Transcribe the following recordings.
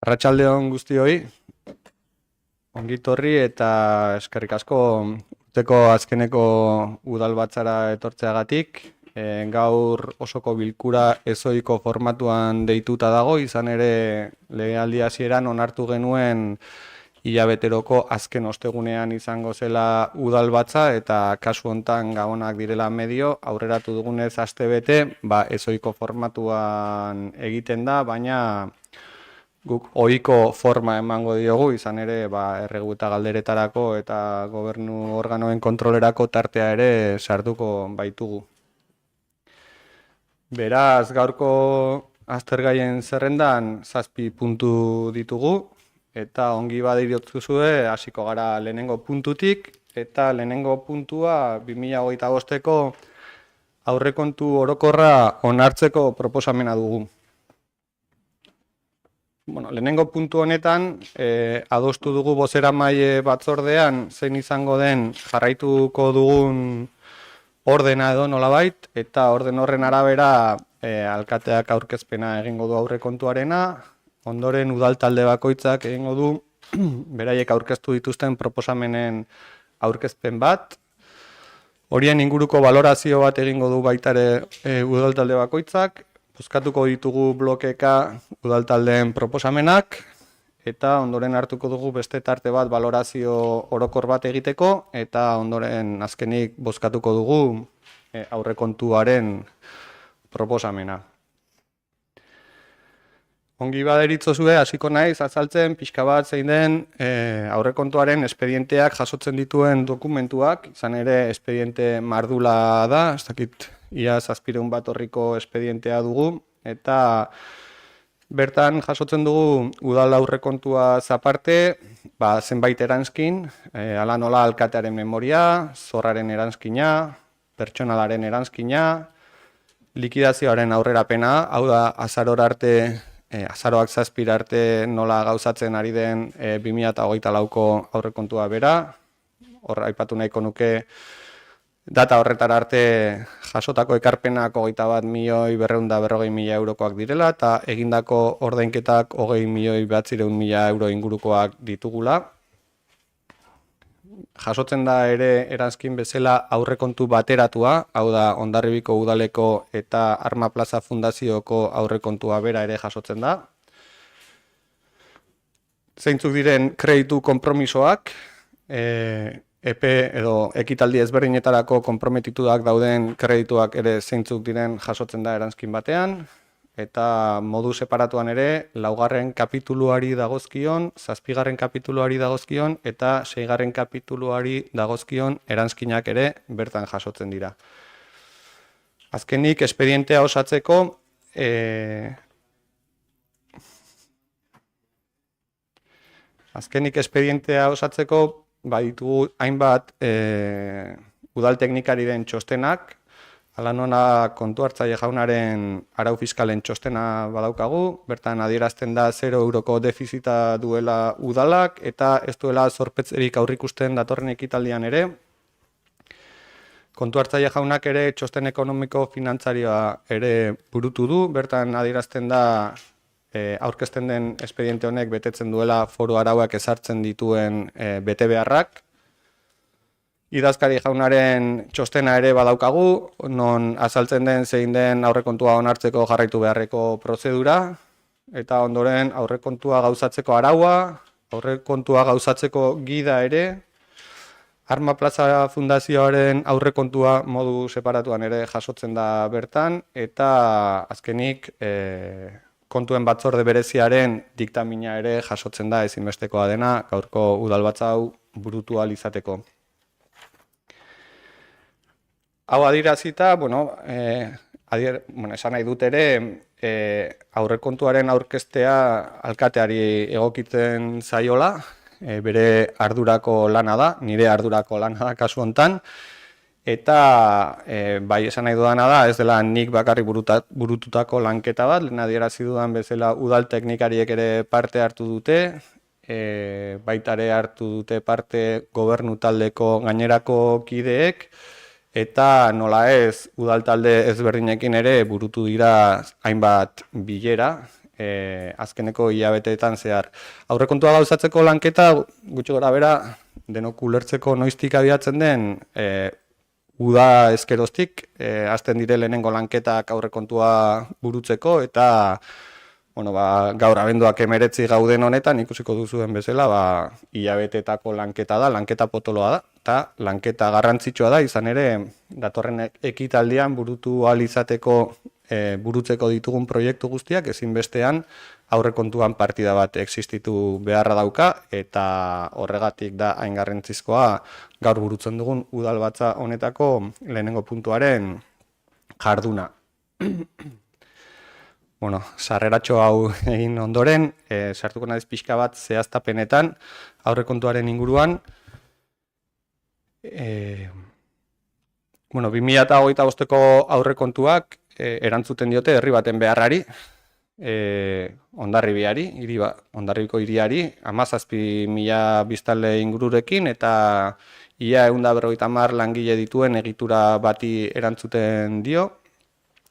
Arratsalde on guztioi, ongitorri eta eskerrik asko urteko azkeneko udalbatzara etortzeagatik. Gaur osoko bilkura ezohiko formatuan deituta dago, izan ere legealdi hasieran onartu genuen hilabeteroko azken ostegunean izango zela udalbatza eta kasu hontan gabonak direla medio, aurreratu dugunez astebete, ezohiko formatuan egiten da, baina guk ohiko forma emango diogu, izan ere erregu eta galderetarako eta gobernu organoen kontrolerako tartea ere sartuko baitugu. Beraz, gaurko aztergaien zerrendan 7 puntu ditugu, eta ongi badiriozuzue hasiko gara lehenengo puntutik, eta lehenengo puntua 2025ko aurrekontu orokorra onartzeko proposamena dugu. Lehenengo puntu honetan, adostu dugu bozeramaile batzordean zein izango den jarraituko dugun ordena edo nolabait, eta orden horren arabera alkateak aurkezpena egingo du aurrekontuarena, ondoren udal talde bakoitzak egingo du beraiek aurkeztu dituzten proposamenen aurkezpen bat, horien inguruko valorazio bat egingo du baita ere udal talde bakoitzak, bozkatuko ditugu blokeka udaltaldeen proposamenak, eta ondoren hartuko dugu beste tarte bat valorazio orokor bat egiteko, eta ondoren azkenik bozkatuko dugu aurrekontuaren proposamena. Ongi baderitzozue, hasiko naiz azaltzen pixka bat zein den aurrekontuaren espedienteak jasotzen dituen dokumentuak, izan ere espediente mardula da, ez dakit ia 700 bat horriko espedientea dugu, eta bertan jasotzen dugu udal aurrekontua aparte, zenbait eranskin, hala nola alkatearen memoria, zorraren eranskina, pertsonalaren eranskina, likidazioaren aurrerapena, hau da azaroak 7 arte nola gauzatzen ari den 2024ko aurrekontua bera, hor aipatu nahiko nuke data horretara arte jasotako ekarpenak 21.240.000 eurokoak direla eta egindako ordainketak 20.900.000 euro ingurukoak ditugula. Jasotzen da ere eranskin bezala aurrekontu bateratua, hau da Hondarribiko udaleko eta Arma Plaza Fundazioko aurrekontua bera ere jasotzen da. Zeintzuk diren kreditu konpromisoak, epe edo ekitaldi ezberdinetarako konprometituak dauden kredituak ere zeintzuk diren jasotzen da eranskin batean, eta modu separatuan ere 4. kapituluari dagozkion, 7. kapituluari dagozkion eta 6. kapituluari dagozkion eranskinak ere bertan jasotzen dira. Azkenik espedientea osatzeko ditugu hainbat udal teknikariren txostenak, hala nona kontu hartzaile jaunaren arau fiskalen txostena badaukagu, bertan adierazten da 0 euroko defizita duela udalak eta ez duela zorpetzerik aurrikusten datorren ekitaldian ere. Kontu hartzaile jaunak ere txosten ekonomiko finantzarioa ere burutu du, bertan adierazten da aurkezten den espediente honek betetzen duela foru arauak ezartzen dituen betebeharrak. Idazkari jaunaren txostena ere badaukagu, non azaltzen den zein den aurrekontua onartzeko jarraitu beharreko prozedura, eta ondoren aurrekontua gauzatzeko araua, aurrekontua gauzatzeko gida ere, Arma Plaza Fundazioaren aurrekontua modu separatuan ere jasotzen da bertan, eta azkenik kontuen batzorde bereziaren diktamina ere jasotzen da ezinbestekoa dena gaurko udalbatza hau burutu ahal izateko. Hau adierazita, esan nahi dut ere, aurrekontuaren aurkeztea alkateari egokitzen zaiola, bere ardurako lana da, nire ardurako lana da kasu hontan, eta bai esan nahi dudana da, ez dela nik bakarrik burututako lanketa bat, lehen adierazi dudan bezala udal teknikariek ere parte hartu dute, baita ere hartu dute parte gobernu taldeko gainerako kideek, eta nola ez udal talde ezberdinekin ere burutu dira hainbat bilera, azkeneko hilabeteetan zehar. Aurrekontua gauzatzeko lanketa, gutxi gora bera, denok ulertzeko noiztik abiatzen den, uda ezkeroztik, hasten dire lehenengo lanketak aurrekontua burutzeko, eta gaur abenduak 19 gauden honetan, ikusiko duzuen bezala, hilabeteetako lanketa da, lanketa potoloa da, eta lanketa garrantzitsua da, izan ere, datorren ekitaldian burutu ahal izateko burutzeko ditugun proiektu guztiak, ezinbestean aurrekontuan partida bat existitu beharra dauka, eta horregatik da hain garrantzizkoa gaur burutzen dugun udalbatza honetako lehenengo puntuaren jarduna. Sarreratxo hau egin ondoren, sartuko naiz pixka bat zehaztapenetan aurrekontuaren inguruan. 2025ko aurrekontuak erantzuten diote herri baten beharrari, Hondarribiari, Hondarribiko hiriari, 17.000 biztanle ingururekin, eta ia 150 langile dituen egitura bati erantzuten dio,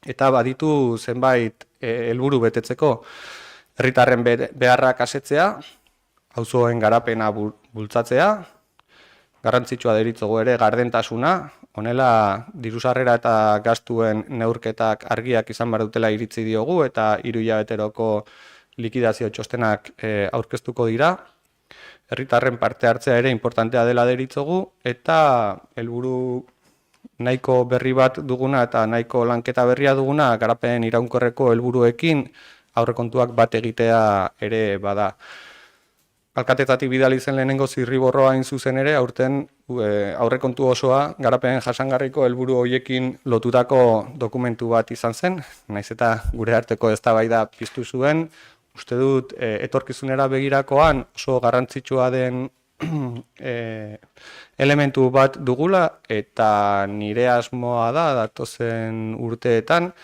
eta baditu zenbait helburu betetzeko herritarren beharrak asetzea, auzoen garapena bultzatzea, garrantzitsua deritzogu ere gardentasuna, honela dirusarrera eta gastuen neurketak argiak izan behar dutela iritzi diogu, eta 3 hilabeteroko likidazio txostenak aurkeztuko dira. Herritarren parte hartzea ere importantea dela deritzogu, eta helburu nahiko berri bat duguna eta nahiko lanketa berria duguna garapen iraunkorreko helburuekin aurrekontuak bat egitea ere bada. Alkatetatik bidali zen lehenengo zirriborroa hain zuzen ere, aurten aurrekontu osoa garapen jasangarriko helburu horiekin lotutako dokumentu bat izan zen, naiz eta gure arteko eztabaida piztu zuen. Uste dut etorkizunera begirakoan oso garrantzitsua den elementu bat dugula, eta nire asmoa da datozen urteetan,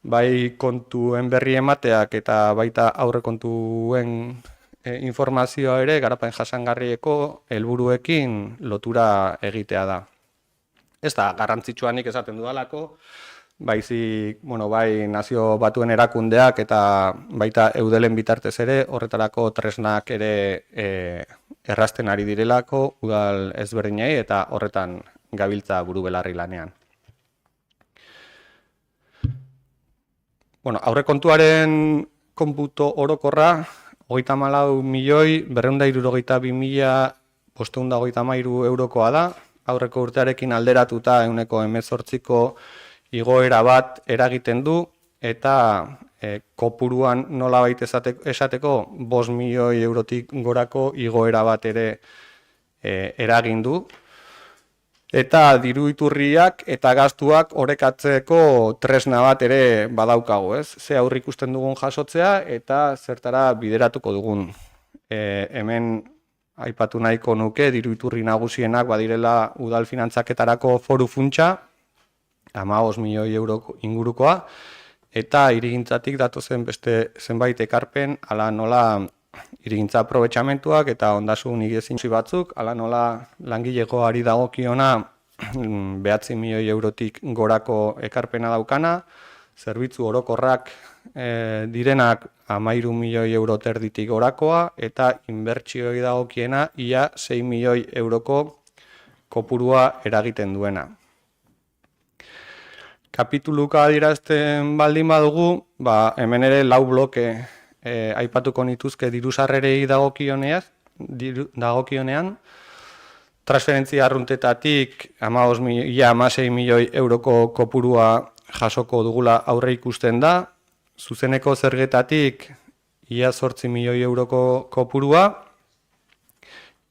bai kontuen berri emateak eta baita aurrekontuen informazioa ere garapen jasangarrieko helburuekin lotura egitea da. Ez da garrantzitsua nik esaten dudalako, baizik, bai nazio batuen erakundeak eta baita eudelen bitartez ere horretarako tresnak ere errazten ari direlako udal ezberdinei eta horretan gabiltza buru belarri lanean. Aurrekontuaren konputo orokorra 34.262.513 eurokoa da, aurreko urtearekin alderatuta 18%ko igoera bat eragiten du, eta kopuruan nolabait esateko 5 milioi eurotik gorako igoera bat ere eragin du. Eta diru iturriak eta gastuak orekatzeko tresna bat ere badaukagu, ez? Ze aurrikusten dugun jasotzea eta zertara bideratuko dugun. Hemen aipatu nahiko nuke diru iturri nagusienak badirela udal finantzaketarako foru funtsa, 15 milioi euro ingurukoa, eta hirigintzatik datozen beste zenbait ekarpen, ala nola hirigintza aprobetxamentuak eta ondasun higiezintzi batzuk, ala nola langilegoari dagokiona 9 milioi eurotik gorako ekarpena daukana, zerbitzu orokorrak direnak 13 milioi euro terditik gorakoa, eta inbertsioi dagokiena ia 6 milioi euroko kopurua eragiten duena. Kapituluka adierazten baldin badugu, hemen ere 4 bloke aipatuko nituzke dirusarrerei dagokionean, transferentzia arruntetatik 16 milioi euroko kopurua jasoko dugula aurre ikusten da, zuzeneko zergetatik ia 8 milioi euroko kopurua,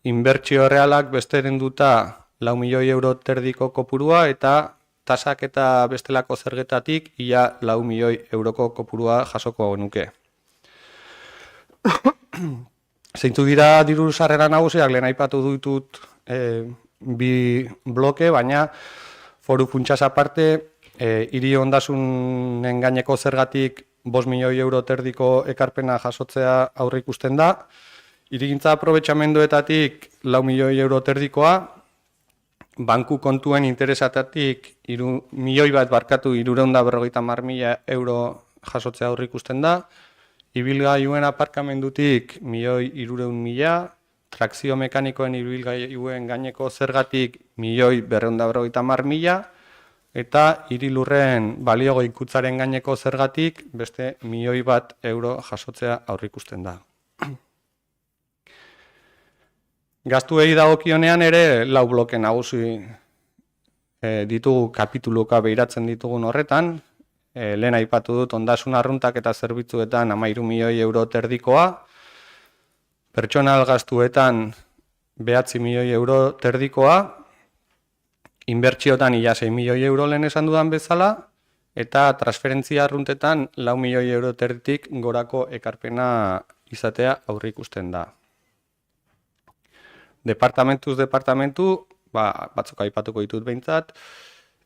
inbertsio realak besteren duta 4 milioi euro terdiko kopurua, eta tasak eta bestelako zergetatik ia 4 milioi euroko kopurua jasoko nuke. Zeintzu dira diru sarrera nagusiak, lehen aipatu ditut bi bloke, baina foru funtsaz aparte, hiri ondasunen gaineko zergatik 5 milioi euro terdiko ekarpena jasotzea aurre ikusten da, hirigintza aprobetxamenduetatik 4 milioi euro terdikoa, banku kontuen interesatatik 350.000 euro jasotzea aurre ikusten da, ibilgailuen aparkamendutik 1.300.000, trakzio mekanikoen ibilgailuen gaineko zergatik 1.250.000, eta hirilurren balio goikutzaren gaineko zergatik beste 1.000.000 euro jasotzea aurrikusten da. Gastuei dagokionean ere lau bloke nagusi ditugu kapituluka behiratzen ditugun horretan. Lehen aipatu dut ondasun arruntak eta zerbitzuetan 13.000.000 euro terdikoa, pertsonal gastuetan 9.000.000 euro terdikoa, inbertsiotan ia 6.000.000 euro lehen esan dudan bezala, eta transferentzia arruntetan 4.000.000 euro terditik gorako ekarpena izatea aurrikusten da. Departamentuz departamentu, batzuk aipatuko ditut behintzat,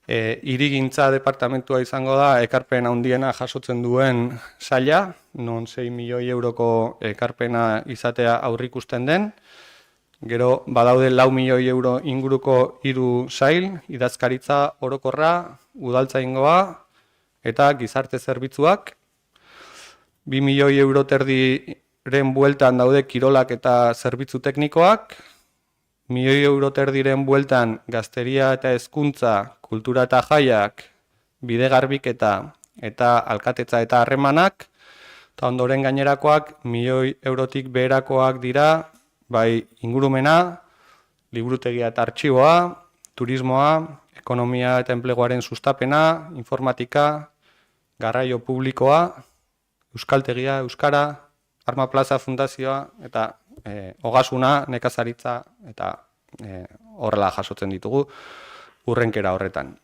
hirigintza departamentua izango da ekarpen handiena jasotzen duen saila, non 6.000.000 euroko ekarpena izatea aurrikusten den. Gero badaude 4.000.000 euro inguruko 3 sail, idazkaritza orokorra, udaltzaingoa eta gizarte zerbitzuak. 2.000.000 euro terdiren bueltan daude kirolak eta zerbitzu teknikoak. 1.000.000 euro terdiren bueltan gazteria eta hezkuntza, kultura eta jaiak, bide garbiketa eta alkatetza eta harremanak, eta ondoren gainerakoak 1.000.000 eurotik beherakoak dira, bai ingurumena, liburutegia eta artxiboa, turismoa, ekonomia eta enpleguaren sustapena, informatika, garraio publikoa, euskaltegia, euskara, Arma Plaza Fundazioa eta ogasuna, nekazaritza eta horrela jasotzen ditugu hurrenkera horretan.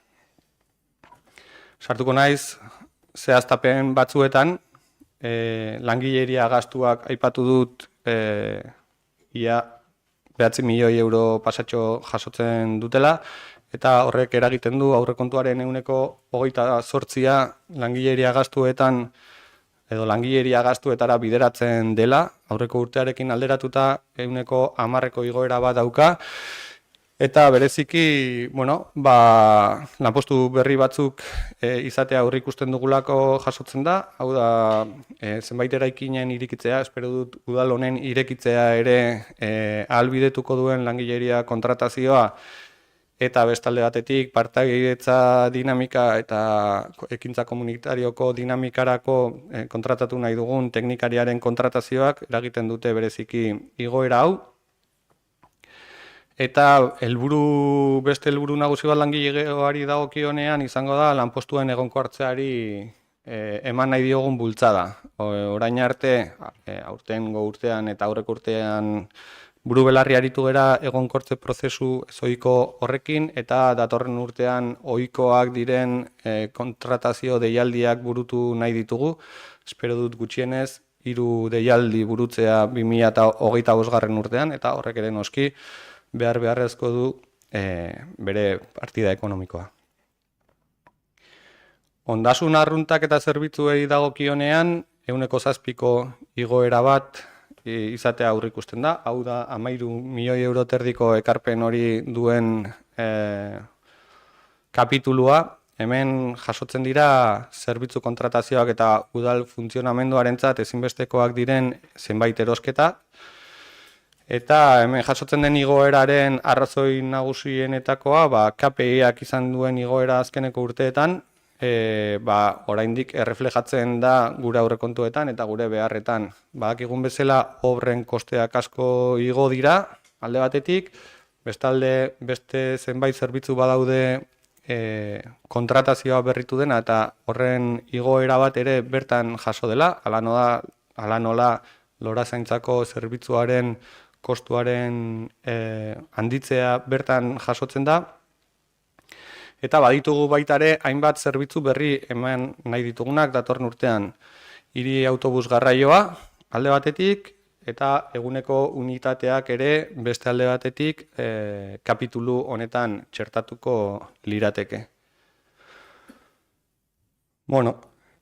Sartuko naiz zehaztapen batzuetan, langileria gastuak aipatu dut ia 9.000.000 euro pasatxo jasotzen dutela, eta horrek eragiten du aurrekontuaren 28% langileria gastuetan edo langileria gastuetara bideratzen dela, aurreko urtearekin alderatuta 10% igoera bat dauka, eta bereziki, lanpostu berri batzuk izatea aurrikusten dugulako jasotzen da, hau da, zenbait eraikinen irekitzea, espero dut udal honen irekitzea ere ahalbidetuko duen langileria kontratazioa, eta bestalde batetik partaidetza dinamika eta ekintza komunitarioko dinamikarako kontratatu nahi dugun teknikariaren kontratazioak eragiten dute bereziki igoera hau. Eta beste helburu nagusi bat langileari dagokionean izango da lanpostuen egonkortzeari eman nahi diogun bultzada. Orain arte, aurtengo urtean eta aurreko urtean buru belarri aritu gera egonkortze prozesu ezoiko horrekin, eta datorren urtean ohikoak diren kontratazio deialdiak burutu nahi ditugu. Espero dut gutxienez 3 deialdi burutzea 2025. Urtean, eta horrek ere noski beharrezko du bere partida ekonomikoa. Ondasun arruntak eta zerbitzuei dagokionean 7% igoera bat izatea aurrikusten da. Hau da 13.000 euro terdiko ekarpen hori duen kapitulua. Hemen jasotzen dira zerbitzu kontratazioak eta udal funtzionamenduarentzat ezinbestekoak diren zenbait erosketa. Eta hemen jasotzen den igoeraren arrazoi nagusienetakoa, KPI-ak izan duen igoera azkeneko urteetan, oraindik erreflejatzen da gure aurrekontuetan eta gure beharretan. Badakigun bezala obren kosteak asko igo dira alde batetik, bestalde beste zenbait zerbitzu badaude kontratazioa berritu dena eta horren igoera bat ere bertan jaso dela, hala nola lorazaintzako zerbitzuaren kostuaren handitzea bertan jasotzen da. Eta baditugu baita ere hainbat zerbitzu berri eman nahi ditugunak datorren urtean. Hiri autobus garraioa alde batetik eta eguneko unitateak ere beste alde batetik kapitulu honetan txertatuko lirateke.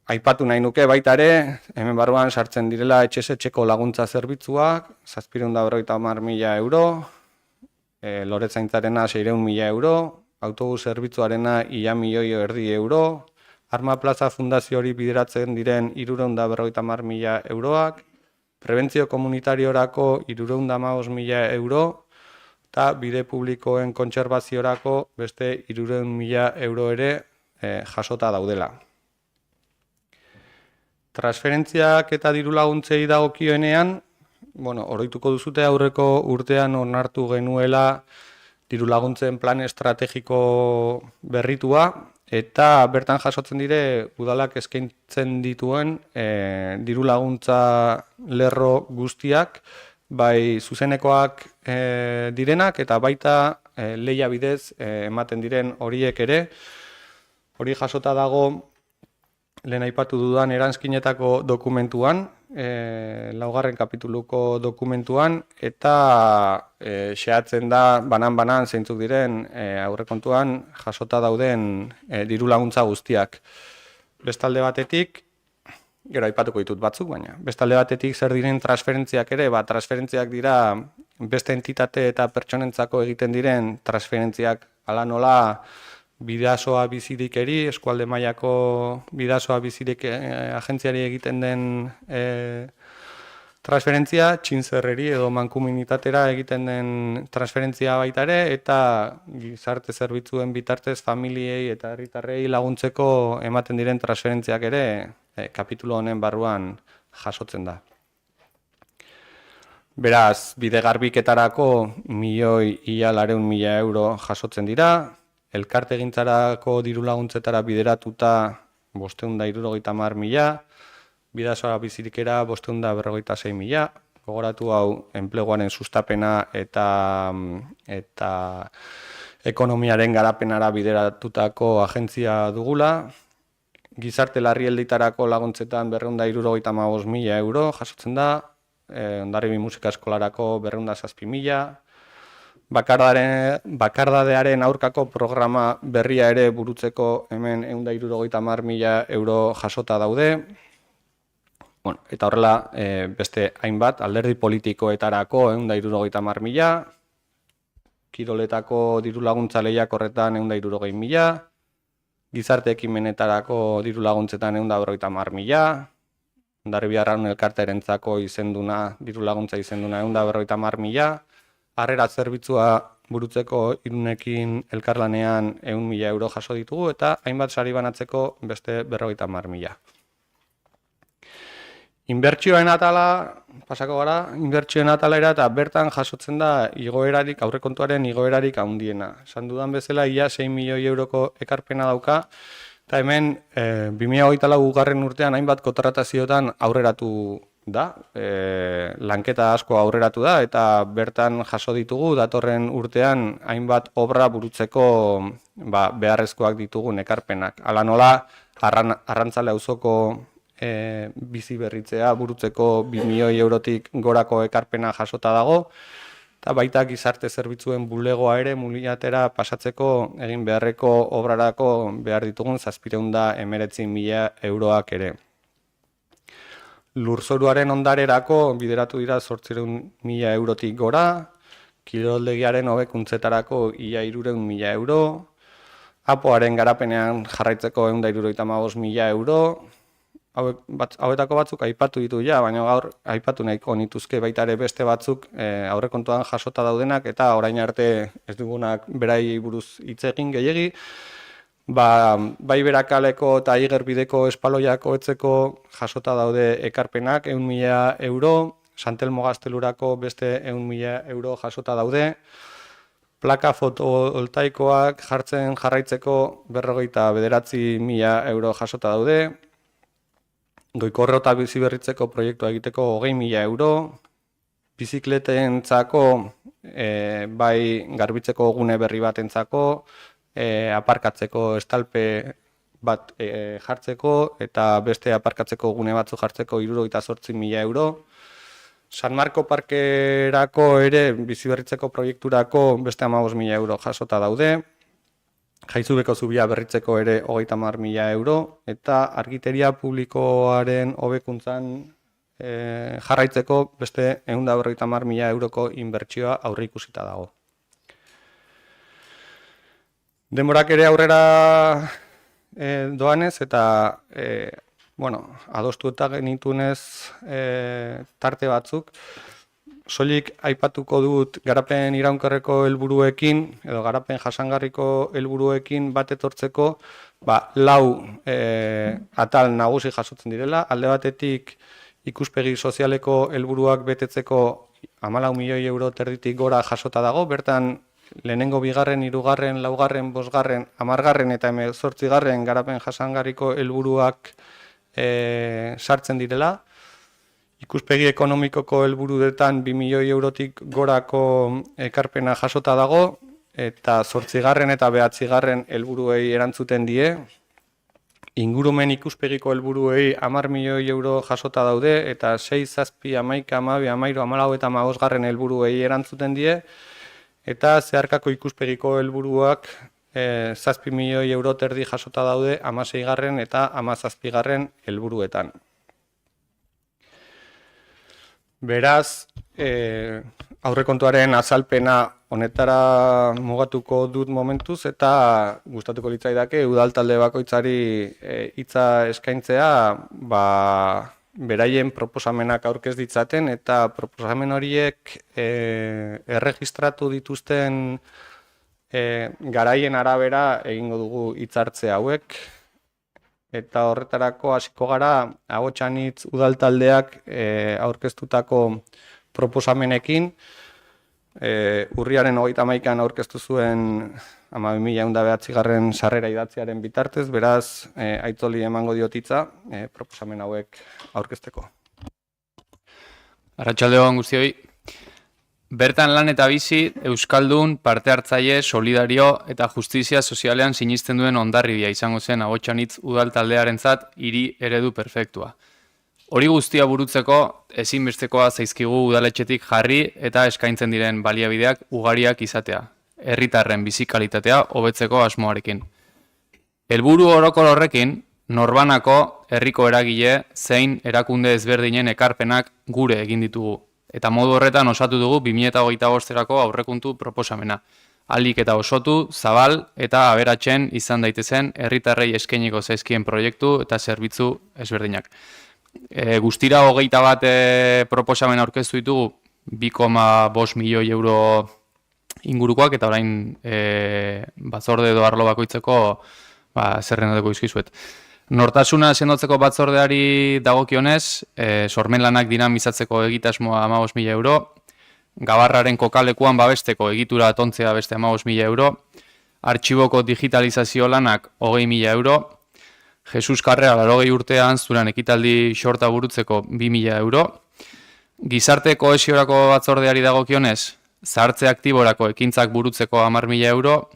Aipatu nahi nuke baita ere, hemen barruan sartzen direla etxeko laguntza zerbitzuak, 750.000 euro, loretzaintzarena 600.000 euro, autobus zerbitzuarena ia 1.500.000 euro, Arma Plaza Fundazioari bideratzen diren 350.000 euroak, prebentzio komunitariorako 315.000 euro, eta bide publikoen kontserbaziorako beste 300.000 euro ere jasota daudela. Transferentziak eta diru laguntzei dagokioenean, oroituko duzute aurreko urtean onartu genuela diru laguntzen plan estrategiko berritua, eta bertan jasotzen dire udalak eskaintzen dituen diru laguntza lerro guztiak, bai zuzenekoak direnak eta baita lehia bidez ematen diren horiek ere. Hori jasota dago lehen aipatu dudan eranzkinetako dokumentuan, 4. kapituluko dokumentuan, eta xehatzen da banan-banan zeintzuk diren aurrekontuan jasota dauden diru laguntza guztiak. Bestalde batetik, gero aipatuko ditut batzuk, baina bestalde batetik zer diren transferentziak ere, transferentziak dira beste entitate eta pertsonentzako egiten diren transferentziak, hala nola Bidasoa Bizirikeri, eskualde mailako Bidasoa Bizirik agentziari egiten den transferentzia, Txintzerreri edo mankomunitatera egiten den transferentzia baita ere, eta gizarte zerbitzuen bitartez familiei eta herritarrei laguntzeko ematen diren transferentziak ere kapitulu honen barruan jasotzen da. Beraz, bide garbiketarako 1.200.000 euro jasotzen dira, elkarte gintzarako diru laguntzetara bideratuta 570.000, Bidasoa Bizirikera 556.000, gogoratu hau enpleguaren sustapena eta ekonomiaren garapenara bideratutako agentzia dugula, gizarte larrialditarako laguntzetan 275.000 euro jasotzen da, Hondarribi musika eskolarako 207.000, bakardadearen aurkako programa berria ere burutzeko hemen 170.000 euro jasota daude. Eta horrela beste hainbat alderdi politikoetarako 170.000, kiroletako diru laguntza lehiakorretan 160.000, gizarte ekimenetarako diru laguntzetan 150.000, Hondarribi Arraun elkartearentzako izenduna, diru laguntza izenduna 150.000, harrera zerbitzua burutzeko Irunekin elkarlanean 100.000 euro jaso ditugu, eta hainbat sari banatzeko beste 50.000. Inbertsioen atala, pasako gara, inbertsioen atalera eta bertan jasotzen da igoerarik, aurrekontuaren igoerarik handiena. Esan dudan bezala, ia 6 milioi euroko ekarpena dauka, eta hemen 2024 urtean hainbat kontratazioetan aurreratu da, lanketa asko aurreratu da, eta bertan jaso ditugu datorren urtean hainbat obra burutzeko beharrezkoak ditugun ekarpenak. Hala nola, Arrantzale auzoko bizi berritzea burutzeko 2 milioi eurotik gorako ekarpena jasota dago, eta baita gizarte zerbitzuen bulegoa ere muliatera pasatzeko egin beharreko obrarako behar ditugun 719.000 euroak ere. Lurzoruaren ondarerako bideratu dira 800.000 eurotik gora, kiroldegiaren hobekuntzetarako ia 300.000 euro, apoaren garapenean jarraitzeko 175.000 euro, hauetako batzuk aipatu ditu ja, baina gaur aipatu nahiko nituzke baita ere beste batzuk aurrekontuan jasota daudenak, eta orain arte ez dugunak berai buruz hitz egin gehiegi, bai Berakaleko eta Igerbideko espaloiako etzeko jasota daude ekarpenak 100.000 euro, Santelmo Gaztelurako beste 100.000 euro jasota daude, plaka fotovoltaikoak jartzen jarraitzeko 59.000 euro jasota daude, Goikorro eta biziberritzeko proiektua egiteko 20.000 euro, bizikletentzako bai garbitzeko gune berri batentzako, aparkatzeko estalpe bat jartzeko eta beste aparkatzeko gune batzu jartzeko 78.000 euro. San Marko Parkerako ere biziberritzeko proiekturako beste 15.000 euro jasota daude. Jaizubeko zubia berritzeko ere 30.000 euro, eta argiteria publikoaren hobekuntzan jarraitzeko beste 150.000 euroko inbertsioa aurreikusita dago. Denborak ere aurrera doanez eta adostu eta genitunez tarte batzuk. Soilik aipatuko dut garapen iraunkorreko helburuekin edo garapen jasangarriko helburuekin bat etortzeko, lau atal nagusi jasotzen direla. Alde batetik ikuspegi sozialeko helburuak betetzeko 14 milioi euro terditik gora jasota dago, bertan lehenengo, bigarren, hirugarren, laugarren, bosgarren, 10garren eta 18garren garapen jasangarriko helburuak sartzen direla. Ikuspegi ekonomikoko helburuetan 2 milioi eurotik gorako ekarpena jasota dago, eta 8garren eta 9garren helburuei erantzuten die. Ingurumen ikuspegiko helburuei 10 milioi euro jasota daude, eta 6, 7, 11, 12, 13, 14 eta 15garren helburuei erantzuten die, eta zeharkako ikuspegiko helburuak 7 milioi euro terdi jasota daude 16garren eta 17garren helburuetan. Beraz, aurrekontuaren azalpena honetara mugatuko dut momentuz, eta gustatuko litzaidake udaltalde bakoitzari hitza eskaintzea, beraien proposamenak aurkez ditzaten, eta proposamen horiek erregistratu dituzten garaien arabera egingo dugu hitzartze hauek. Eta horretarako hasiko gara Ahotsanitz udaltaldeak aurkeztutako proposamenekin. Urriaren 31an aurkeztu zuen 12.109 sarrera idatziaren bitartez, beraz Aitzoli emango diot hitza proposamen hauek aurkezteko. Arratsalde on guztioi. Bertan lan eta bizi, euskaldun, parte hartzaile, solidario eta justizia sozialean sinisten duen hondarribia izango zen Ahotsanitz udaltaldearentzat hiri eredu perfektua. Hori guztia burutzeko ezinbestekoa zaizkigu udaletxetik jarri eta eskaintzen diren baliabideak ugariak izatea, herritarren bizi kalitatea hobetzeko asmoarekin. Helburu orokor horrekin, norbanako herriko eragile zein erakunde ezberdinen ekarpenak gure egin ditugu. Eta modu horretan osatu dugu 2025erako aurrekontu proposamena. Ahalik eta osotu, zabal eta aberatsen izan daitezen herritarrei eskainiko zaizkien proiektu eta zerbitzu ezberdinak. Guztira 21 proposamen aurkeztu ditugu 2,5 milioi euro ingurukoak, eta orain batzorde edo arlo bakoitzeko zerrendatuko dizkizuet. Nortasuna sendotzeko batzordeari dagokionez, sormen lanak dinamizatzeko egitasmoa 15.000 euro, gabarraren kokalekuan babesteko egitura atontzea beste 15.000 euro, artxiboko digitalizazio lanak 20.000 euro, Jesus Karrea 80 urtean zuran ekitaldi xorta burutzeko 2.000 euro, gizarte kohesiorako batzordeari dagokionez, zahartze aktiborako ekintzak burutzeko 10.000 euro,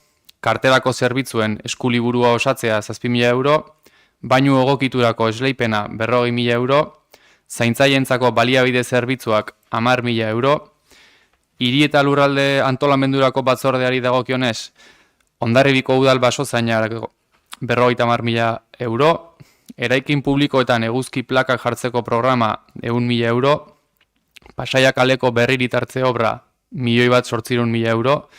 kartelako zerbitzuen eskuliburua osatzea 7.000 euro, bainu egokiturako esleipena 40.000 euro, zaintzaientzako baliabide zerbitzuak 10.000 euro, hiri eta lurralde antolamendurako batzordeari dagokionez, Hondarribiko udal basozainarako 50.000 euro, eraikin publikoetan eguzki plakak jartzeko programa 100.000 euro, Pasaia kaleko berririt hartze obra 1.800.000 euro,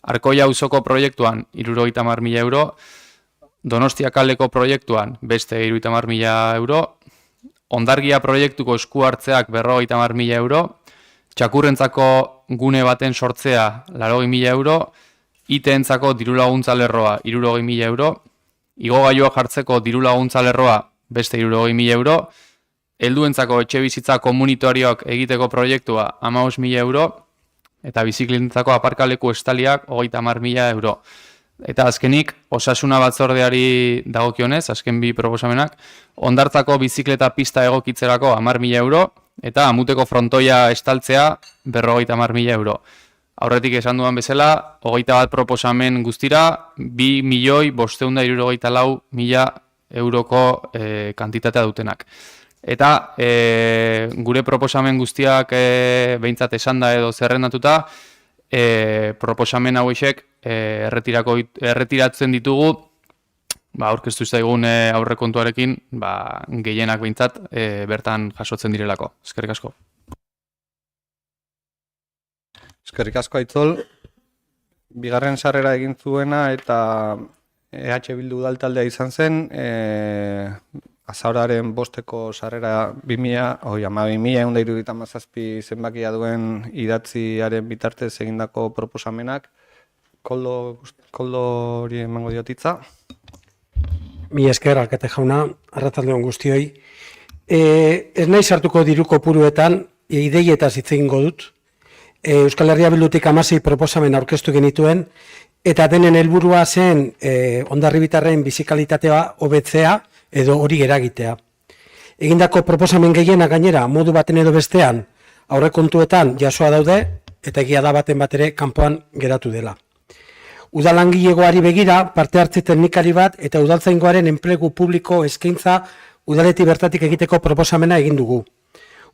Arkoia auzoko proiektuan 70.000 euro, Donostia kaleko proiektuan beste 70.000 euro, Hondargia proiektuko esku hartzeak 50.000 euro, Txakurrentzako gune baten sortzea 80.000 euro, IT-entzako dirulaguntza lerroa 60.000 euro, igogailua jartzeko dirulaguntza lerroa beste 60.000 euro, helduentzako etxebizitza komunitarioak egiteko proiektua 15.000 euro, eta bizikletentzako aparkaleku estaliak 30.000 euro. Eta azkenik, osasuna batzordeari dagokionez, azken bi proposamenak, Hondartzako bizikleta pista egokitzerako 10.000 euro, eta Amuteko frontoia estaltzea 50.000 euro. Aurretik esan duan bezala, 21 proposamen guztira, 2.564.000 euroko kantitatea dutenak. Eta gure proposamen guztiak behintzat esanda edo zerrendatuta, proposamen hauexek erretiratzen ditugu, aurkeztu zaigun aurrekontuarekin, gehienak behintzat bertan jasotzen direlako. Eskerrik asko. Eskerrik asko Aitzol. Bigarren sarrera egin zuena eta EH Bildu udaltaldea izan zen, azauraren 5eko sarrera 2017 zenbakia duen idatziaren bitartez egindako proposamenak. Koldo hori emango diotitza. Mi esker, alkate jauna, arratsalde on guztioi. Ez nahi sartuko diru kopuruetan, ideietaz hitz egingo dut. Euskal Herria Bildutik 16 proposamen aurkeztu genituen, eta denen helburua zen Hondarribitarren bizikalitatea hobetzea edo hori eragitea. Egindako proposamen gehiena gainera modu baten edo bestean aurrekontuetan jasoa daude, eta egia da baten bat ere kanpoan geratu dela. Udalangilegoari begira parte hartze teknikari bat eta udaltzaingoaren enplegu publiko eskaintza udaletik bertatik egiteko proposamena egin dugu.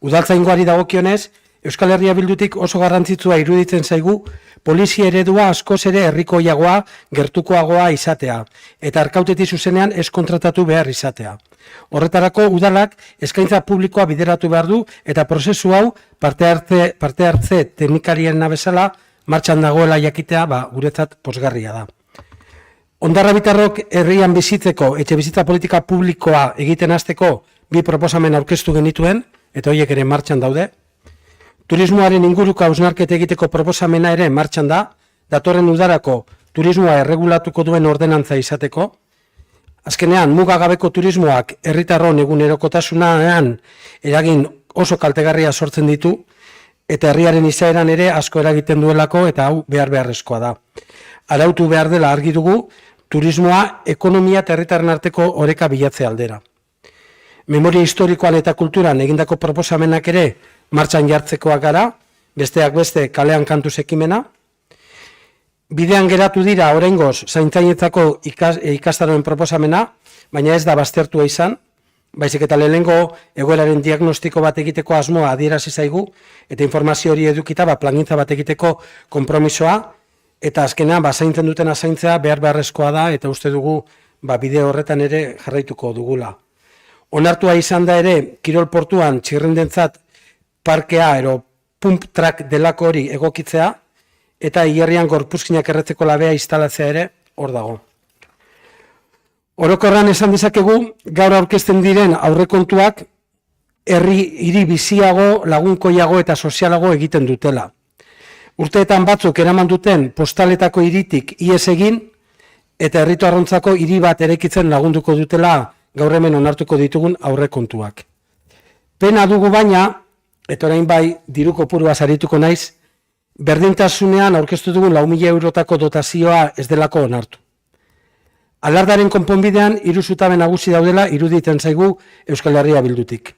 Udaltzaingoari dagokionez, Euskal Herria Bildutik oso garrantzitsua iruditzen zaigu polizia eredua askoz ere herrikoiagoa, gertukoagoa izatea, eta arkauteti zuzenean ez kontratatu behar izatea. Horretarako udalak eskaintza publikoa bideratu behar du eta prozesu hau parte hartze teknikarien bezala martxan dagoela jakitea guretzat pozgarria da. Hondarribitarrok herrian bizitzeko etxebizitza politika publikoa egiten hasteko 2 proposamen aurkeztu genituen, eta horiek ere martxan daude. Turismoaren inguruko hausnarketa egiteko proposamena ere martxan da, datorren udarako turismoa erregulatuko duen ordenantza izateko. Azkenean, mugagabeko turismoak herritarron egunerokotasunean eragin oso kaltegarria sortzen ditu, eta herriaren izaeran ere asko eragiten duelako, eta hau beharrezkoa da. Arautu behar dela argi dugu, turismoa ekonomia eta herritarren arteko oreka bilatze aldera. Memoria historikoan eta kulturan egindako proposamenak ere martxan jartzekoak gara, besteak beste kalean kantuz ekimena. Bidean geratu dira oraingoz zaintzainetzako ikastaroen proposamena, baina ez da baztertua izan, baizik eta lehenengo egoeraren diagnostiko bat egiteko asmoa adierazi zaigu, eta informazio hori edukita plangintza bat egiteko konpromisoa, eta azkenean zaintzen duten zaintzea beharrezkoa da, eta uste dugu bide horretan ere jarraituko dugula. Onartua izan da ere, kirol portuan txirrendentzat parkea ero pump track delako hori egokitzea, eta hilerrian gorpuzkinak erretzeko labea instalatzea ere hor dago. Orokorran esan dezakegu, gaur aurkezten diren aurrekontuak hiri biziago, lagunkoiago eta sozialago egiten dutela. Urteetan batzuk eraman duten postaletako hiritik ihes egin, eta herritarrontzako hiri bat eraikitzen lagunduko dutela gaur hemen onartuko ditugun aurrekontuak. Pena dugu baina, eta orain bai diru kopuruaz arituko naiz, berdintasunean aurkeztu dugun 4.000 eurotako dotazioa ez delako onartu. Alardaren konponbidean 3 zutabe nagusi daudela iruditen zaigu Euskal Herria Bildutik.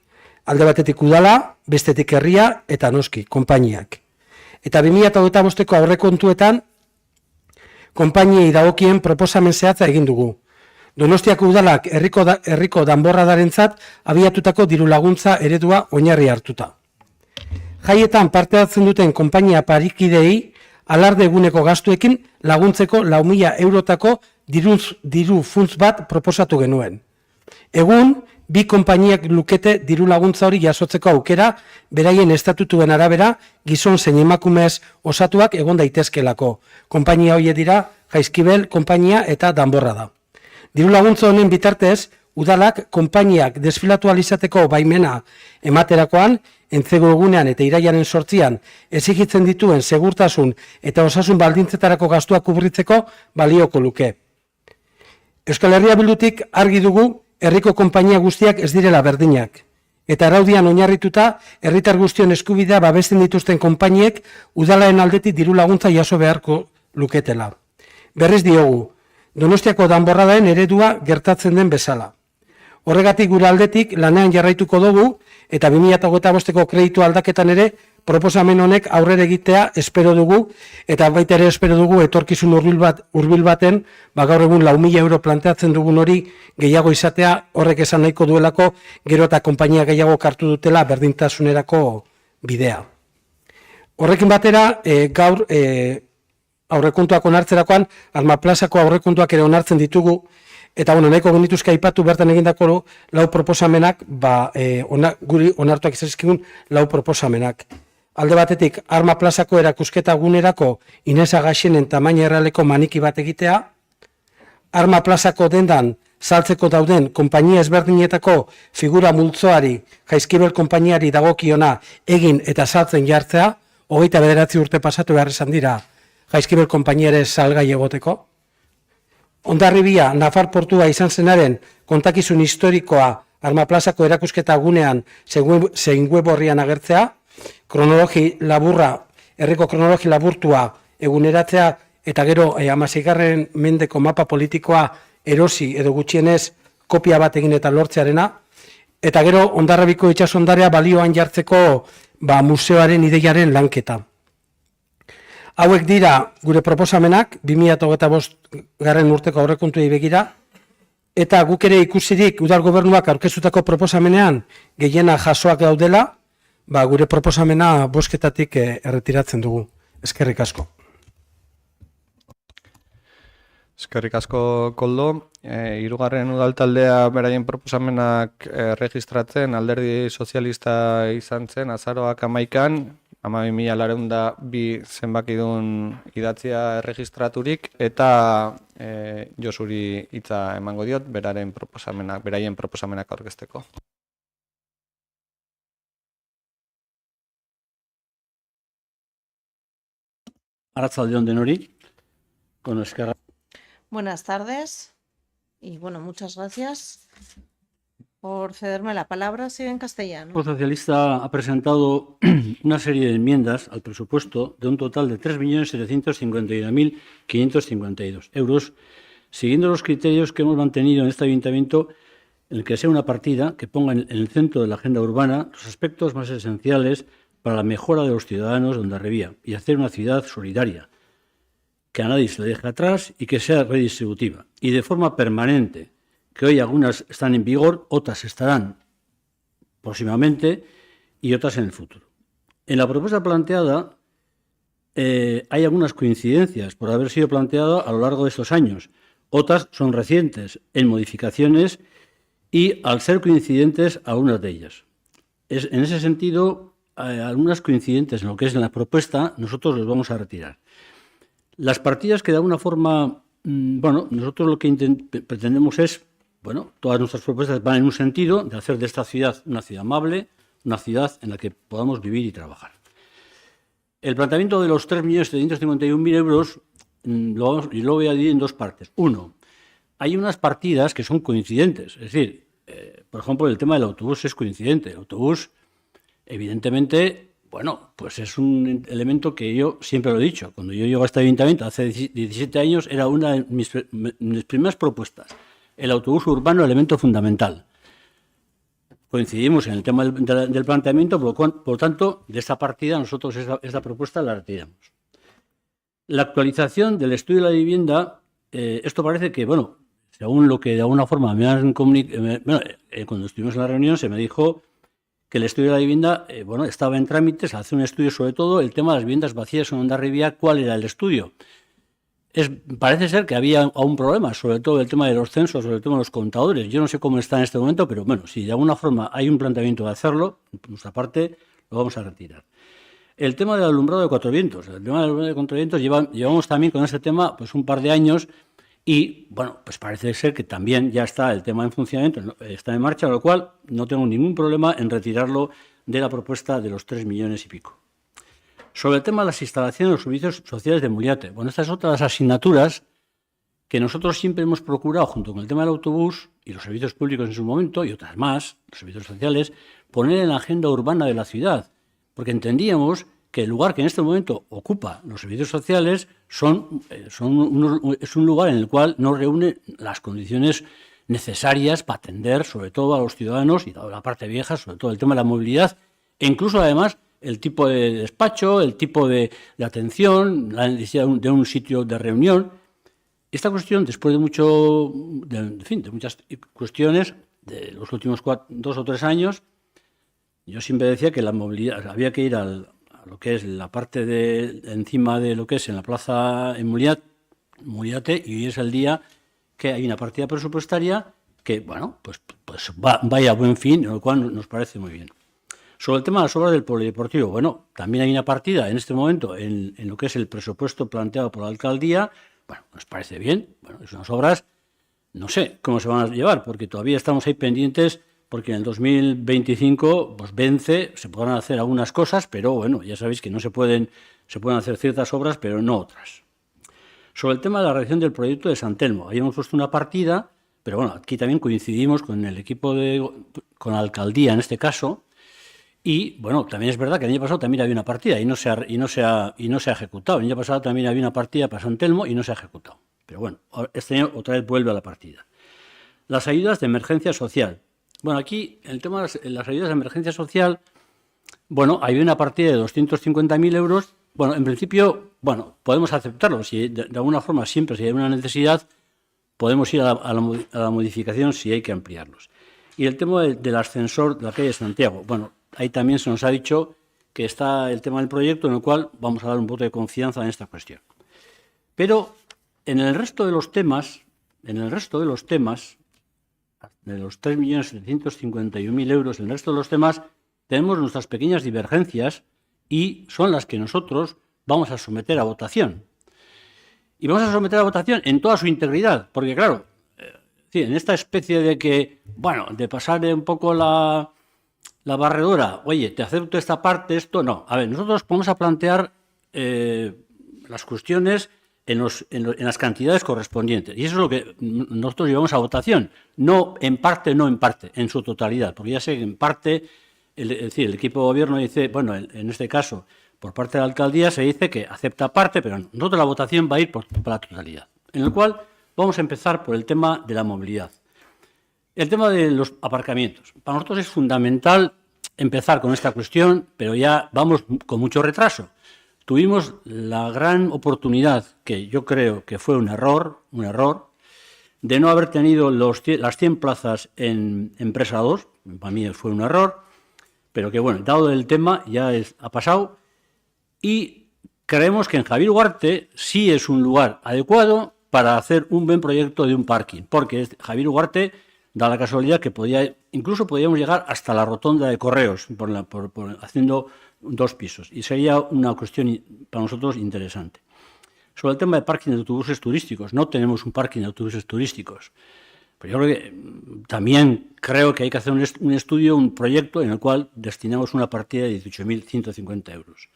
Alde batetik udala, bestetik herria eta noski, konpainiak. Eta 2025ko aurrekontuetan konpainiei dagokien proposamen zehatza egin dugu. Donostiako udalak herriko danborradarentzat abiatutako diru laguntza eredua oinarri hartuta. Jaietan parte hartzen duten konpainia parikidei alarde eguneko gastuekin laguntzeko 4.000 eurotako diru funts bat proposatu genuen. Egun, 2 konpainiak lukete diru laguntza hori jasotzeko aukera, beraien estatutuen arabera, gizon zein emakumez osatuak egon daitezkelako. Konpainia horiek dira Jaizkibel, konpainia eta Danborra da. Diru laguntza honen bitartez, udalak konpainiak desfilatu alizateko baimena ematerakoan, entzego egunean eta irailaren 8an exigitzen dituen segurtasun eta osasun baldintzetarako gastuak kubritzeko balioko luke. Euskal Herria Bildutik argi dugu herriko konpainia guztiak ez direla berdinak. Eta araudian oinarrituta, herritar guztion eskubidea babesten dituzten konpainiek udalaen aldetik diru laguntza jaso beharko luketela. Berriz diogu, Donostiako danborradaen eredua gertatzen den bezala. Horregatik gure aldetik lanean jarraituko dugu eta 2025ko kreditu aldaketan ere proposamen honek aurrera egitea espero dugu eta baita ere espero dugu etorkizun hurbil baten gaur egun 4.000 euro planteatzen dugun hori gehiago izatea, horrek esan nahiko duelako gero eta konpainia gehiago hartu dutela berdintasunerako bidea. Horrekin batera gaur aurrekontuak onartzerakoan Armaplazako aurrekontuak ere onartzen ditugu. Eta nahiko genituzke aipatu bertan egindako 4 proposamenak, guri onartuak izazkigun 4 proposamenak. Alde batetik, Armaplazako erakusketa gunerako Inesa Gaxenen tamaina errealeko maniki bat egitea. Arma plazako dendan saltzeko dauden konpainia ezberdinetako figura multzoari, Jaizkibel konpainiari dagokiona egin eta saltzen jartzea, 29 urte pasatu behar izan dira Jaizkibel konpainiare salgai egoteko. Hondarribia Nafar portua izan zenaren kontakizun historikoa Arma plazako erakusketa gunean zein web horrian agertzea, herriko kronologi laburtua eguneratzea, eta gero 16. mendeko mapa politikoa erosi edo gutxienez kopia bat egin eta lortzearena, eta gero Hondarribiko itsasondarea balioan jartzeko museoaren ideiaren lanketa. Hauek dira gure proposamenak 2025. Urteko aurrekontuei begira, eta guk ere ikusirik udal gobernuak aurkeztutako proposamenean gehiena jasoak daudela, gure proposamena bozketatik erretiratzen dugu. Eskerrik asko. Eskerrik asko, Koldo. Hirugarren udaltaldea beraien proposamenak registratzen alderdi sozialista izan zen azaroak 11an, 12.202 zenbakidun idatzia erregistraturik, eta Josuri hitza emango diot beraien proposamenak aurkezteko. Arratsalde on denori, con Esquerra. Buenas tardes y muchas gracias por cederme la palabra. Sigue en castellano. El Grupo Socialista ha presentado una serie de enmiendas al presupuesto de un total de 3.751.552 euros, siguiendo los criterios que hemos mantenido en este ayuntamiento, en el que sea una partida que ponga en el centro de la agenda urbana los aspectos más esenciales para la mejora de los ciudadanos de Hondarribia y hacer una ciudad solidaria, que a nadie se le deje atrás y que sea redistributiva y de forma permanente, que hoy algunas están en vigor, otras estarán próximamente y otras en el futuro. En la propuesta planteada hay algunas coincidencias por haber sido planteada a lo largo de estos años, otras son recientes en modificaciones y al ser coincidentes algunas de ellas. En ese sentido, algunas coincidentes en lo que es en la propuesta, nosotros los vamos a retirar. Las partidas que de alguna forma, nosotros lo que pretendemos es, todas nuestras propuestas van en un sentido de hacer de esta ciudad una ciudad amable, una ciudad en la que podamos vivir y trabajar. El planteamiento de los 3.751.000 euros lo voy a dividir en dos partes. Uno, hay unas partidas que son coincidentes, es decir, por ejemplo, el tema del autobús es coincidente. El autobús, evidentemente, pues es un elemento que yo siempre lo he dicho. Cuando yo llego a este ayuntamiento hace 17 años era una de mis primeras propuestas. El autobús urbano, elemento fundamental. Coincidimos en el tema del planteamiento, por lo tanto, de esta partida nosotros esta propuesta la retiramos. La actualización del estudio de la vivienda, esto parece que, según lo que de alguna forma me han comunicado, cuando estuvimos en la reunión se me dijo que el estudio de la vivienda estaba en trámites, hace un estudio sobre todo el tema de las viviendas vacías en Hondarribia. ¿Cuál era el estudio? Parece ser que había aún problemas, sobre todo el tema de los censos, sobre el tema de los contadores. Yo no sé cómo está en este momento, pero si de alguna forma hay un planteamiento de hacerlo, por nuestra parte lo vamos a retirar. El tema del alumbrado de Cuatro Vientos. El tema del alumbrado de Cuatro Vientos llevamos también con este tema un par de años y, pues parece ser que también ya está el tema en funcionamiento, está en marcha, con lo cual no tengo ningún problema en retirarlo de la propuesta de los 3 millones y pico. Sobre el tema de las instalaciones de los servicios sociales de Muliate. Esta es otra de las asignaturas que nosotros siempre hemos procurado, junto con el tema del autobús y los servicios públicos en su momento, y otras más, los servicios sociales, poner en la agenda urbana de la ciudad, porque entendíamos que el lugar que en este momento ocupa los servicios sociales es un lugar en el cual no reúne las condiciones necesarias para atender sobre todo a los ciudadanos y a la parte vieja, sobre todo el tema de la movilidad, e incluso además el tipo de despacho, el tipo de atención, la necesidad de un sitio de reunión. Esta cuestión, después de muchas cuestiones de los últimos 2 o 3 años, yo siempre decía que la movilidad había que ir a lo que es la parte de encima de lo que es en la plaza en Muliate, y hoy es el día que hay una partida presupuestaria que, pues vaya a buen fin, lo cual nos parece muy bien. Sobre el tema de las obras del polideportivo, también hay una partida en este momento en lo que es el presupuesto planteado por la alcaldía. Nos parece bien, es unas obras no sé cómo se van a llevar, porque todavía estamos ahí pendientes, porque en el 2025 pues vence, se podrán hacer algunas cosas, pero bueno, ya sabéis que no se pueden hacer ciertas obras, pero no otras. Sobre el tema de la realización del proyecto de San Telmo, habíamos puesto una partida, pero bueno, aquí también coincidimos con el equipo con la alcaldía en este caso, y bueno, también es verdad que el año pasado también había una partida y no se ha ejecutado. El año pasado también había una partida para San Telmo y no se ha ejecutado. Pero bueno, este año otra vez vuelve a la partida. Las ayudas de emergencia social. Bueno, aquí el tema de las ayudas de emergencia social, bueno, hay una partida de 250.000 euros. Bueno, en principio, bueno, podemos aceptarlo. Si de alguna forma siempre si hay una necesidad, podemos ir a la modificación si hay que ampliarlos. Y el tema del ascensor de la calle Santiago. Bueno, ahí también se nos ha dicho que está el tema del proyecto, en el cual vamos a dar un voto de confianza en esta cuestión. Pero en el resto de los temas, de los 3.751.000 euros, en el resto de los temas tenemos nuestras pequeñas divergencias y son las que nosotros vamos a someter a votación. Y vamos a someter a votación en toda su integridad, porque claro, en esta especie de que, bueno, de pasar un poco la barredora, oye, te acepto esta parte, esto no. A ver, nosotros vamos a plantear las cuestiones en las cantidades correspondientes. Y eso es lo que nosotros llevamos a votación. No en parte, en su totalidad. Porque ya sé que en parte, es decir, el equipo de gobierno dice, bueno, en este caso, por parte de la alcaldía se dice que acepta parte, pero nosotros la votación va a ir por la totalidad. En el cual vamos a empezar por el tema de la movilidad. El tema de los aparcamientos. Para nosotros es fundamental empezar con esta cuestión, pero ya vamos con mucho retraso. Tuvimos la gran oportunidad, que yo creo que fue un error, de no haber tenido las 100 plazas en Empresa 2, para mí fue un error, pero que bueno, dado el tema ya ha pasado, y creemos que en Javier Ugarte sí es un lugar adecuado para hacer un buen proyecto de un parking, porque Javier Ugarte da la casualidad que incluso podíamos llegar hasta la rotonda de Correos, haciendo 2 pisos, y sería una cuestión para nosotros interesante. Sobre el tema de parking de autobuses turísticos, no tenemos un parking de autobuses turísticos, pero yo también creo que hay que hacer un estudio, un proyecto en el cual destinamos una partida de 18.150 euros.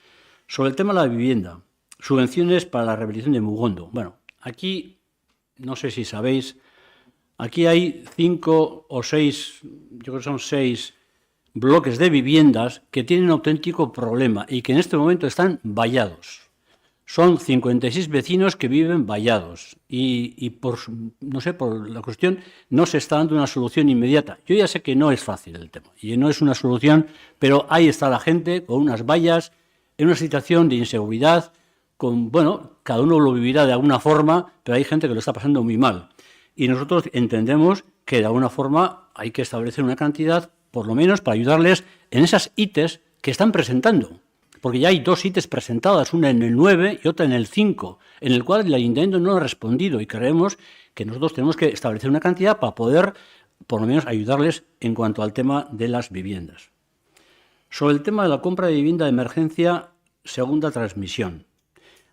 Sobre el tema de la vivienda, subvenciones para la rehabilitación de Mugondo. Bueno, aquí, no sé si sabéis, aquí hay 5 o 6, yo creo que son 6 bloques de viviendas que tienen un auténtico problema y que en este momento están vallados. Son 56 vecinos que viven vallados y por la cuestión no se está dando una solución inmediata. Yo ya sé que no es fácil el tema y no es una solución, pero ahí está la gente con unas vallas en una situación de inseguridad, cada uno lo vivirá de alguna forma, pero hay gente que lo está pasando muy mal. Y nosotros entendemos que de alguna forma hay que establecer una cantidad, por lo menos para ayudarles en esas ITES que están presentando. Porque ya hay 2 ITES presentadas, una en el 9 y otra en el 5, en el cual el ayuntamiento no ha respondido y creemos que nosotros tenemos que establecer una cantidad para poder, por lo menos, ayudarles en cuanto al tema de las viviendas. Sobre el tema de la compra de vivienda de emergencia, segunda transmisión.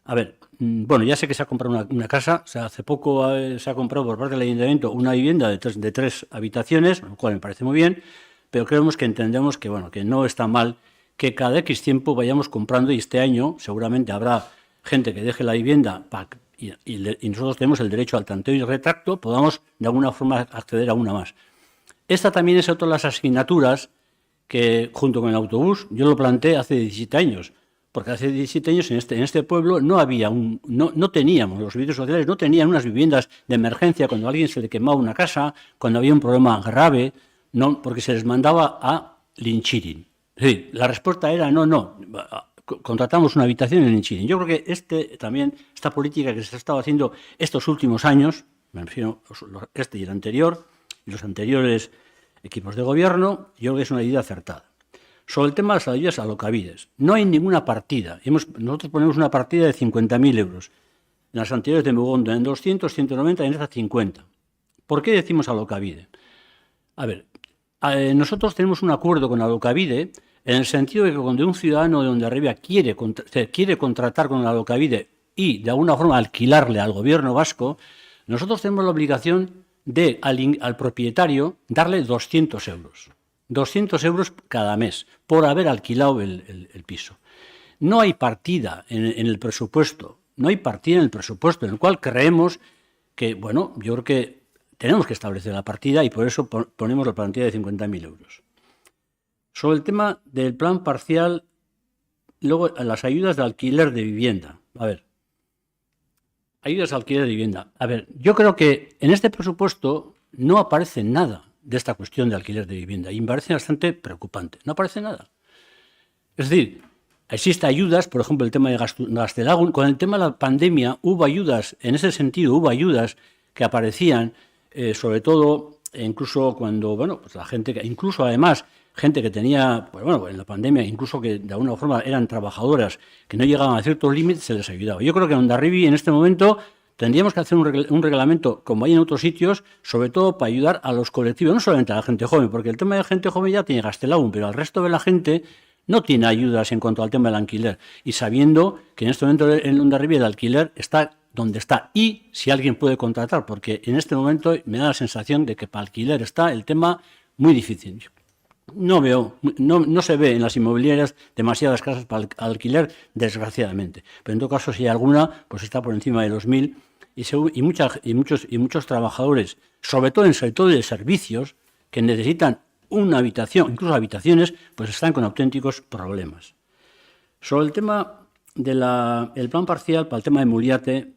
A ver, bueno, ya sé que se ha comprado una casa, hace poco se ha comprado por parte del ayuntamiento una vivienda de 3 habitaciones, lo cual me parece muy bien, pero creemos que entendemos que no está mal que cada X tiempo vayamos comprando, y este año seguramente habrá gente que deje la vivienda y nosotros tenemos el derecho al tanteo y retracto, podamos de alguna forma acceder a una más. Esta también es otra de las asignaturas que, junto con el autobús, yo lo planteé hace 17 años, porque hace 17 años en este pueblo no teníamos, los servicios sociales no tenían unas viviendas de emergencia cuando a alguien se le quemaba una casa, cuando había un problema grave, porque se les mandaba a Linchirin. Es decir, la respuesta era no, contratamos una habitación en Linchirin. Yo creo que esta política que se ha estado haciendo estos últimos años, me refiero este y el anterior, y los anteriores equipos de gobierno, yo creo que es una idea acertada. Sobre el tema de las ayudas a Alocavides, no hay ninguna partida. Nosotros ponemos una partida de 50.000 euros. En las anteriores de Mugondo en 200, 190 y en estas 50. ¿Por qué decimos Alocavide? A ver, nosotros tenemos un acuerdo con Alocavide en el sentido de que cuando un ciudadano de Hondarribia quiere contratar con Alocavide y de alguna forma alquilarle al gobierno vasco, nosotros tenemos la obligación de al propietario darle 200 euros. 200 euros cada mes por haber alquilado el piso. No hay partida en el presupuesto, no hay partida en el presupuesto en el cual creemos que, bueno, yo creo que tenemos que establecer la partida y por eso ponemos la partida de 50.000 euros. Sobre el tema del plan parcial, luego las ayudas de alquiler de vivienda. A ver, ayudas de alquiler de vivienda. A ver, yo creo que en este presupuesto no aparece nada de esta cuestión de alquiler de vivienda y me parece bastante preocupante. No aparece nada. Es decir, existen ayudas, por ejemplo, el tema de Gaztelagun. Con el tema de la pandemia hubo ayudas, en ese sentido hubo ayudas que aparecían, sobre todo, incluso cuando, bueno, pues la gente, incluso además, gente que tenía, pues bueno, en la pandemia, incluso que de alguna forma eran trabajadoras que no llegaban a ciertos límites, se les ayudaba. Yo creo que en Hondarribia en este momento tendríamos que hacer un reglamento, como hay en otros sitios, sobre todo para ayudar a los colectivos, no solamente a la gente joven, porque el tema de la gente joven ya tiene Gaztelagun, pero al resto de la gente no tiene ayudas en cuanto al tema del alquiler. Y sabiendo que en este momento en Hondarribia el alquiler está donde está y si alguien puede contratar, porque en este momento me da la sensación de que para alquiler está el tema muy difícil. No se ve en las inmobiliarias demasiadas casas para alquiler, desgraciadamente. Pero en todo caso, si hay alguna, pues está por encima de los 1.000 y muchos trabajadores, sobre todo en el sector de servicios, que necesitan una habitación, incluso habitaciones, pues están con auténticos problemas. Sobre el tema del plan parcial, para el tema de Muliate,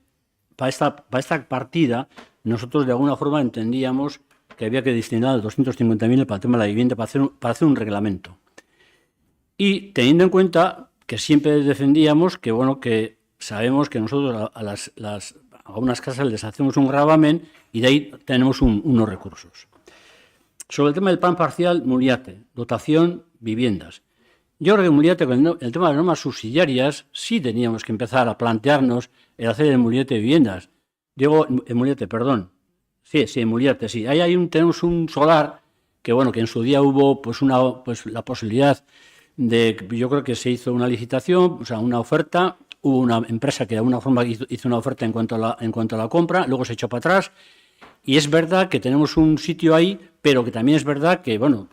para esta partida, nosotros de alguna forma entendíamos que había que destinar 250.000 para el tema de la vivienda, para hacer un reglamento. Y teniendo en cuenta que siempre defendíamos que, bueno, que sabemos que nosotros a unas casas les hacemos un gravamen y de ahí tenemos unos recursos. Sobre el tema del plan parcial, Muliate, dotación, viviendas. Yo creo que en Muliate, con el tema de las normas subsidiarias, sí teníamos que empezar a plantearnos el hacer el Muliate de viviendas. Digo, en Muliate, perdón. Sí, en Muliate, sí. Ahí tenemos un solar que, bueno, que en su día hubo pues la posibilidad de, yo creo que se hizo una licitación, o sea, una oferta, hubo una empresa que de alguna forma hizo una oferta en cuanto a la compra, luego se echó para atrás, y es verdad que tenemos un sitio ahí, pero que también es verdad que, bueno,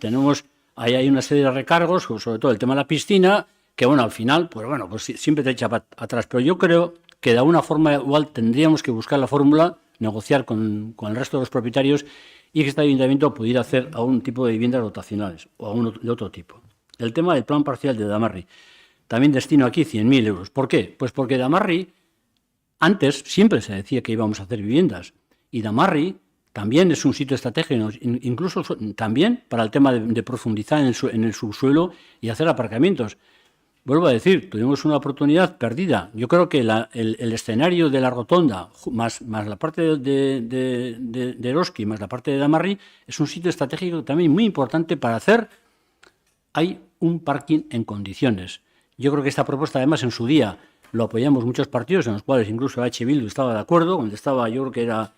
ahí hay una serie de recargos, sobre todo el tema de la piscina, que, bueno, al final, pues bueno, pues siempre te echa para atrás, pero yo creo que de alguna forma igual tendríamos que buscar la fórmula, negociar con el resto de los propietarios y que este ayuntamiento pudiera hacer algún tipo de viviendas dotacionales o de otro tipo. El tema del plan parcial de Damarri. También destino aquí 100.000 euros. ¿Por qué? Pues porque Damarri, antes siempre se decía que íbamos a hacer viviendas y Damarri también es un sitio estratégico, incluso también para el tema de profundizar en el subsuelo y hacer aparcamientos. Vuelvo a decir, tuvimos una oportunidad perdida. Yo creo que el escenario de la rotonda, más la parte de Eroski, más la parte de Damarri, es un sitio estratégico también muy importante para hacer. Hay un parking en condiciones. Yo creo que esta propuesta, además, en su día lo apoyamos muchos partidos, en los cuales incluso H. Bildu estaba de acuerdo, donde estaba, yo creo que era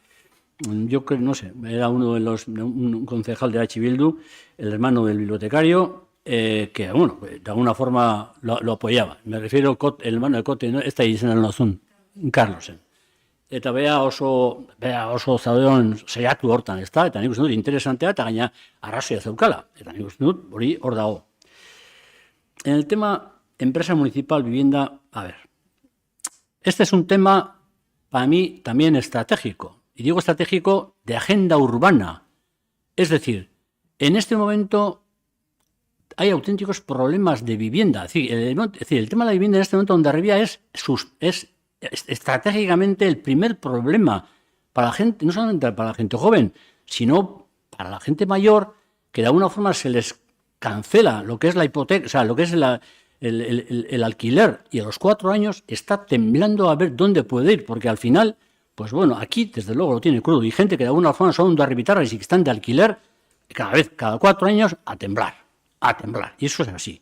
uno de un concejal de H. Bildu, el hermano del bibliotecario, que, bueno, de alguna forma lo apoyaba. Me refiero el hermano de Cote, ¿no? Esta izan azun, Carlosen. Eta bea oso zaudon saiatu hortan, ezta? Eta nik uste dut interesantea eta gaina arrazoia zeukala. Eta nik uste dut hori hor dago. En el tema empresa municipal, vivienda, a ver. Este es un tema, para mí, también estratégico. Y digo estratégico de agenda urbana. Es decir, en este momento hay auténticos problemas de vivienda. Es decir, el tema de la vivienda en este momento en Hondarribia es estratégicamente el primer problema para la gente, no solamente para la gente joven, sino para la gente mayor, que de alguna forma se les cancela lo que es la hipoteca, o sea, lo que es el alquiler, y a los 4 años está temblando a ver dónde puede ir, porque al final, pues bueno, aquí desde luego lo tiene crudo, y gente que de alguna forma son hondarribitarras y que están de alquiler, cada 4 años a temblar, y eso es así.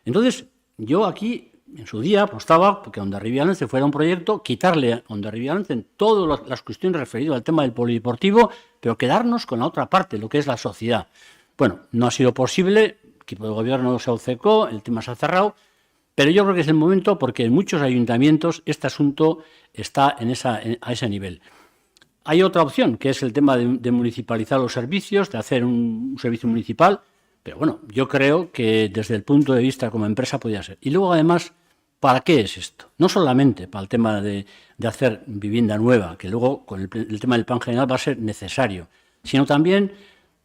Entonces, yo aquí, en su día, apostaba porque Hondarribia-Lance fuera un proyecto, quitarle a Hondarribia-Lance todas las cuestiones referidas al tema del polideportivo, pero quedarnos con la otra parte, lo que es la sociedad. Bueno, no ha sido posible, el equipo de gobierno se obcecó, el tema se ha cerrado, pero yo creo que es el momento porque en muchos ayuntamientos este asunto está a ese nivel. hay otra opción, que es el tema de municipalizar los servicios, de hacer un servicio municipal, pero bueno, yo creo que desde el punto de vista como empresa podría ser. Y luego, además, ¿para qué es esto? No solamente para el tema de hacer vivienda nueva, que luego con el tema del plan general va a ser necesario, sino también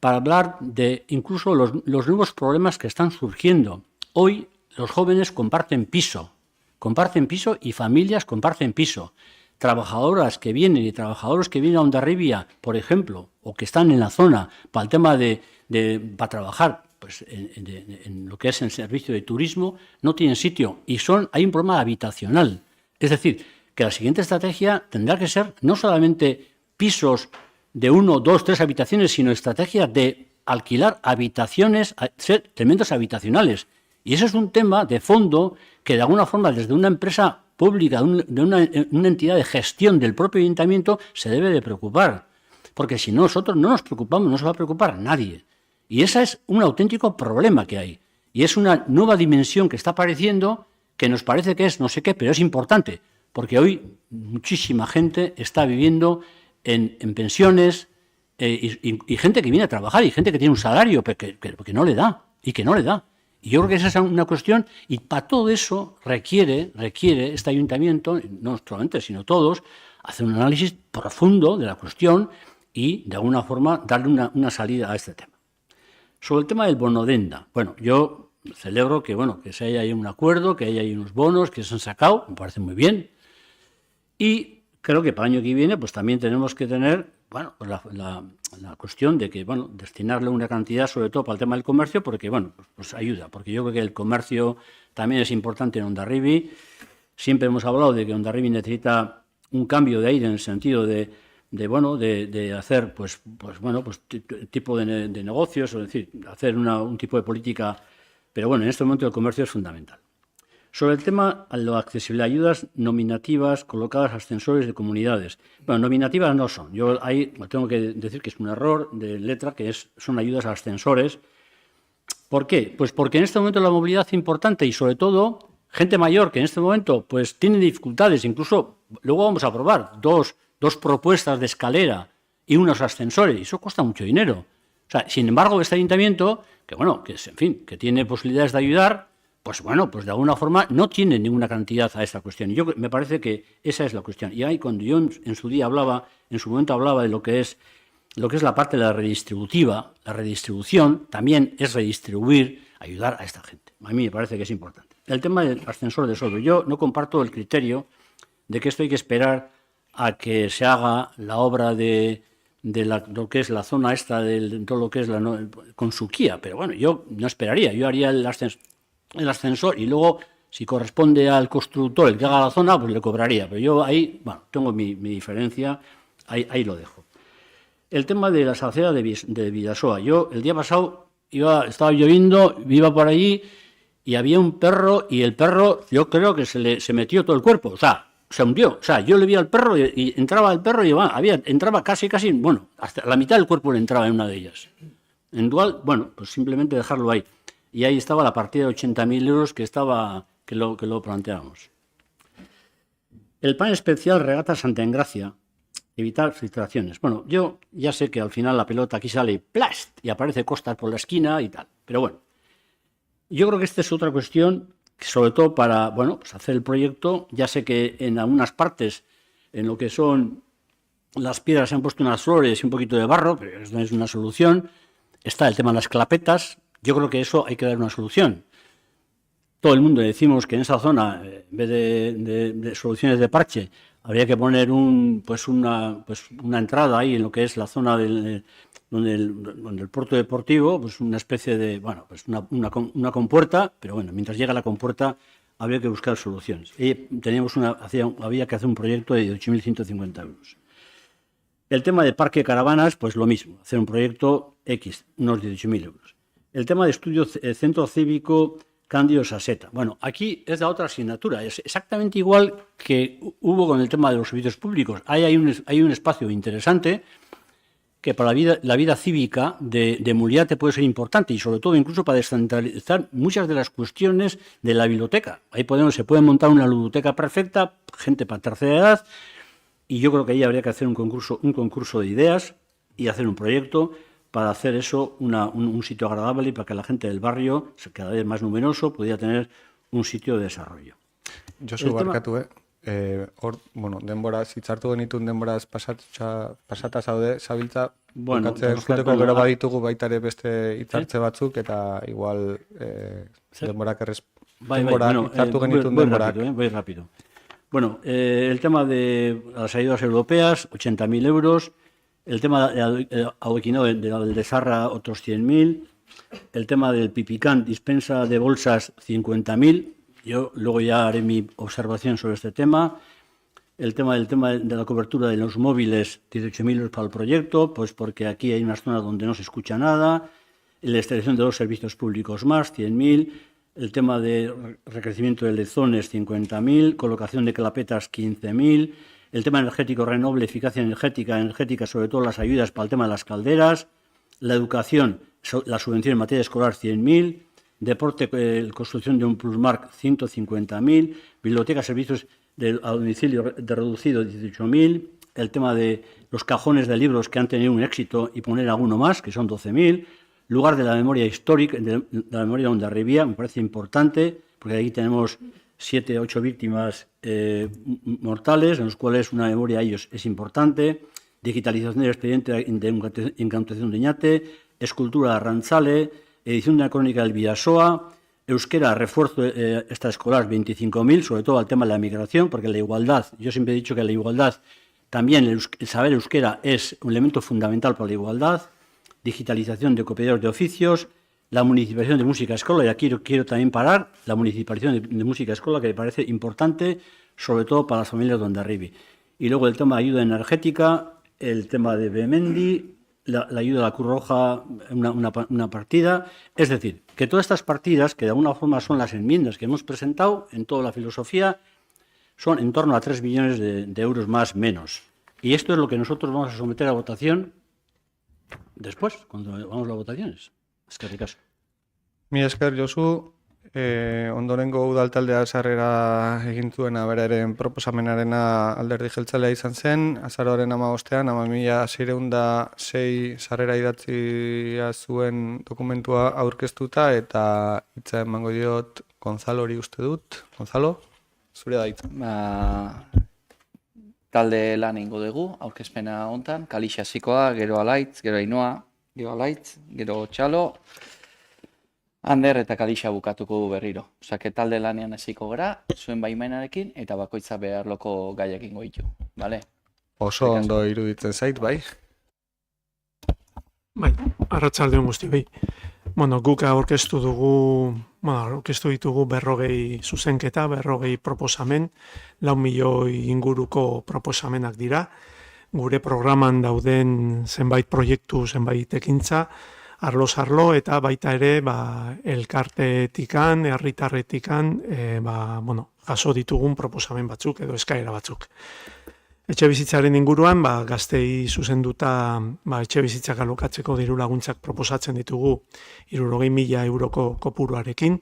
para hablar de incluso los nuevos problemas que están surgiendo. Hoy los jóvenes comparten piso y familias comparten piso. Trabajadoras que vienen y trabajadores que vienen a Hondarribia, por ejemplo, o que están en la zona para el tema para trabajar pues, en lo que es el servicio de turismo, no tienen sitio y hay un problema habitacional. Es decir, que la siguiente estrategia tendrá que ser no solamente pisos de 1, 2, 3 habitaciones, sino estrategia de alquilar habitaciones, ser tremendos habitacionales. Y ese es un tema de fondo que de alguna forma desde una empresa pública, de una entidad de gestión del propio ayuntamiento, se debe de preocupar. Porque si nosotros no nos preocupamos, no se va a preocupar nadie. Y ese es un auténtico problema que hay. Y es una nueva dimensión que está apareciendo, que nos parece que es no sé qué, pero es importante. Porque hoy muchísima gente está viviendo en pensiones y gente que viene a trabajar y gente que tiene un salario que no le da y que no le da. Y yo creo que esa es una cuestión, y para todo eso requiere este ayuntamiento, no solamente, sino todos, hacer un análisis profundo de la cuestión y, de alguna forma, darle una salida a este tema. Sobre el tema del bono denda, bueno, yo celebro que se haya ahí un acuerdo, que haya ahí unos bonos que se han sacado, me parece muy bien, y creo que para el año que viene pues también tenemos que tener pues la cuestión de que destinarle una cantidad sobre todo para el tema del comercio porque pues ayuda, porque yo creo que el comercio también es importante en Hondarribia. Siempre hemos hablado de que Hondarribia necesita un cambio de aire en el sentido de hacer tipo de negocios, es decir, hacer un tipo de política, pero en este momento el comercio es fundamental. Sobre el tema de la accesibilidad, ayudas nominativas colocadas a ascensores de comunidades. Bueno, nominativas no son. Yo ahí tengo que decir que es un error de letra, que son ayudas a ascensores. ¿Por qué? Pues porque en este momento la movilidad es importante y sobre todo gente mayor que en este momento pues tiene dificultades. Incluso luego vamos a probar dos propuestas de escalera y unos ascensores y eso cuesta mucho dinero. O sea, sin embargo, este ayuntamiento, que tiene posibilidades de ayudar, pues de alguna forma no tiene ninguna cantidad a esta cuestión. Y me parece que esa es la cuestión. Y ahí cuando yo en su momento hablaba de lo que es la parte de la redistributiva, la redistribución también es redistribuir, ayudar a esta gente. A mí me parece que es importante. El tema del ascensor de Sordo. Yo no comparto el criterio de que esto hay que esperar a que se haga la obra de lo que es la zona esta, de todo lo que es con Suquía. Pero yo no esperaría. Yo haría el ascensor y luego, si corresponde al constructor el que haga la zona, pues le cobraría. Pero yo ahí, tengo mi diferencia, ahí lo dejo. El tema de las aceras de Vidasoa. Yo el día pasado estaba lloviendo, iba por allí y había un perro y el perro yo creo que se metió todo el cuerpo, se hundió. Yo le vi al perro y entraba el perro y entraba casi, hasta la mitad del cuerpo le entraba en una de ellas. En dual, pues simplemente dejarlo ahí. Y ahí estaba la partida de 80.000 euros que lo planteábamos. El plan especial Regata Santa Engracia, evitar filtraciones. Yo ya sé que al final la pelota aquí sale y ¡plast! Y aparece Costas por la esquina y tal. Pero yo creo que esta es otra cuestión, sobre todo para pues hacer el proyecto. Ya sé que en algunas partes, en lo que son las piedras, se han puesto unas flores y un poquito de barro, pero eso no es una solución. Está el tema de las clapetas. Yo creo que eso hay que dar una solución. Todo el mundo decimos que en esa zona, en vez de soluciones de parche, habría que poner una entrada ahí en lo que es la zona donde el puerto deportivo, pues una especie de, una compuerta, pero mientras llega la compuerta habría que buscar soluciones. Y había que hacer un proyecto de 8.150 euros. El tema de parque de caravanas, pues lo mismo, hacer un proyecto X, unos 18.000 euros. El tema de estudio centro cívico Cándido Saseta. Aquí es la otra asignatura. Es exactamente igual que hubo con el tema de los servicios públicos. Hay un espacio interesante que para la vida cívica de Muliate puede ser importante y sobre todo incluso para descentralizar muchas de las cuestiones de la biblioteca. Ahí se puede montar una biblioteca perfecta, gente para tercera edad, y yo creo que ahí habría que hacer un concurso de ideas y hacer un proyecto para hacer eso un sitio agradable y para que la gente del barrio, cada vez más numeroso, pudiera tener un sitio de desarrollo. Josu, barkatu, denboraz, hitzartu genitun denboraz pasata zaude, zabiltza, bukatzen juteko gero baditugu baita ere beste hitzartze batzuk, eta igual denborak hitzartu genitun denborak. Voy rápido. Bueno, el tema de las ayudas europeas, 80.000 euros, el tema del adoquinado del de Sarra, otros 100.000, el tema del Pipicán, dispensa de bolsas, 50.000. Yo luego ya haré mi observación sobre este tema. El tema de la cobertura de los móviles, 18.000 euros para el proyecto, pues porque aquí hay unas zonas donde no se escucha nada. La extensión de los servicios públicos más, 100.000. El tema de recrecimiento de lezones, 50.000. Colocación de clapetas, 15.000. El tema energético renovable, eficacia energética, sobre todo las ayudas para el tema de las calderas. La educación, la subvención en materia escolar, 100.000. Deporte, construcción de un plusmark, 150.000. Biblioteca, servicios a domicilio de reducido, 18.000. El tema de los cajones de libros que han tenido un éxito y poner alguno más, que son 12.000. Lugar de la memoria histórica, de la memoria de Hondarribia, me parece importante, porque aquí tenemos 7, 8 víctimas mortales, en los cuales una memoria a ellos es importante. Digitalización del expediente de incautación de Oñate, escultura de Arrantzale, edición de la crónica del Bidasoa, euskera, refuerzo extraescolar, 25.000, sobre todo al tema de la migración, porque la igualdad, yo siempre he dicho que la igualdad, también el saber euskera es un elemento fundamental para la igualdad. Digitalización de copiadores de oficios, la municipalización de música escola, y aquí quiero también parar, la municipalización de música escola, que me parece importante, sobre todo para las familias de Hondarribia. Y luego el tema de ayuda energética, el tema de Bemendi, la ayuda a la Cruz Roja, una partida. Es decir, que todas estas partidas, que de alguna forma son las enmiendas que hemos presentado en toda la filosofía, son en torno a 3 millones de euros más menos. Y esto es lo que nosotros vamos a someter a votación después, cuando vamos a las votaciones. Eskerrik asko. Mi esker, Josu, ondorengo udaltaldea sarrera egin zuena beraren proposamenarena Alderdi Jeltzalea izan zen, azaroaren 15ean, 1606 sarrera idatzia zuen dokumentua aurkeztuta, eta hitza emango diot Gonzalori uste dut. Gonzalo, zure da hitza. Talde lan ingo dugu, aurkezpena hontan, Kalixa hasikoa, gero Alaitz, gero Ainoa, gero Alaitz, gero Txalo, Ander eta Kalixa bukatuko berriro. Osake talde lanean hasiko gara, zuen baimenarekin, eta bakoitza beharloko gaiak ingo ditu, bale? Oso ondo iruditzen zait, bai? Bai, arratsaldeon guztioi. Bueno, guk aurkeztu ditugu 40 zuzenketa, 40 proposamen, 4 milioi inguruko proposamenak dira. Gure programan dauden zenbait proiektu, zenbait ekintza, arlo eta baita ere elkarteetikan, herritarretikan, jaso ditugun proposamen batzuk edo eskaera batzuk. Etxebizitzaren inguruan, gaztei zuzenduta etxebizitzak alokatzeko diru laguntzak proposatzen ditugu 60.000 euroko kopuruarekin.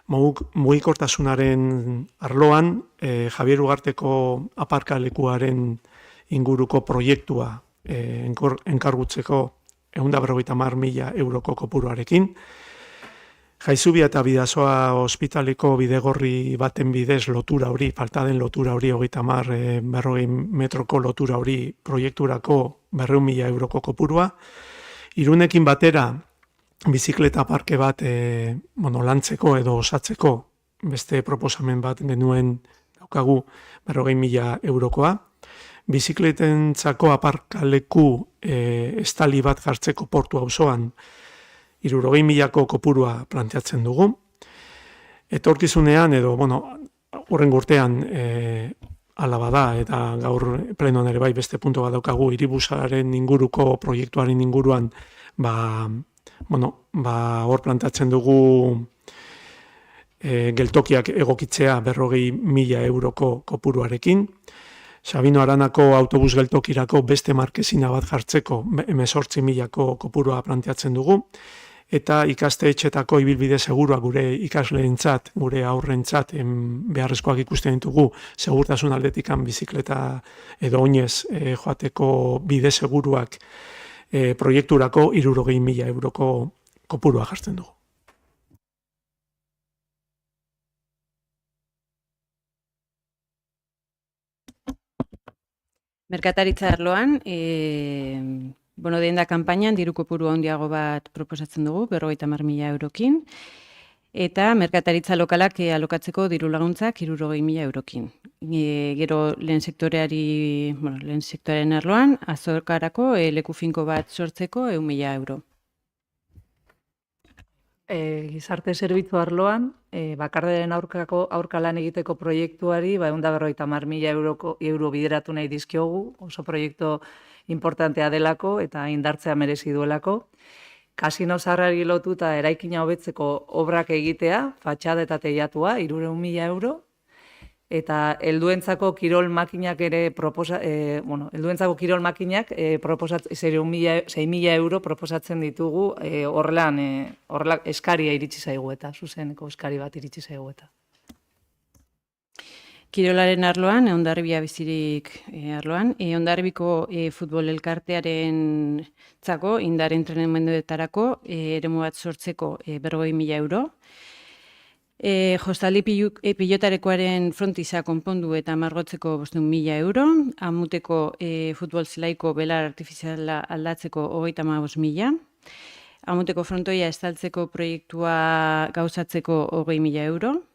Mugikortasunaren arloan, Javier Ugarteko aparkalekuaren inguruko proiektua enkargutzeko 150.000 euroko kopuruarekin. Jaizubia eta Bidasoa ospitaleko bidegorri baten bidez lotura hori, falta den lotura hori, 40 metroko lotura hori proiekturako 200.000 euroko kopurua. Irunekin batera, bizikleta parke bat lantzeko edo osatzeko beste proposamen bat genuen daukagu 40.000 eurokoa. Bizikletentzako aparkaleku estali bat jartzeko Portu auzoan 60.000ko kopurua planteatzen dugu. Etorkizunean edo, hurrengo urtean hala bada, eta gaur plenoan ere bai beste puntu bat daukagu, hiribusaren inguruko proiektuaren inguruan, hor planteatzen dugu geltokiak egokitzea 40.000 euroko kopuruarekin. Sabino Aranako autobus geltokirako beste markezina bat jartzeko 18.000ko kopurua planteatzen dugu. eta ikastetxetako ibilbide segurua gure ikasleentzat, gure aurrentzat beharrezkoak ikusten ditugu segurtasun aldetikan bizikleta edo oinez joateko bide seguruak proiekturako 60.000 euroko kopurua jartzen dugu. Merkataritza arloan, denda kanpainan diru kopuru handiago bat proposatzen dugu, 50.000 eurokin, eta merkataritza lokalak alokatzeko diru laguntzak 60.000 eurokin. Gero lehen sektorearen arloan, azokarako leku finko bat sortzeko 100.000 euro. Gizarte zerbitzu arloan, bakarderen aurka lan egiteko proiektuari 150.000 euro bideratu nahi dizkiogu, oso proiektu importantea delako eta indartzea merezi duelako. Kasino zaharrari lotuta eraikina hobetzeko obrak egitea, fatxada eta teilatua, 300.000 euro. Eta helduentzako kirol makinak ere helduentzako kirol makinak 6.000 euro proposatzen ditugu, horrela eskaria iritsi zaigu eta, zuzeneko eskari bat iritsi zaigu eta. Kirolaren arloan, Hondarribia bizirik arloan, Hondarribiko futbol elkartearen zako, indar entrenamenduetarako, eremu bat sortzeko 40.000 euro. Jostaldi pilotarekoaren frontiza konpondu eta margotzeko 5.000 euro, Amuteko futbol zelaiko belar artifiziala aldatzeko 35.000, Amuteko frontoia estaltzeko proiektua gauzatzeko 20.000 euro,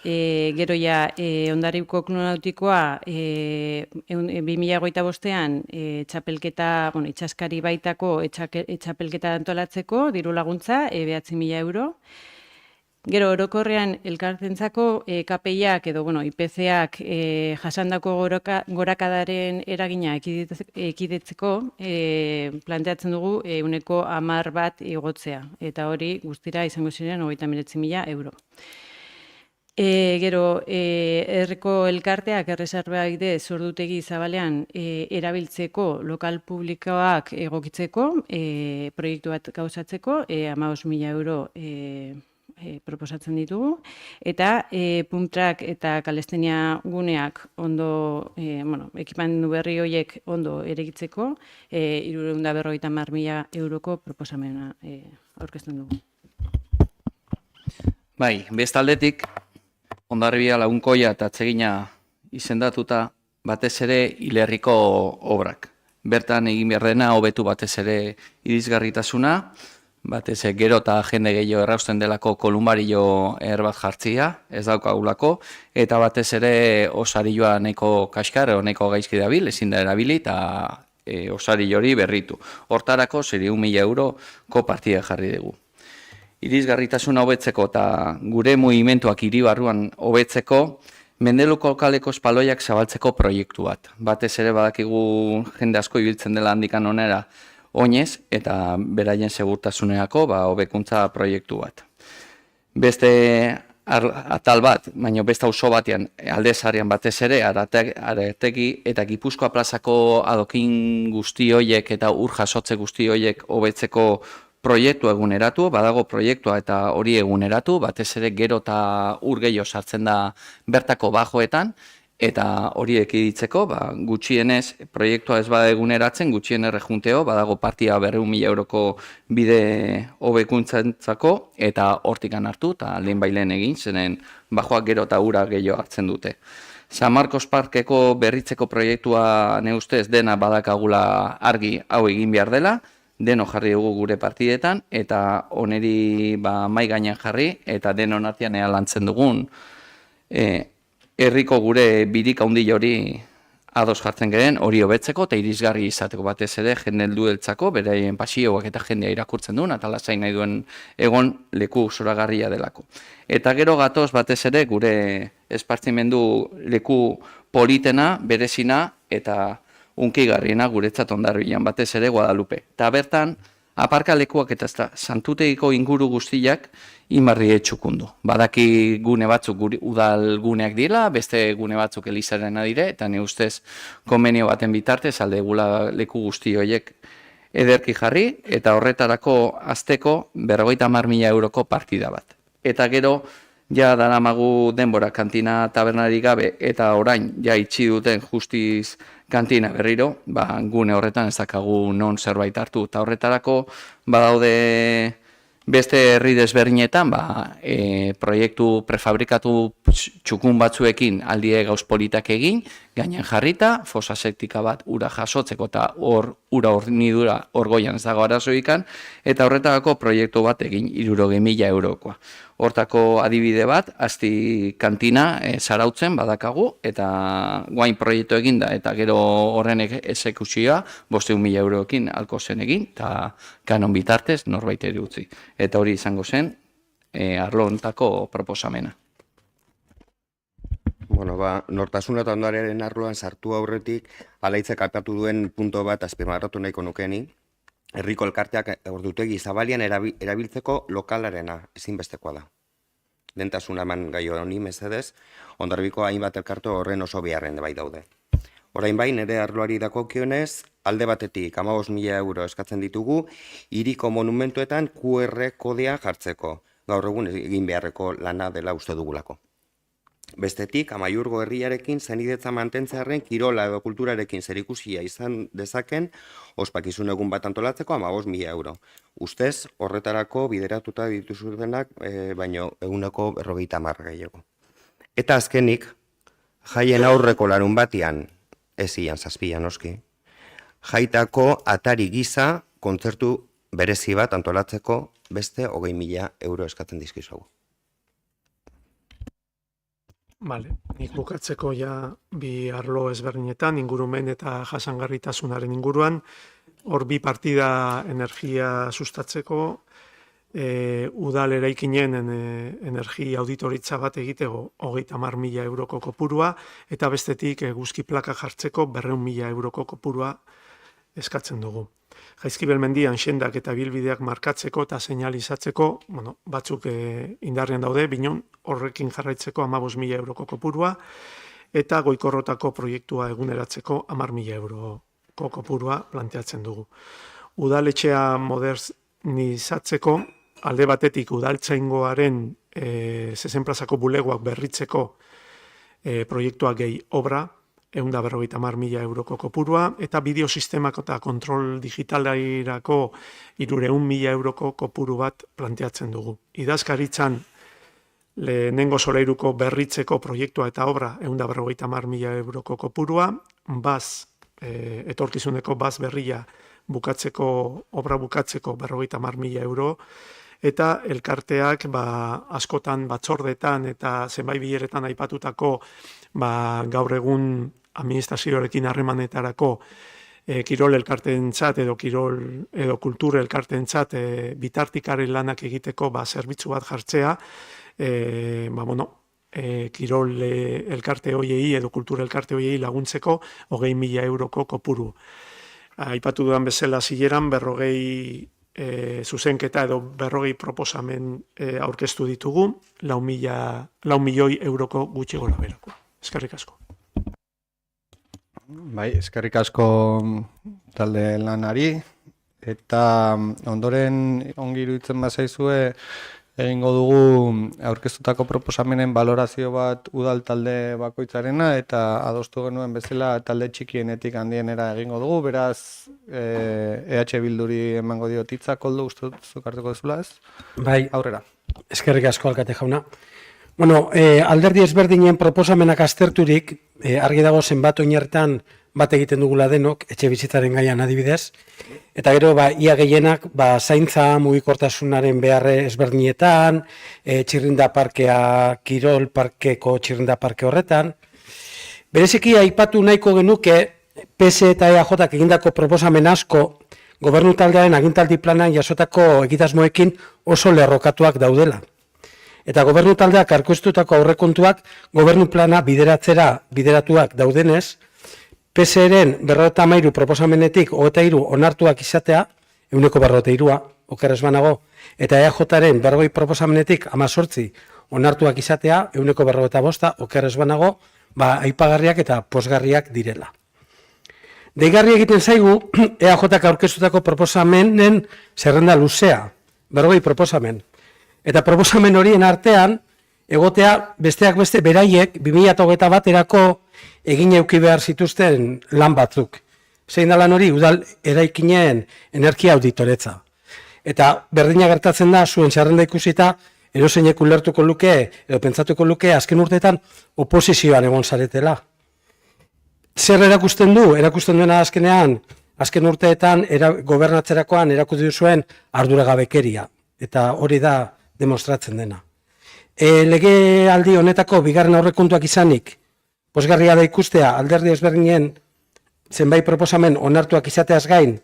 gero ja Hondarribiko klonautikoa 2025an txapelketa, itxaskari baitako txapelketa antolatzeko diru laguntza 9.000 euro. Gero orokorrean elkartentzako KPIak edo IPC-ak jasandako gorakadaren eragina ekidetzeko planteatzen dugu 10% bat igotzea, eta hori guztira izango ziren 39.000 euro. Gero, herriko elkarteak erreserba bidez ordutegi zabalean erabiltzeko lokal publikoak egokitzeko, proiektu bat gauzatzeko, 15.000 euro proposatzen ditugu, eta pumptrak eta kalestenia guneak ondo, ekipamendu berri horiek ondo eregitzeko, 350.000 euroko proposamena aurkezten dugu. Bai, bestaldetik, Hondarribia Lagunkoia eta Atsegina izendatuta batez ere hilerriko obrak. Bertan egin behar dena hobetu batez ere irisgarritasuna, batez gero eta jende gehiago errausten delako kolumbario bat jartzia, ez daukagulako, eta batez ere osarioa neko kaskar, neko gaizki dabil, ezin da erabili, eta osari hori berritu. Hortarako 6.000 euroko partida jarri dugu. Irisgarritasuna hobetzeko eta gure mugimenduak hiri barruan hobetzeko, Mendeluko kaleko espaloiak zabaltzeko proiektu bat. Batez ere badakigu jende asko ibiltzen dela handikan onera oinez eta beraien segurtasunerako hobekuntza proiektu bat. Beste atal bat, baina beste auzo batean Aldezarrian batez ere Arategi eta Gipuzkoa plazako adokin guzti horiek eta ur jasotze guzti horiek hobetzeko proiektua eguneratu, badago proiektua eta hori eguneratu, batez ere gero eta ur gehiago sartzen da bertako bajoetan, eta hori ekiditzeko, gutxienez proiektua ez bada eguneratzen, gutxienez rejunteo, badago partia 200.000 euroko bide hobekuntzantzako, eta hortikan hartu, eta lehen bailen egin, zenen bajoak gero eta ura gehiago hartzen dute. San Marcos Parkeko berritzeko proiektua ne ustez dena badakagula argi hau egin behar dela, deno jarri dugu gure partidetan, eta oneri mai gainean jarri, eta denon artean ea lantzen dugun, herriko gure birik handi hori ados jartzen geren, hori hobetzeko, eta irisgarri izateko batez ere, jende heldueltzako, beraien pasioak eta jendea irakurtzen duen, eta lasai nahi duen egon leku zoragarria delako. Eta gero gatoz batez ere, gure espartzimendu leku politena, berezina, eta unkigarriena guretzat Hondarribian batez ere Guadalupe. Eta bertan, aparkalekuak eta santutegiko inguru guztiak inbarri etxukundu. Badaki gune batzuk udal guneak dira, beste gune batzuk elizarena dire, eta ne ustez konbenio baten bitartez alde gula leku guzti horiek ederki jarri, eta horretarako azteko 50.000 euroko partida bat. Eta gero, ja daramagu denbora kantina tabernari gabe, eta orain ja itxi duten justiz kantina berriro, gune horretan ez dakagu non zerbait hartu. Eta horretarako, badaude beste herri desberdinetan, proiektu prefabrikatu txukun batzuekin aldie gauz politak egin, gainen jarrita, fosa septika bat ura jasotzeko eta ura hornidura orgoian ez dago arazoikan, eta horretarako proiektu bat egin 60.000 eurokoa. Hortako adibide bat, asti kantina zarautzen badakagu, eta guain proiektu eginda, eta gero horren exekuzioa 500.000 euroekin alko zen egin, eta kanon bitartez norbait ere utzi. Eta hori izango zen arlo honetako proposamena. Bueno, nortasuna eta ondarearen arloan sartu aurretik, alaitzek aipatu duen punto bat azpimarratu nahiko nukeni, herriko elkarteak ordutegi zabalian erabiltzeko lokalarena ezinbestekoa da. Dentasuna eman gai honi mesedez, Hondarribiko hainbat elkarte horren oso beharren bai daude. Orain bai, nire arloari dakokionez, alde batetik 15.000 euro eskatzen ditugu, hiriko monumentuetan QR kodea jartzeko, gaur egun egin beharreko lana dela uste dugulako. Bestetik, Amaiurgo herriarekin zenidetza mantentzearen kirola edo kulturarekin zerikusia izan dezaken, ospakizun egun bat antolatzeko 15.000 euro. Ustez, horretarako bideratuta dituzutenak, baino 150 gehiago. Eta azkenik, jaien aurreko larun batian, ez ian zazpian oski, jaitako atari gisa kontzertu berezi bat antolatzeko beste 20.000 euro eskatzen dizkizugu. Vale, nik bukatzeko ja bi arlo ezberdinetan, ingurumen eta jasangarritasunaren inguruan, hor bi partida energia sustatzeko, udal eraikinen energia auditoritza bat egiteko 30.000 euroko kopurua, eta bestetik eguzki plaka jartzeko 200.000 euroko kopurua eskatzen dugu. Jaizkibel mendian xendak eta bilbideak markatzeko eta seinalizatzeko, batzuk indarrean daude, binon horrekin jarraitzeko 15.000 euroko kopurua, eta goikorrotako proiektua eguneratzeko 10.000 euroko kopurua planteatzen dugu. Udaletxea modernizatzeko, alde batetik udaltzaingoaren 6 plazako bulegoak berritzeko proiektua gehi obra, 150.000 euroko kopurua, eta bideosistemak eta kontrol digitalerako 300.000 euroko kopuru bat planteatzen dugu. Idazkaritzan lehenengo solairuko berritzeko proiektua eta obra 150.000 euroko kopurua, etorkizuneko baz berria obra bukatzeko 50.000 euro, eta elkarteak askotan batzordetan eta zenbait bileretan aipatutako gaur egun administrazioarekin harremanetarako kirol elkarteentzat edo kirol edo kultur elkarteentzat bitartikaren lanak egiteko zerbitzu bat jartzea, kirol elkarte hoiei edo kultur elkarte hoiei laguntzeko 20.000 euroko kopuru. Aipatu dudan bezala zileran 40 zuzenketa edo 40 proposamen aurkeztu ditugu, 4 milioi euroko gutxi gora berako. Eskerrik asko. Bai, eskerrik asko talde lanari, eta ondoren ongi iruditzen bazaizue egingo dugu aurkeztutako proposamenen balorazio bat udal talde bakoitzarena, eta adostu genuen bezala talde txikienetik handienera egingo dugu, beraz EH Bilduri emango diot hitza, Koldo, uste dut hartuko duzula ez? Bai, aurrera. Eskerrik asko alkate jauna. Alderdi ezberdinen proposamenak azterturik, argi dago zenbat oinarritan bat egiten dugula denok, etxe bizitzaren gaian adibidez, eta gero ia gehienak zaintza mugikortasunaren beharre ezberdinetan, txirrinda parkea, kirol parkeko txirrinda parke horretan. Bereziki aipatu nahiko genuke PS eta EAJak egindako proposamen asko gobernu taldearen agintaldi planan jasotako egitasmoekin oso lerrokatuak daudela. Eta gobernu taldeak aurkeztutako aurrekontuak gobernu plana bideratuak daudenez, PSeren 53 proposamenetik 23 onartuak izatea, 153, oker ez banago, eta EAJaren 40 proposamenetik 18 onartuak izatea, 155, oker ez banago, aipagarriak eta pozgarriak direla. Deigarri egiten zaigu EAJak aurkeztutako proposamenen zerrenda luzea, 40 proposamen. Eta proposamen horien artean, egotea besteak beste beraiek 2021erako egin eduki behar zituzten lan batzuk. Zein da lan hori, udal eraikinen energia auditoretza. Eta berdina gertatzen da, zuen zerrenda ikusita, eroseinek ulertuko luke, edo pentsatuko luke, azken urteetan oposizioan egon zaretela. Zer erakusten du? Erakusten duena azkenean, azken urteetan gobernatzerakoan erakusten zuen arduragabekeria. Eta hori da demostratzen dena. Lege aldi honetako bigarren aurrekontuak izanik, pozgarria da ikustea alderdi ezberdinen zenbait proposamen onartuak izateaz gain,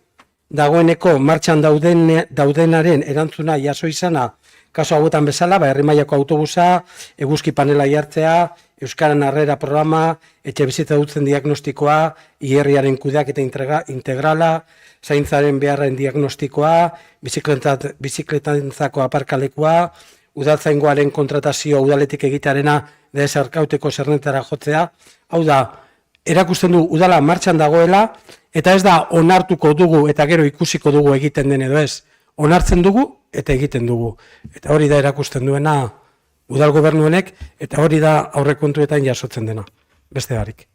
dagoeneko martxan daudenaren erantzuna jaso izana, kaso hauetan bezala, herri mailako autobusa, eguzki panela jartzea, Euskaran Harrera programa, etxe bizitza dutzen diagnostikoa, IR-aren kudeak eta integrala, zaintzaren beharren diagnostikoa, bizikletantzako aparkalekua, udaltzaingoaren kontratazio udaletik egitearena desarkauteko zerrendetara jotzea. Hau da, erakusten du udala martxan dagoela, eta ez da onartuko dugu eta gero ikusiko dugu egiten den edo ez. Onartzen dugu eta egiten dugu. Eta hori da erakusten duena udal gobernuenek, eta hori da aurrekontuetan jasotzen dena. Beste barik.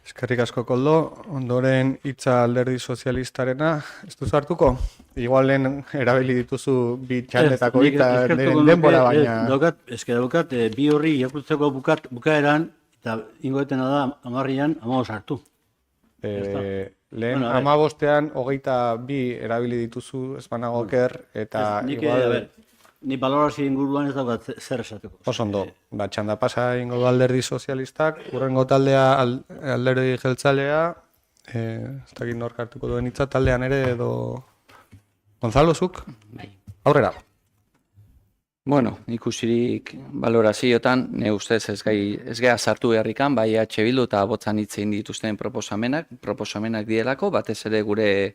Eskerrik asko, Koldo. Ondoren hitza alderdi sozialistarena, ez duzu hartuko? Igual lehen erabili dituzu bi txaldetako eta denbora baina... Daukat, bi horri irakurtzeko bukaeran, eta ingoetena da, 10 amabost hartu. Lehen 15ean 22 erabili dituzu, ez banago oker, eta igual... Ni balorazio inguruan ez daukat zer esateko. Osondo, txanda pasa ingo du alderdi sozialistak, urrengo taldea alderdi jeltzalea, ez dakit nork hartuko duen hitza taldean ere edo... Gonzalo, zuk? Aurrera. Bueno, ikusirik balorazioetan, ne ustez ez geha sartu beharrikan, bai Bildu eta botzan hitzein dituzten proposamenak dielako, batez ere gure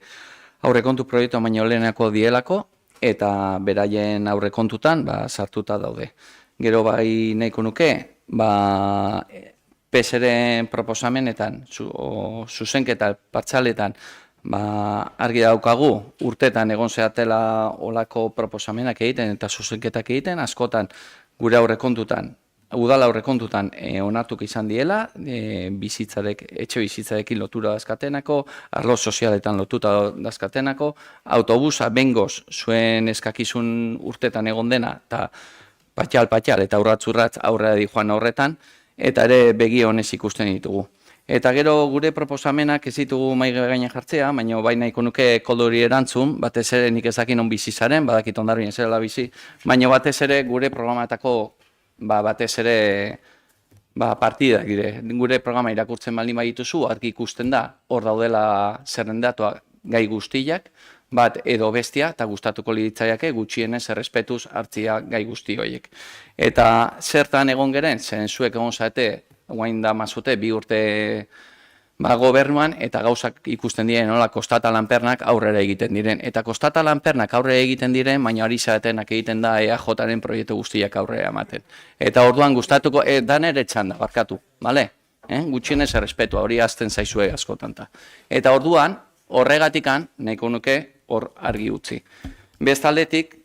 aurrekontu proiektu baino lehenako dielako, eta beraien aurrekontutan sartuta daude. Gero bai nahiko nuke, PSren proposamenetan, zuzenketa partzaletan, argi daukagu, urtetan egon zehatela olako proposamenak egiten eta zuzenketak egiten, askotan gure aurrekontutan, udal aurrekontutan onartuk izan diela, etxe bizitzarekin lotura dazkatenako, arlo sozialetan lotuta dazkatenako, autobusa bengoz zuen eskakizun urtetan egon dena, eta patxal eta urratz aurrera di joan horretan, eta ere begi honez ikusten ditugu. Eta gero gure proposamenak ez ditugu mai gainean jartzea, baina bai nahiko nuke Koldori erantzun, batez ere nik ezakin on bizi zaren, badakit Hondarribian zerela bizi, baina batez ere gure programatako batez ere partidak dire. Gure programa irakurtzen baldin badituzu, argi ikusten da, hor daudela zerrendatuak gai guztiak, bat edo bestia, eta gustatuko liditzaiake gutxienez errespetuz hartzia gai guzti horiek. Eta zertan egon geren, zen zuek egon zaete, guain da mazute, 2 urte gobernuan, eta gauzak ikusten diren nola kostata lanpernak aurrera egiten diren. Eta kostata lanpernak aurrera egiten diren, baina ari zatenak egiten da EAJaren proiektu guztiak aurrera ematen. Eta orduan gustatuko, da nere txanda, barkatu, bale? Gutxienez errespetua, hori azten zaizue askotan. Eta orduan, horregatikan, nahiko nuke, hor argi utzi. Bestaldetik,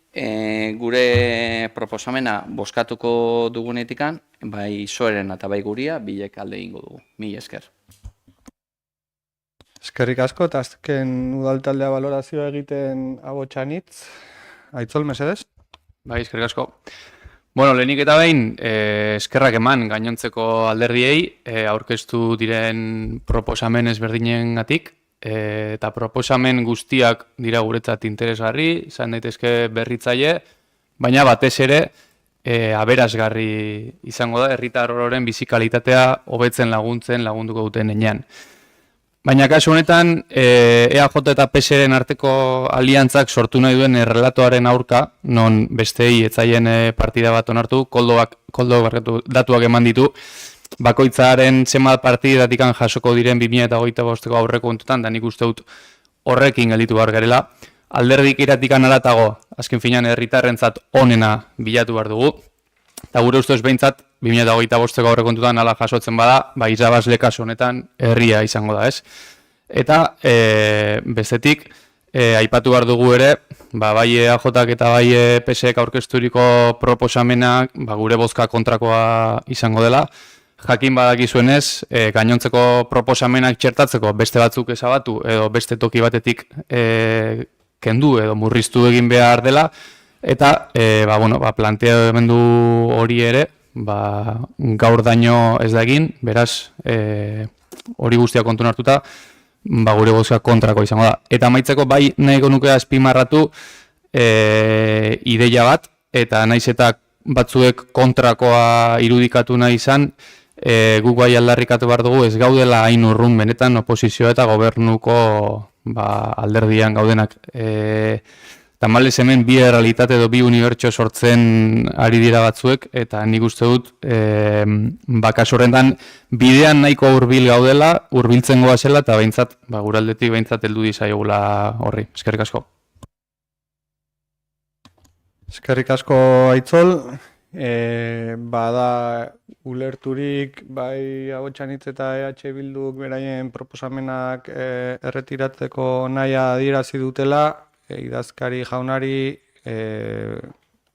gure proposamena bozkatuko dugunetikan, bai Soeren eta bai guria, bilek alde ingo dugu. Mila esker. Eskerrik asko, eta azken udaltaldea balorazioa egiten abotxanitz. Aitzol, mesedez? Bai, eskerrik asko. Bueno, lehenik eta behin, eskerrak eman gainontzeko alderdiei, aurkeztu diren proposamen ezberdinengatik, eta proposamen guztiak dira guretzat interesgarri, izan daitezke berritzaile, baina batez ere aberasgarri izango da, herritar ororen bizi kalitatea hobetzen lagunduko duten heinean. Baina kasu honetan, EAJ eta PSren arteko aliantzak sortu nahi duen errelatoaren aurka, non bestei etzaien partida bat onartu, Koldo datuak eman ditu, bakoitzaren zenbat partidatikan jasoko diren 2025ko aurrekontutan, da nik uste dut horrekin gelditu behar garela. Alderdik iratikan aratago, azken finean herritarrentzat onena bilatu behar dugu, eta gure ustez behintzat 2025ko aurrekontutan hala jasotzen bada, irabazle kasu honetan herria izango da, ez? Eta bestetik, aipatu behar dugu ere, bai EAJak eta bai PSek aurkezturiko proposamenak gure bozka kontrakoa izango dela. Jakin badakizuenez, gainontzeko proposamenak txertatzeko beste batzuk ezabatu edo beste toki batetik kendu edo murriztu egin behar dela, eta planteamendu hori ere gaur daño ez da egin, beraz, hori guztia kontuan hartuta, gure bozka kontrako izango da. Eta amaitzeko bai nahiko nuke azpimarratu ideia bat, eta naiz eta batzuek kontrakoa irudikatu nahi izan, guk bai aldarrikatu behar dugu ez gaudela hain urrun benetan oposizioa eta gobernuko alderdian gaudenak. Tamalez hemen bi errealitate edo bi unibertso sortzen ari dira batzuek, eta nik uste dut kasu horretan bidean nahiko hurbil gaudela, hurbiltzen goazela, eta behintzat, guraldetik behintzat heldu dizaiogula horri. Eskerrik asko. Eskerrik asko Aitzol. Bada ulerturik bai Agotxanitz eta EH Bilduk beraien proposamenak erretiratzeko nahia adierazi dutela, idazkari jaunari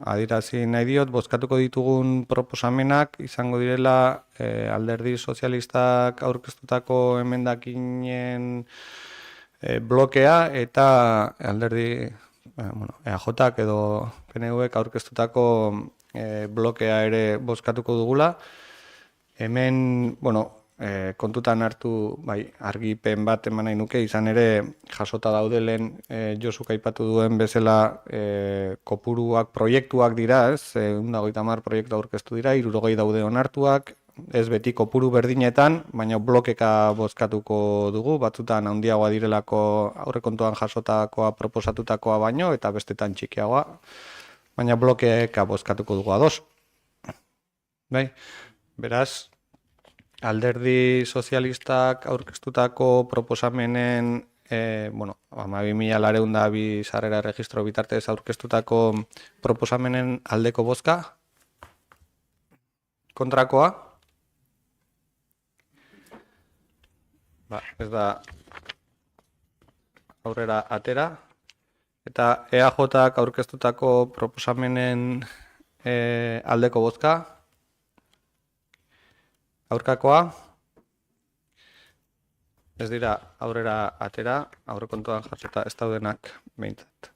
adierazi nahi diot, bozkatuko ditugun proposamenak izango direla alderdi sozialistak aurkeztutako emendakinen blokea eta alderdi EAJak edo PNVek aurkeztutako blokea ere bozkatuko dugula. Hemen, kontutan hartu, argipen bat eman nahi nuke, izan ere jasota daudelen Josuk aipatu duen bezala kopuruak, proiektuak dira, ez? 150 proiektu aurkeztu dira, 60 daude onartuak, ez beti kopuru berdinetan, baina blokeka bozkatuko dugu, batzutan handiagoa direlako aurrekontuan jasotakoa proposatutakoa baino, eta bestetan txikiagoa, baina blokeka bozkatuko dugu ados. Beraz, alderdi sozialistak aurkeztutako proposamenen 12.402 sarrera erregistro bitartez aurkeztutako proposamenen aldeko bozka, kontrakoa, ez da aurrera atera, eta EAJak aurkeztutako proposamenen aldeko bozka, aurkakoa, ez dira aurrera atera, aurrekontuan jasota ez daudenak behintzat.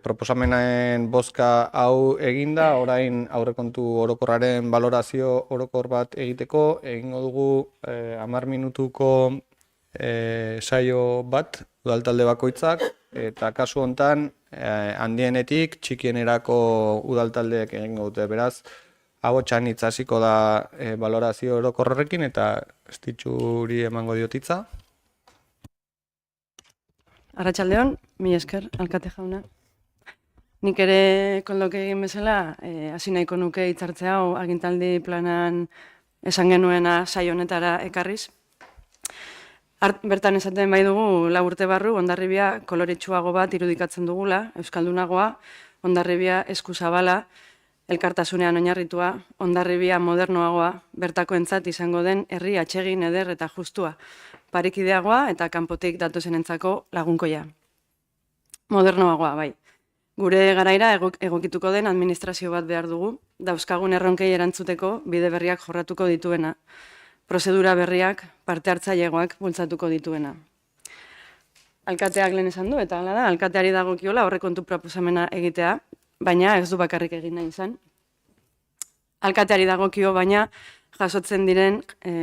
Proposamenaen bozka hau eginda, orain aurrekontu orokorraren balorazio orokor bat egiteko, egingo dugu 10 minutuko saio bat, udaltalde bakoitzak, eta kasu hontan handienetik txikienerako udaltaldeek egingo dute. Beraz, Agotxanitz hasiko da balorazio orokorrekin eta estitxuri emango diotitza. Arratsaldeon, mila esker, alkate jauna. Nik ere koldok egin bezala, hasi nahiko nuke hitzartzea hau agintaldi planan esan genuena saio honetara ekarriz. Bertan esaten bai dugu, 4 urte barru, Hondarribia koloretsuago bat irudikatzen dugula, euskaldunagoa, Hondarribia eskuzabala, elkartasunean oinarritua, Hondarribia modernoagoa, bertakoentzat izango den herri atsegin eder eta justua, parikideagoa eta kanpotik datozenentzako lagunkoia. Modernoagoa, bai. Gure garaira egokituko den administrazio bat behar dugu, dauzkagun erronkei erantzuteko bide berriak jorratuko dituena, prozedura berriak, parte hartzailegoak bultzatuko dituena. Alkateak lehen esan du, eta hala da, alkateari dagokiola aurrekontu proposamena egitea, baina ez du bakarrik egin nahi izan. Alkateari dagokio, baina jasotzen diren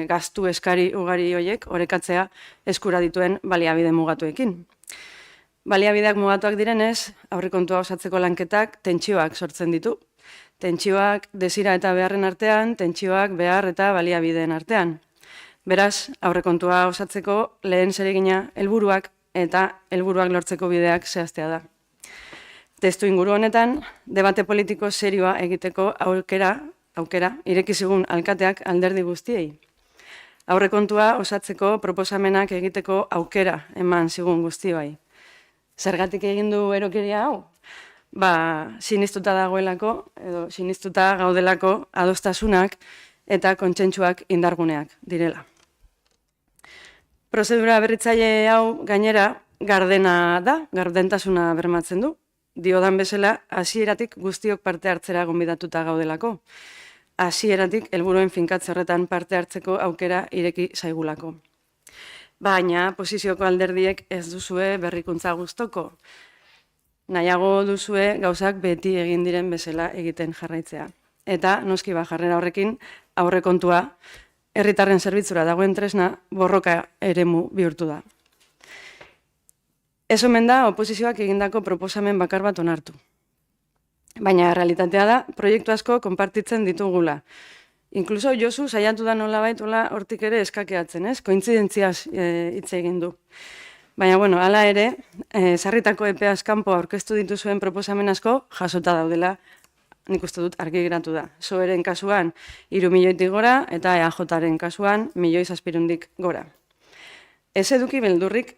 gastu eskari ugari horiek orekatzea eskura dituen baliabide mugatuekin. Baliabideak mugatuak direnez, aurrekontua osatzeko lanketak tentsioak sortzen ditu. Tentsioak desira eta beharren artean, tentsioak behar eta baliabideen artean. Beraz, aurrekontua osatzeko lehen zeregina helburuak eta helburuak lortzeko bideak zehaztea da. Testu inguru honetan, debate politiko serioa egiteko aukera ireki zigun alkateak alderdi guztiei. Aurrekontua osatzeko proposamenak egiteko aukera eman zigun guztioi. Zergatik egin du erokeria hau? sinistuta dagoelako, edo sinistuta gaudelako adostasunak eta kontsentsuak indarguneak direla. Prozedura berritzaile hau gainera gardena da, gardentasuna bermatzen du. Diodan bezala, hasieratik guztiok parte hartzera gonbidatuta gaudelako. Hasieratik helburuen finkatze horretan parte hartzeko aukera ireki zaigulako. Baina posizioko alderdiek ez duzue berrikuntza guztoko. Nahiago duzue gauzak beti egin diren bezala egiten jarraitzea. Eta noski jarrera horrekin aurrekontua herritarren zerbitzura dagoen tresna borroka eremu bihurtu da. Ez omen da oposizioak egindako proposamen bakar bat onartu. Baina realitatea da, proiektu asko konpartitzen ditugula. Inkluso Josu saiatu da nolabait hortik ere eskakeatzen, ez? Kointzidentziaz hitz egin du. Baina, hala ere, sarritako epeaz kanpo aurkeztu dituzuen proposamen asko jasota daudela, nik uste dut argi geratu da. Soeren kasuan 3 milioitik gora eta EAJaren kasuan 1.700.000 gora. Ez eduki beldurrik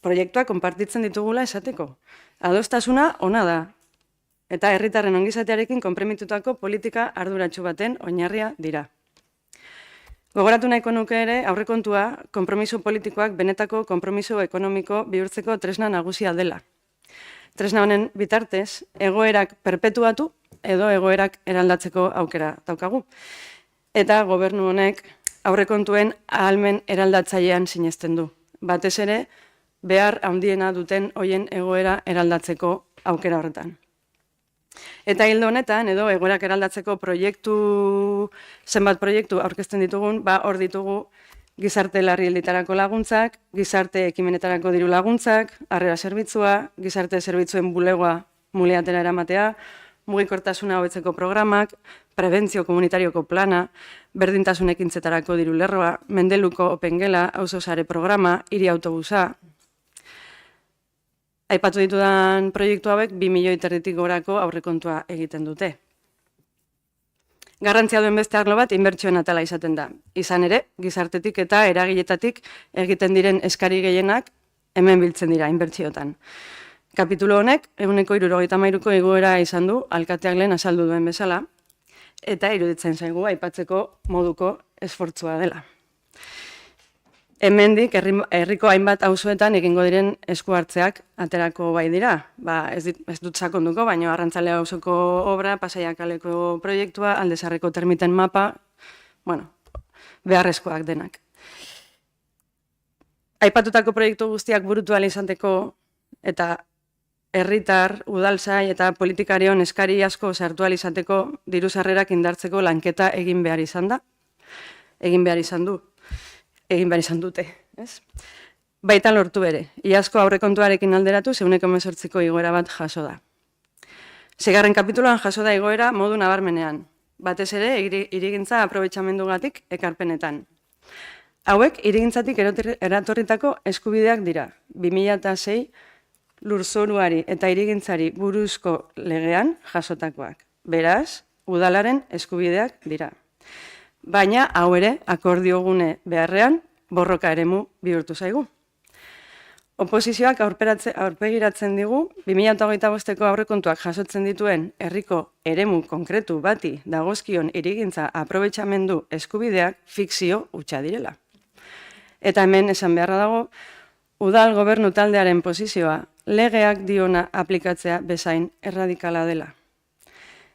proiektuak konpartitzen ditugula esateko. Adostasuna ona da. Eta herritarren ongizatearekin konprometitutako politika arduratsu baten oinarria dira. Gogoratu nahiko nuke ere aurrekontua konpromiso politikoak benetako konpromiso ekonomiko bihurtzeko tresna nagusia dela. Tresna honen bitartez, egoerak perpetuatu edo egoerak eraldatzeko aukera daukagu. Eta gobernu honek aurrekontuen ahalmen eraldatzailean sinesten du. Batez ere, behar handiena duten hoien egoera eraldatzeko aukera horretan. Eta hildo honetan, edo egoerak eraldatzeko zenbat proiektu aurkezten ditugun, hor ditugu gizarte larrialditarako laguntzak, gizarte ekimenetarako diru laguntzak, harrera zerbitzua, gizarte zerbitzuen bulegoa muleatera eramatea, mugikortasuna hobetzeko programak, prebentzio komunitarioko plana, berdintasun ekintzetarako diru lerroa, Mendeluko opengela, auzo sare programa, hiri autobusa. Aipatu ditudan proiektu hauek 2 milioi terditik gorako aurrekontua egiten dute. Garrantzia duen beste arlo bat inbertsioen atala izaten da. Izan ere, gizartetik eta eragiletatik egiten diren eskari gehienak hemen biltzen dira inbertsiotan. Kapitulo honek, 173ko igoera izan du, alkateak lehen azaldu duen bezala, eta iruditzen zaigu aipatzeko moduko esfortzua dela. Hemendik herriko hainbat auzoetan egingo diren esku hartzeak aterako bai dira. Ez dut sakonduko, baina Arrantzale auzoko obra, Pasaiak kaleko proiektua, Aldezarreko termiten mapa, beharrezkoak denak. Aipatutako proiektu guztiak burutu ahal izateko eta herritar, udaltzai eta politikarion eskari asko sartu ahal izateko diru sarrerak indartzeko lanketa egin behar izan da. Egin behar izan dute, ez? Baita lortu ere, iazko aurrekontuarekin alderatu 18ko igoera bat jaso da. 6. kapituloan jaso da igoera modu nabarmenean, batez ere hirigintza aprobetxamendugatik ekarpenetan. Hauek hirigintzatik eratorritako eskubideak dira, 2006 lurzoruari eta hirigintzari buruzko legean jasotakoak. Beraz, udalaren eskubideak dira. Baina, hau ere, akordiogune beharrean, borroka eremu bihurtu zaigu. Oposizioak aurpegiratzen digu, 2025ko aurrekontuak jasotzen dituen herriko eremu konkretu bati dagozkion hirigintza aprobetxamendu eskubideak fikzio hutsa direla. Eta hemen esan beharra dago, udal gobernu taldearen posizioa legeak diona aplikatzea bezain erradikala dela.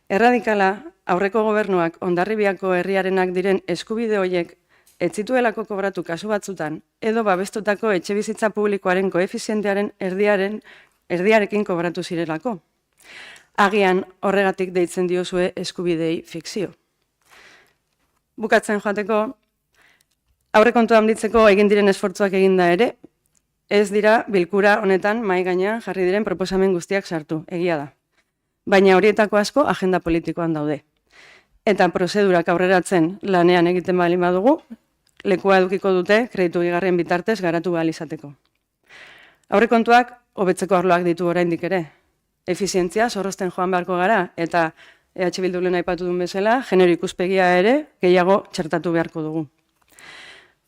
Erradikala, aurreko gobernuak Hondarribiako herriarenak diren eskubide horiek ez zituelako kobratu kasu batzutan edo babestutako etxebizitza publikoaren koefizientearen erdiarekin kobratu zirelako. Agian horregatik deitzen diozue eskubidei fikzio. Bukatzen joateko, aurrekontua handitzeko egin diren esfortzuak eginda ere, ez dira bilkura honetan mahai gainean jarri diren proposamen guztiak sartu, egia da. Baina horietako asko agenda politikoan daude. Eta prozedurak aurreratzen lanean egiten baldin badugu, lekua edukiko dute kreditu bigarren bitartez garatu ahal izateko. Aurrekontuak hobetzeko arloak ditu oraindik ere. Efizientzia zorrozten joan beharko gara eta EH Bildu lehen aipatu duen bezala, genero ikuspegia ere gehiago txertatu beharko dugu.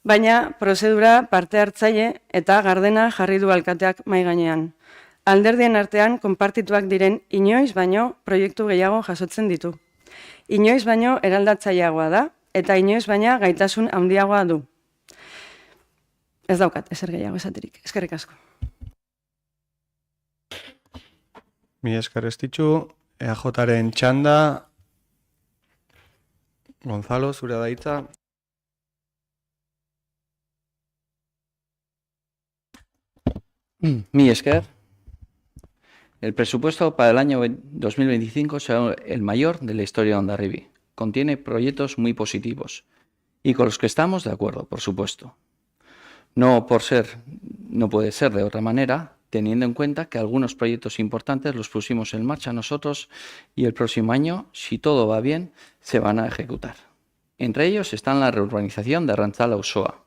Baina prozedura parte hartzaile eta gardena jarri du alkateak mahai gainean. alderdien artean konpartituak diren inoiz baino proiektu gehiago jasotzen ditu. Inoiz baino eraldatzaileagoa da eta inoiz baina gaitasun handiagoa du. Ez daukat, ezer gehiago esaterik. Eskerrik asko. Mila esker estitxu, EAJaren txanda, Gonzalo, zure da hitza. Mi esker. El presupuesto para el año 2025 será el mayor de la historia de Hondarribia. Contiene proyectos muy positivos y con los que estamos de acuerdo, por supuesto. No puede ser de otra manera, teniendo en cuenta que algunos proyectos importantes los pusimos en marcha nosotros y el próximo año, si todo va bien, se van a ejecutar. Entre ellos están la reurbanización de Arrantzal-Auzoa,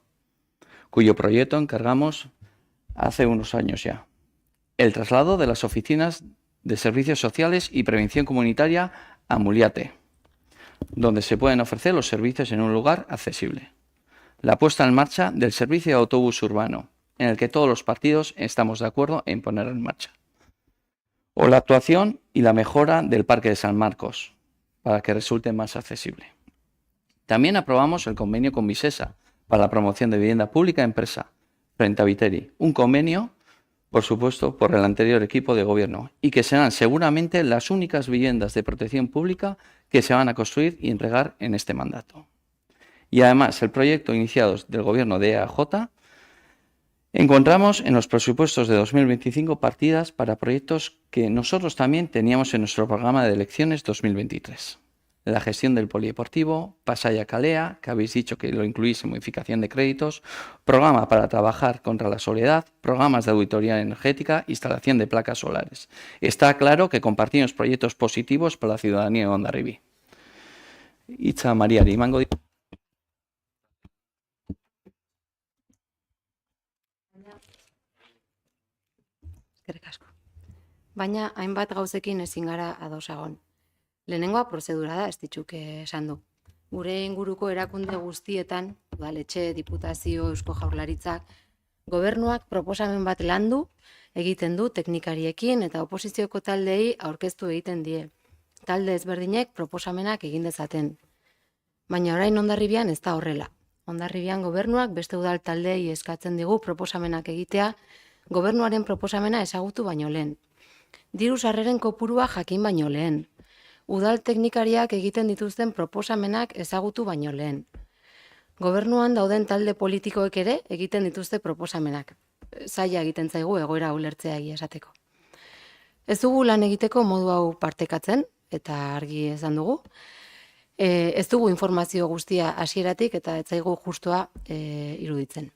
cuyo proyecto encargamos hace unos años ya. El traslado de las oficinas de servicios sociales y prevención comunitaria a Muliate, donde se pueden ofrecer los servicios en un lugar accesible. La puesta en marcha del servicio de autobús urbano, en el que todos los partidos estamos de acuerdo en poner en marcha. O la actuación y la mejora del Parque de San Marcos, para que resulte más accesible. También aprobamos el convenio con Visesa para la promoción de vivienda pública empresa frente a Viteri. Un convenio, por supuesto, por el anterior equipo de gobierno y que serán seguramente las únicas viviendas de protección pública que se van a construir y entregar en este mandato. Y además, el proyecto iniciado del gobierno de EAJ, encontramos en los presupuestos de 2025 partidas para proyectos que nosotros también teníamos en nuestro programa de elecciones 2023. La gestión del polideportivo, Pasaya Calea, que habéis dicho que lo incluís en modificación de créditos, programa para trabajar contra la soledad, programas de auditoría energética, instalación de placas solares. Está claro que compartimos proyectos positivos para la ciudadanía de Hondarribia. Itza Mariari, emango dit. Eskerrik asko. Baina hainbat gauzekin ezin gara ados egon. Lehenengoa prozedura da, ez ditxuk esan du. Gure inguruko erakunde guztietan, udaletxe, diputazio, Eusko Jaurlaritzak, gobernuak proposamen bat landu egiten du teknikariekin eta oposizioko taldei aurkeztu egiten die. Talde ezberdinek proposamenak egin dezaten. Baina orain Hondarribian ez da horrela. Hondarribian gobernuak beste udal taldei eskatzen digu proposamenak egitea, gobernuaren proposamena ezagutu baino lehen. Diru sarreren kopurua jakin baino lehen. Udal teknikariak egiten dituzten proposamenak ezagutu baino lehen. Gobernuan dauden talde politikoek ere egiten dituzte proposamenak. Zaila egiten zaigu egoera ulertzea egia esateko. Ez dugu lan egiteko modu hau partekatzen, eta argi esan dugu. Ez dugu informazio guztia hasieratik eta ez zaigu justua iruditzen.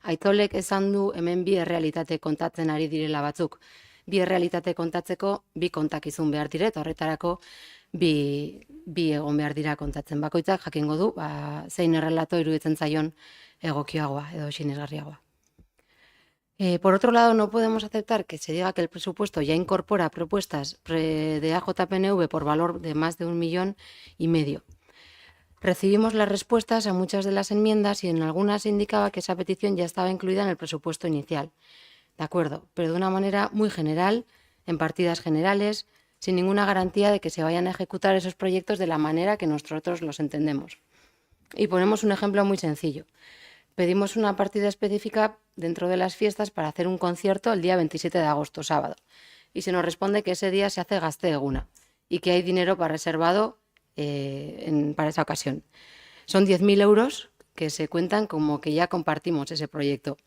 Aitolek esan du hemen bi errealitate kontatzen ari direla batzuk. Bi errealitate kontatzeko bi kontakizun behar dire, eta horretarako bi egon behar dira kontatzen. Bakoitzak jakingo du, zein errelato iruditzen zaion egokiagoa edo sinesgarriagoa. Por otro lado, no podemos aceptar que se diga que el presupuesto ya incorpora propuestas de AJPNV por valor de más de 1,5 millones. Recibimos las respuestas a muchas de las enmiendas y en algunas se indicaba que esa petición ya estaba incluida en el presupuesto inicial. De acuerdo, pero de una manera muy general, en partidas generales, sin ninguna garantía de que se vayan a ejecutar esos proyectos de la manera que nosotros los entendemos. Y ponemos un ejemplo muy sencillo. Pedimos una partida específica dentro de las fiestas para hacer un concierto el día 27 de agosto, sábado. Y se nos responde que ese día se hace gaste eguna y que hay dinero reservado para esa ocasión. Son 10.000 euros que se cuentan como que ya compartimos ese proyecto.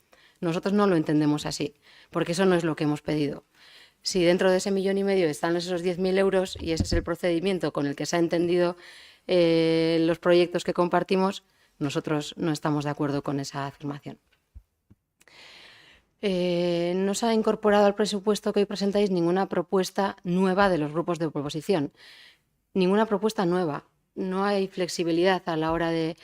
Nosotros no lo entendemos así, porque eso no es lo que hemos pedido. Si dentro de ese 1,5 millones están esos 10.000 euros y ese es el procedimiento con el que se ha entendido los proyectos que compartimos, nosotros no estamos de acuerdo con esa afirmación. No se ha incorporado al presupuesto que hoy presentáis ninguna propuesta nueva de los grupos de oposición. Ninguna propuesta nueva. No hay flexibilidad a la hora de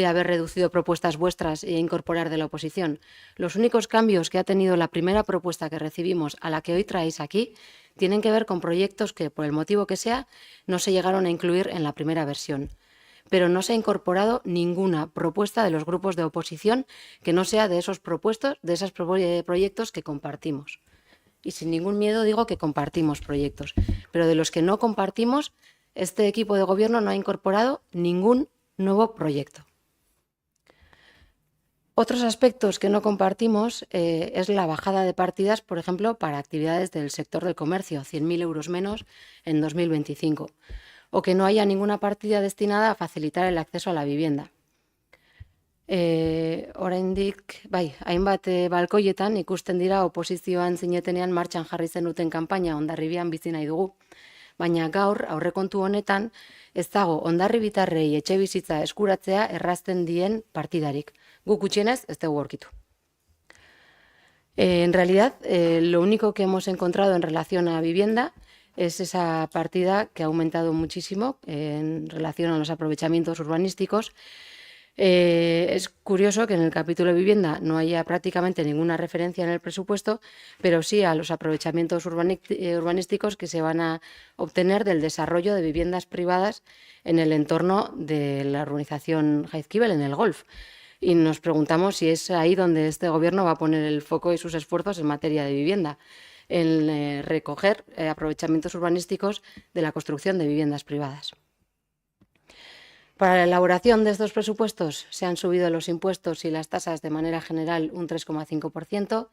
haber reducido propuestas vuestras e incorporar de la oposición. Los únicos cambios que ha tenido la primera propuesta que recibimos a la que hoy traéis aquí tienen que ver con proyectos que, por el motivo que sea, no se llegaron a incluir en la primera versión. Pero no se ha incorporado ninguna propuesta de los grupos de oposición que no sea de esos proyectos que compartimos. Y sin ningún miedo digo que compartimos proyectos, pero de los que no compartimos, este equipo de gobierno no ha incorporado ningún nuevo proyecto. Otros aspectos que no compartimos es la bajada de partidas, por ejemplo, para actividades del sector del comercio, 100.000 euros menos en 2025, o que no haya ninguna partida destinada a facilitar el acceso a la vivienda. Oraindik, hainbat balkoietan ikusten dira oposizioan zinetenean martxan jarri zenuten kanpaina Hondarribian bizi nahi dugu. Baina gaur, aurrekontu honetan, ez dago Hondarribitarrei etxebizitza eskuratzea errazten dien partidarik. Guk gutxienez ez dugu aurkitu. En realidad, lo único que hemos encontrado en relación a vivienda es esa partida que ha aumentado muchísimo en relación a los aprovechamientos urbanísticos. Es curioso que en el capítulo de vivienda no haya prácticamente ninguna referencia en el presupuesto, pero sí a los aprovechamientos urbanísticos que se van a obtener del desarrollo de viviendas privadas en el entorno de la urbanización Jaizkibel, en el Golf. Y nos preguntamos si es ahí donde este gobierno va a poner el foco y sus esfuerzos en materia de vivienda, en recoger aprovechamientos urbanísticos de la construcción de viviendas privadas. Para la elaboración de estos presupuestos se han subido los impuestos y las tasas de manera general un 3,5%.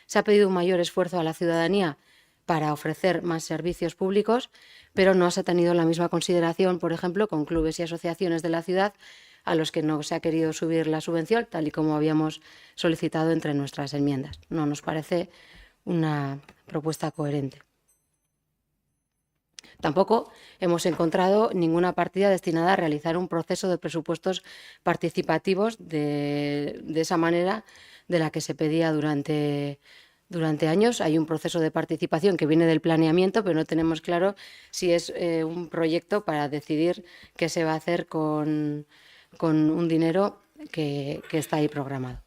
Se ha pedido un mayor esfuerzo a la ciudadanía para ofrecer más servicios públicos, pero no se ha tenido la misma consideración, por ejemplo, con clubes y asociaciones de la ciudad a los que no se ha querido subir la subvención, tal y como habíamos solicitado entre nuestras enmiendas. No nos parece una propuesta coherente. Tampoco hemos encontrado ninguna partida destinada a realizar un proceso de presupuestos participativos de esa manera de la que se pedía durante años. Hay un proceso de participación que viene del planeamiento, pero no tenemos claro si es un proyecto para decidir qué se va a hacer con un dinero que está ahí programado.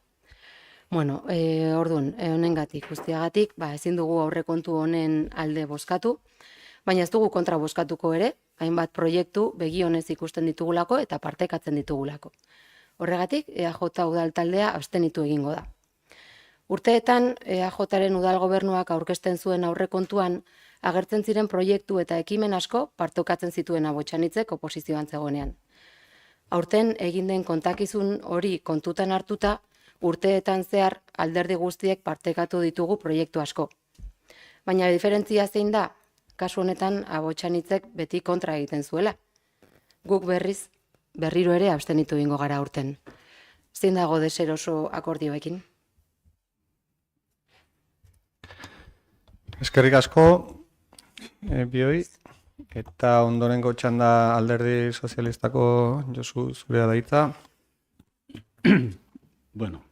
Bueno, orduan, honengatik, guztiagatik, ezin dugu aurrekontu honen alde bozkatu, baina ez dugu kontra bozkatuko ere, hainbat proiektu begionez ikusten ditugulako eta partekatzen ditugulako. Horregatik, EAJ udal taldea abstenitu egingo da. Urteetan, EAJaren udal gobernuak aurkezten zuen aurrekontuan, agertzen ziren proiektu eta ekimen asko partokatzen zituen Abotxanitzek oposizioan zegoenean. Aurten egin den kontakizun hori kontutan hartuta, urteetan zehar alderdi guztiek partekatu ditugu proiektu asko. Baina diferentzia zein da? Kasu honetan Abotxanitzek beti kontra egiten zuela. Guk berriro ere abstenitu egingo gara urten. Zein dago deseroso akordioekin? Eskerrik asko, bioi, eta ondorengo txanda Alderdi Sozialistako Josu zurea da hitza. Bueno,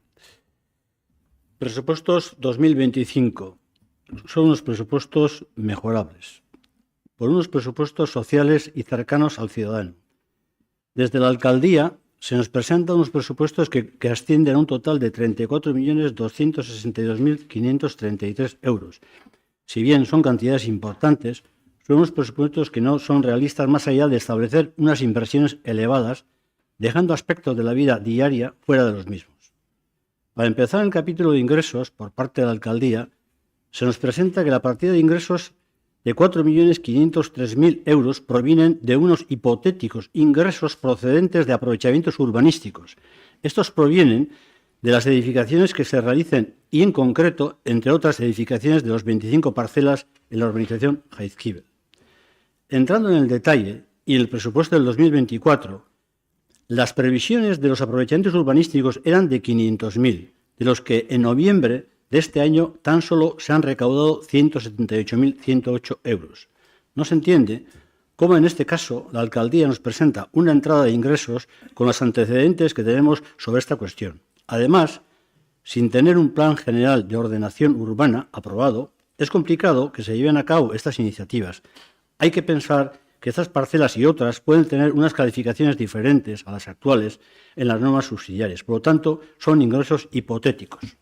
presupuestos 2025 son unos presupuestos mejorables, por unos presupuestos sociales y cercanos al ciudadano. Desde la alcaldía se nos presentan unos presupuestos que ascienden a un total de 34.262.533 euros. Si bien son cantidades importantes, son unos presupuestos que no son realistas más allá de establecer unas inversiones elevadas, dejando aspectos de la vida diaria fuera de los mismos. Para empezar, en el capítulo de ingresos, por parte de la alcaldía, se nos presenta que la partida de ingresos de 4.503.000 euros provienen de unos hipotéticos ingresos procedentes de aprovechamientos urbanísticos. Estos provienen de las edificaciones que se realicen y, en concreto, entre otras edificaciones de los 25 parcelas en la urbanización Jaizkibel. Entrando en el detalle y en el presupuesto del 2024, las previsiones de los aprovechamientos urbanísticos eran de 500.000, de los que en noviembre de este año tan solo se han recaudado 178.108 euros. No se entiende cómo en este caso la alcaldía nos presenta una entrada de ingresos con los antecedentes que tenemos sobre esta cuestión. Además, sin tener un plan general de ordenación urbana aprobado, es complicado que se lleven a cabo estas iniciativas. Hay que pensar que estas parcelas y otras pueden tener unas calificaciones diferentes a las actuales en las normas subsidiarias. Por lo tanto, son ingresos hipotéticos.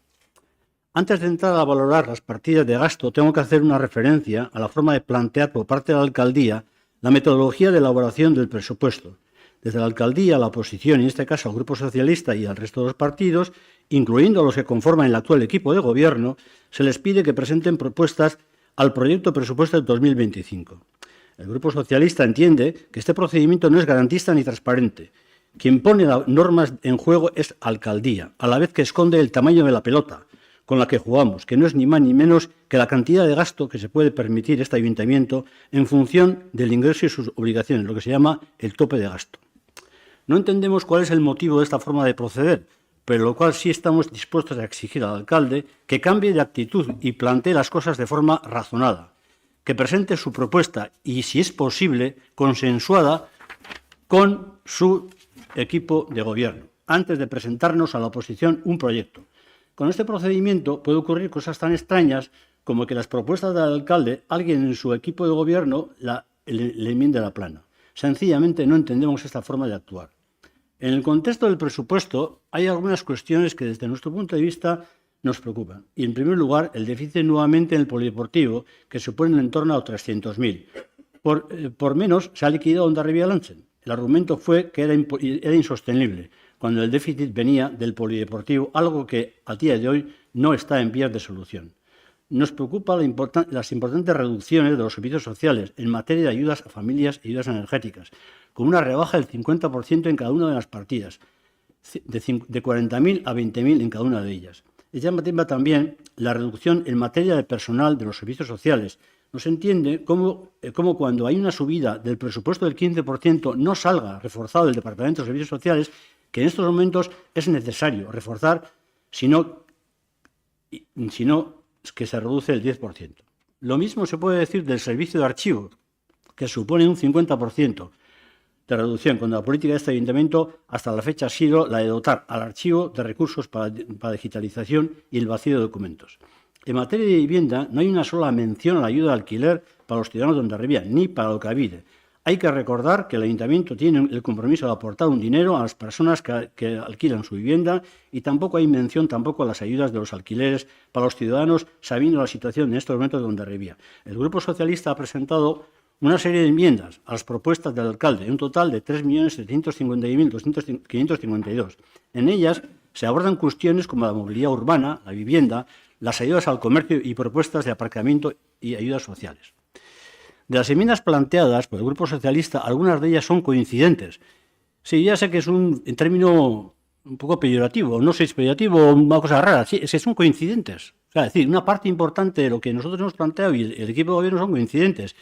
Antes de entrar a valorar las partidas de gasto, tengo que hacer una referencia a la forma de plantear por parte de la alcaldía la metodología de elaboración del presupuesto. Desde la alcaldía, la oposición, y en este caso al Grupo Socialista y al resto de los partidos, incluyendo a los que conforman el actual equipo de gobierno, se les pide que presenten propuestas al proyecto de presupuesto de 2025. El Grupo Socialista entiende que este procedimiento no es garantista ni transparente. Quien pone las normas en juego es Alcaldía, a la vez que esconde el tamaño de la pelota con la que jugamos, que no es ni más ni menos que la cantidad de gasto que se puede permitir este ayuntamiento en función del ingreso y sus obligaciones, lo que se llama el tope de gasto. No entendemos cuál es el motivo de esta forma de proceder, pero lo cual sí estamos dispuestos a exigir al alcalde que cambie de actitud y plantee las cosas de forma razonada, que presente su propuesta y, si es posible, consensuada con su equipo de gobierno, antes de presentarnos a la oposición un proyecto. Con este procedimiento puede ocurrir cosas tan extrañas como que las propuestas del alcalde, alguien en su equipo de gobierno le enmiende la plana. Sencillamente no entendemos esta forma de actuar. En el contexto del presupuesto hay algunas cuestiones que desde nuestro punto de vista nos preocupan. Y en primer lugar, el déficit nuevamente en el polideportivo, que supone en torno a 300.000. Por menos se ha liquidado Hondarribia Lantzen. El argumento fue que era insostenible, cuando el déficit venía del polideportivo, algo que a día de hoy no está en vías de solución. Nos preocupan las importantes reducciones de los servicios sociales en materia de ayudas a familias y ayudas energéticas, con una rebaja del 50% en cada una de las partidas, de 40.000 a 20.000 en cada una de ellas. Es llamativa también la reducción en materia de personal de los servicios sociales. No se entiende cómo cuando hay una subida del presupuesto del 15% no salga reforzado el Departamento de Servicios Sociales, que en estos momentos es necesario reforzar, sino que se reduce el 10%. Lo mismo se puede decir del servicio de archivo, que supone un 50% de reducción, cuando la política de este ayuntamiento hasta la fecha ha sido la de dotar al archivo de recursos para digitalización y el vacío de documentos. En materia de vivienda no hay una sola mención a la ayuda de alquiler para los ciudadanos de Hondarribia, ni para Alokabide. Hay que recordar que el ayuntamiento tiene el compromiso de aportar un dinero a las personas que alquilan su vivienda, y tampoco hay mención a las ayudas de los alquileres para los ciudadanos, sabiendo la situación en estos momentos de Hondarribia. El Grupo Socialista ha presentado una serie de enmiendas a las propuestas del alcalde, un total de 3.751.552. En ellas se abordan cuestiones como la movilidad urbana, la vivienda, las ayudas al comercio y propuestas de aparcamiento y ayudas sociales. De las enmiendas planteadas por el Grupo Socialista, algunas de ellas son coincidentes. Sí, ya sé que es un término un poco peyorativo, no sé si es peyorativo o una cosa rara, sí, es que son coincidentes. O sea, es decir, una parte importante de lo que nosotros hemos planteado y el equipo de gobierno son coincidentes.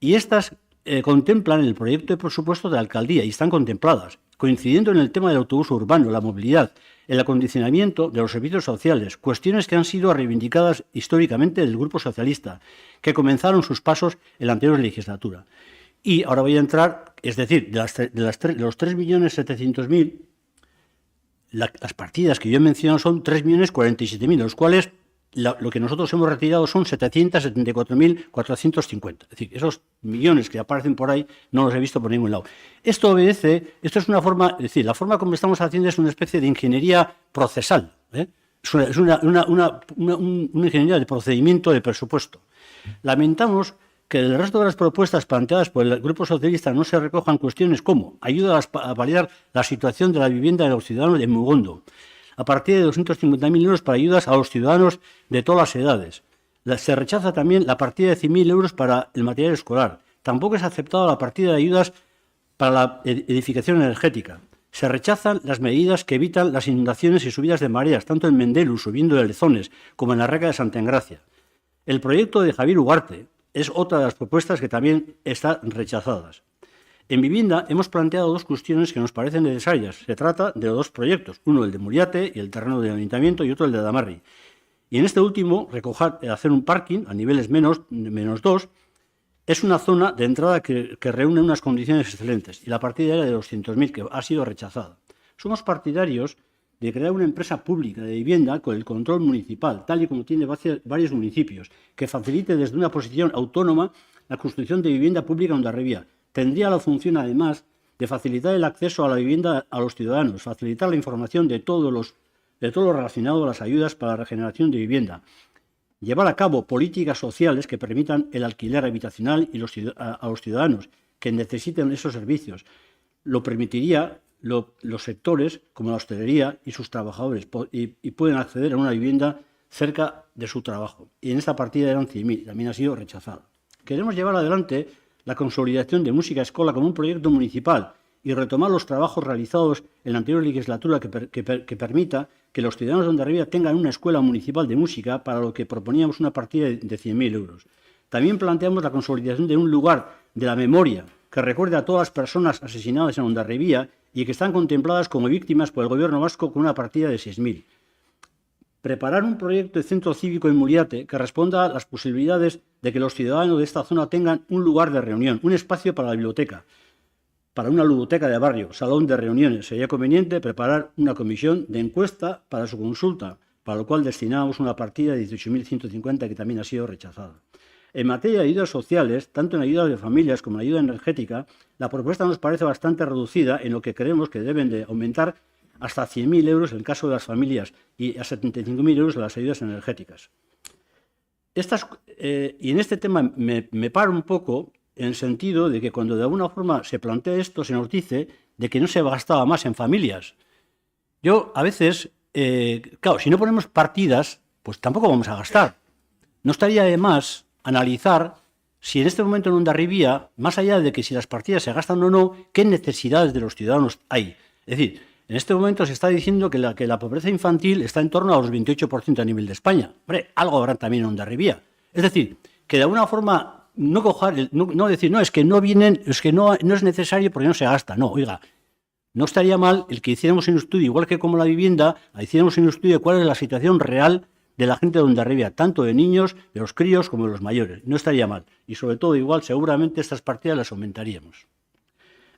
Y estas contemplan el proyecto de presupuesto de la alcaldía y están contempladas, coincidiendo en el tema del autobús urbano, la movilidad, el acondicionamiento de los servicios sociales, cuestiones que han sido reivindicadas históricamente del Grupo Socialista, que comenzaron sus pasos en la anterior legislatura. Y ahora voy a entrar, es decir, de los 3.700.000, las partidas que yo he mencionado son 3.047.000, de los cuales lo que nosotros hemos retirado son 774.450. Es decir, esos millones que aparecen por ahí no los he visto por ningún lado. Esto es una forma, es decir, la forma como estamos haciendo es una especie de ingeniería procesal, ¿eh? Es una ingeniería de procedimiento de presupuesto. Lamentamos que el resto de las propuestas planteadas por el Grupo Socialista no se recojan cuestiones como ayuda a paliar la situación de la vivienda de los ciudadanos de Mugondo, a partir de 250.000 euros para ayudas a los ciudadanos de todas las edades. Se rechaza también la partida de 100.000 euros para el material escolar. Tampoco es aceptada la partida de ayudas para la edificación energética. Se rechazan las medidas que evitan las inundaciones y subidas de mareas, tanto en Mendelu, subiendo de Lezones, como en la Reca de Santa Engracia. El proyecto de Javier Ugarte es otra de las propuestas que también están rechazadas. En vivienda hemos planteado dos cuestiones que nos parecen necesarias. Se trata de los dos proyectos, uno el de Muriate y el terreno del ayuntamiento y otro el de Damarri. Y en este último, hacer un parking a niveles menos 2, es una zona de entrada que reúne unas condiciones excelentes, y la partida era de 200.000, que ha sido rechazada. Somos partidarios de crear una empresa pública de vivienda con el control municipal, tal y como tiene varios municipios, que facilite desde una posición autónoma la construcción de vivienda pública en Hondarribia. Tendría la función, además, de facilitar el acceso a la vivienda a los ciudadanos, facilitar la información de todo lo relacionado a las ayudas para la regeneración de vivienda, llevar a cabo políticas sociales que permitan el alquiler habitacional a los ciudadanos que necesiten esos servicios. Lo permitiría los sectores como la hostelería y sus trabajadores y pueden acceder a una vivienda cerca de su trabajo. Y en esta partida eran 100.000, también ha sido rechazada. Queremos llevar adelante la consolidación de Música Escola como un proyecto municipal y retomar los trabajos realizados en la anterior legislatura que permita que los ciudadanos de Hondarribia tengan una escuela municipal de música, para lo que proponíamos una partida de 100.000 euros. También planteamos la consolidación de un lugar de la memoria que recuerde a todas las personas asesinadas en Hondarribia y que están contempladas como víctimas por el Gobierno vasco con una partida de 6.000. Preparar un proyecto de centro cívico en Muriate que responda a las posibilidades de que los ciudadanos de esta zona tengan un lugar de reunión, un espacio para la biblioteca, para una ludoteca de barrio, salón de reuniones. Sería conveniente preparar una comisión de encuesta para su consulta, para lo cual destinamos una partida de 18.150 que también ha sido rechazada. En materia de ayudas sociales, tanto en ayudas de familias como en ayuda energética, la propuesta nos parece bastante reducida, en lo que creemos que deben de aumentar hasta 100.000 euros en el caso de las familias y a 75.000 euros en las ayudas energéticas. Y en este tema me paro un poco en el sentido de que cuando de alguna forma se plantea esto, se nos dice de que no se gastaba más en familias. Yo a veces, claro, si no ponemos partidas, pues tampoco vamos a gastar. No estaría de más analizar si en este momento en Hondarribia, más allá de que si las partidas se gastan o no, qué necesidades de los ciudadanos hay. Es decir, en este momento se está diciendo que la pobreza infantil está en torno a los 28% a nivel de España. Hombre, algo habrá también en Hondarribia. Es decir, que de alguna forma no decir, no, es que no vienen, es que no es necesario porque no se gasta. No, oiga, no estaría mal el que hiciéramos un estudio, igual que como la vivienda, hiciéramos un estudio de cuál es la situación real de la gente de Hondarribia, tanto de niños, de los críos como de los mayores. No estaría mal. Y sobre todo, igual, seguramente estas partidas las aumentaríamos.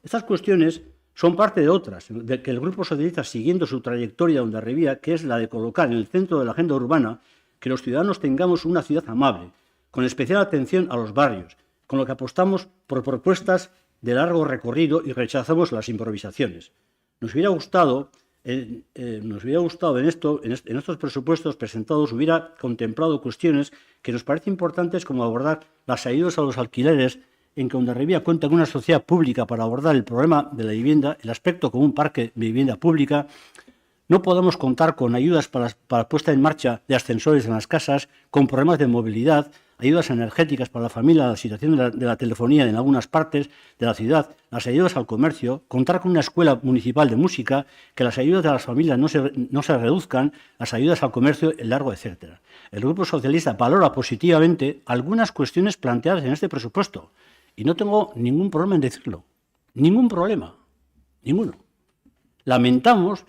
Estas cuestiones son parte de otras, de que el Grupo Socialista, siguiendo su trayectoria de Hondarribia, que es la de colocar en el centro de la agenda urbana que los ciudadanos tengamos una ciudad amable, con especial atención a los barrios, con lo que apostamos por propuestas de largo recorrido y rechazamos las improvisaciones. Nos hubiera gustado en estos presupuestos presentados hubiera contemplado cuestiones que nos parecen importantes, como abordar las ayudas a los alquileres, en que Hondarribia cuenta con una sociedad pública para abordar el problema de la vivienda, el aspecto como un parque de vivienda pública. No podemos contar con ayudas para la puesta en marcha de ascensores en las casas, con problemas de movilidad, ayudas energéticas para la familia, la situación de la telefonía en algunas partes de la ciudad, las ayudas al comercio, contar con una escuela municipal de música, que las ayudas de las familias no se reduzcan, las ayudas al comercio, el largo, etcétera. El Grupo Socialista valora positivamente algunas cuestiones planteadas en este presupuesto y no tengo ningún problema en decirlo. Ningún problema. Ninguno. Lamentamos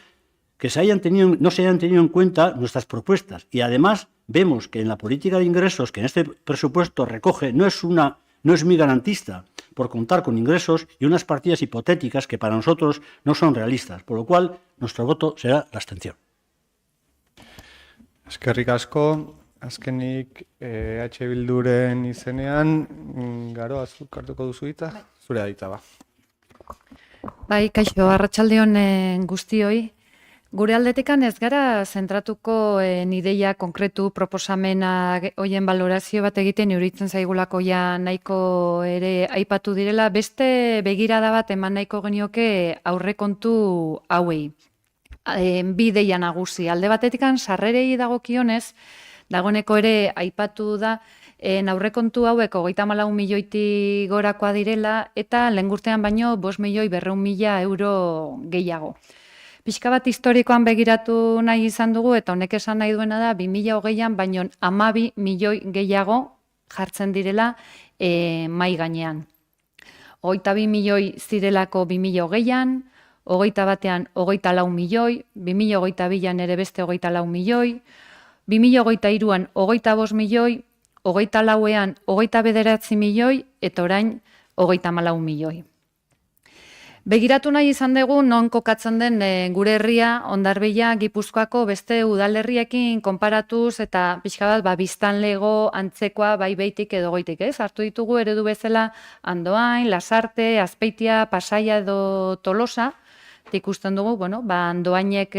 que no se hayan tenido en cuenta nuestras propuestas y además vemos que en la política de ingresos que en este presupuesto recoge no es muy garantista por contar con ingresos y unas partidas hipotéticas que para nosotros no son realistas, por lo cual nuestro voto será la abstención. Eskerrik asko, azkenik Bilduren izenean, Garo, azuk hartuko duzu hitza? Zure da hitza, ba. Bai, kaixo, arratsaldeon guztioi. Gure aldetikan ez gara zentratuko ideia konkretu proposamena hoien balorazio bat egiten iruditzen zaigulako ja nahiko ere aipatu direla, beste begirada bat eman nahiko genioke aurrekontu hauei. Bi ideia nagusi, alde batetikan sarrerei dagokionez, dagoeneko ere aipatu da aurrekontu hauek 34 milioitik gorakoa direla eta lehengurtean baino 5.200.000 euro gehiago. Pixka bat historikoan begiratu nahi izan dugu eta honek esan nahi duena da 2020an baino 12 milioi gehiago jartzen direla mai gainean. 22 milioi zirelako 2020an, 21ean 24 milioi, 2022an ere beste 24 milioi, 2023an 25 milioi, 24ean 29 milioi eta orain 34 milioi. Begiratu nahi izan dugu non kokatzen den gure herria, Hondarribia, Gipuzkoako beste udalerriekin konparatuz eta pixka bat biztanlego antzekoa bai beitik edo goitik, ez? Hartu ditugu eredu bezala Andoain, Lasarte, Azpeitia, Pasaia edo Tolosa. Ikusten dugu, Andoainek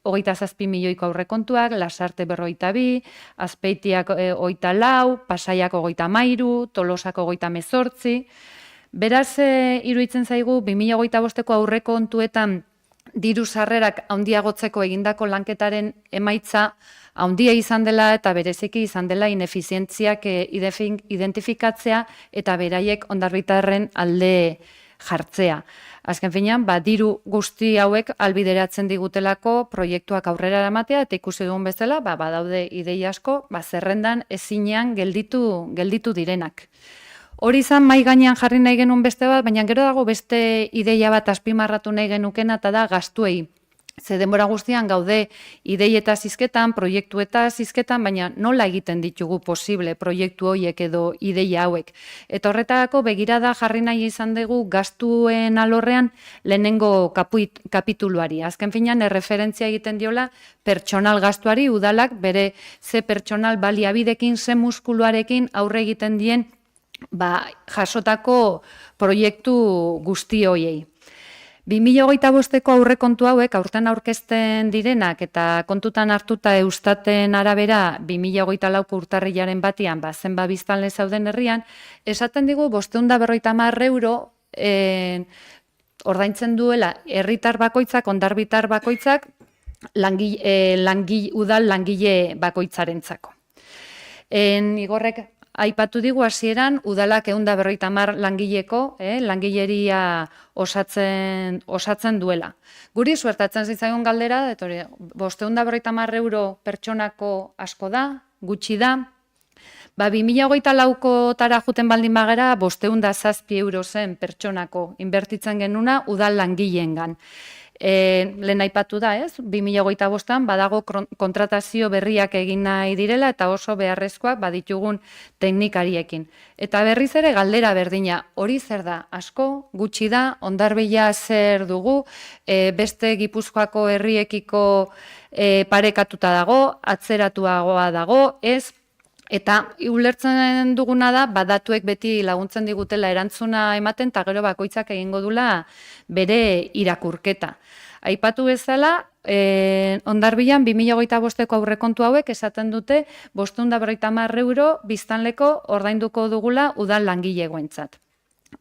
27 milioiko aurrekontuak, Lasarte 42, Azpeitiak 24, Pasaiak 33, Tolosako 18. Beraz, iruditzen zaigu 2025ko aurrekontuetan diru sarrerak handiagotzeko egindako lanketaren emaitza handia izan dela eta bereziki izan dela inefizientziak identifikatzea eta beraiek hondarribitarren alde jartzea. Azken finean, diru guzti hauek albideratzen digutelako proiektuak aurrera eramatea eta ikusi dugun bezala, badaude ideia asko, zerrendan ezinean gelditu direnak. Hori izan mai gainean jarri nahi genuen beste bat, baina gero dago beste ideia bat azpimarratu nahi genukena eta da gastuei. Ze denbora guztian gaude ideietaz hizketan, proiektuetaz hizketan, baina nola egiten ditugu posible proiektu horiek edo ideia hauek. Eta horretarako begirada jarri nahi izan dugu gastuen alorrean lehenengo kapituluari. Azken finean erreferentzia egiten diola pertsonal gastuari, udalak bere ze pertsonal baliabidekin, ze muskuluarekin aurre egiten dien jasotako proiektu guzti hoiei. 2025ko aurrekontu hauek aurten aurkezten direnak eta kontutan hartuta Eustaten arabera 2024ko urtarrilaren batean zenbat biztanle zauden herrian, esaten digu 550 euro ordaintzen duela herritar bakoitzak, hondarbitar bakoitzak, udal langile bakoitzarentzako. Igorrek aipatu digu hasieran udalak 150 langileko langileria osatzen duela. Guri suertatzen zitzaigun galdera, 550 euro pertsonako asko da, gutxi da. 2024ko tara juten baldin bagera 507 euro zen pertsonako inbertitzen genuna udal langileengan. Lehen aipatu da, 2025an badago kontratazio berriak egin nahi direla eta oso beharrezkoak baditugun teknikariekin. Eta berriz ere galdera berdina, hori zer da, asko, gutxi da, Hondarbila zer dugu, beste Gipuzkoako herriekiko parekatuta dago, atzeratuagoa dago, ez? Eta ulertzen duguna da, datuek beti laguntzen digutela erantzuna ematen, eta gero bakoitzak egingo dula bere irakurketa. Aipatu bezala, Hondarbilan 2025ko aurrekontu hauek esaten dute 550 euro biztanleko ordainduko dugula udal langilegoentzat.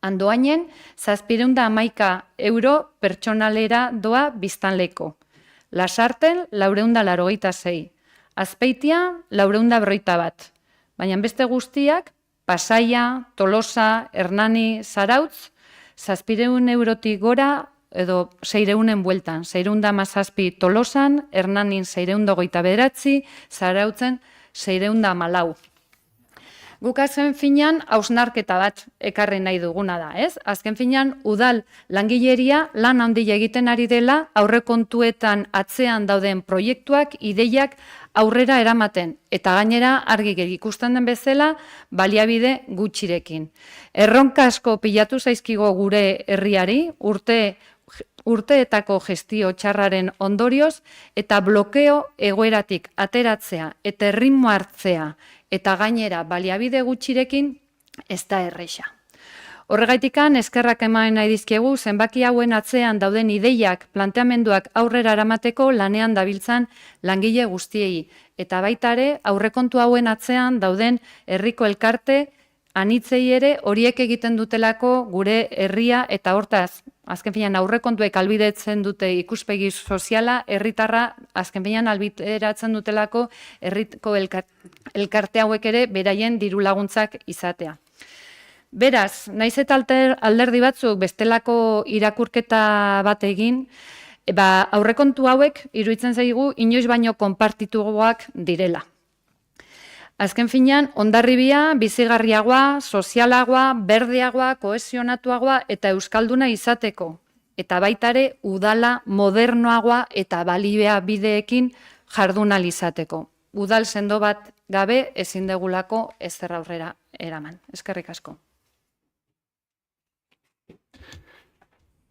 Andoainen 711 euro pertsonalera doa biztanleko. Lasarten 486. Azpeitia 441. Baina beste guztiak, Pasaia, Tolosa, Hernani, Zarautz, 700 eurotik gora edo 600en bueltan. 617 Tolosan, Hernanin 629, Zarautzen 614. Guk azken finean hausnarketa bat ekarri nahi duguna da, ez? Azken finean udal langileria lan handia egiten ari dela aurrekontuetan atzean dauden proiektuak, ideiak aurrera eramaten eta gainera argi ikusten den bezala baliabide gutxirekin. Erronka asko pilatu zaizkigo gure herriari urteetako gestio txarraren ondorioz eta blokeo egoeratik ateratzea eta erritmo hartzea eta gainera baliabide gutxirekin ez da erresa. Horregaitikan eskerrak eman nahi dizkiegu zenbaki hauen atzean dauden ideiak, planteamenduak aurrera eramateko lanean dabiltzan langile guztiei. Eta baita ere aurrekontu hauen atzean dauden herriko elkarte anitzei ere horiek egiten dutelako gure herria eta hortaz, azken finean aurrekontuek albidetzen dute ikuspegi soziala, herritarra azken finean albideratzen dutelako herriko elkarte hauek ere beraien diru laguntzak izatea. Beraz, naiz eta alderdi batzuk bestelako irakurketa bat egin, aurrekontu hauek iruditzen zaigu inoiz baino konpartituagoak direla. Azken finean, Hondarribia bizigarriagoa, sozialagoa, berdeagoa, kohesionatuagoa eta euskalduna izateko. Eta baita ere udala modernoagoa eta baliabideekin jardun ahal izateko. Udal sendo bat gabe ezin degulako ezer aurrera eraman. Eskerrik asko.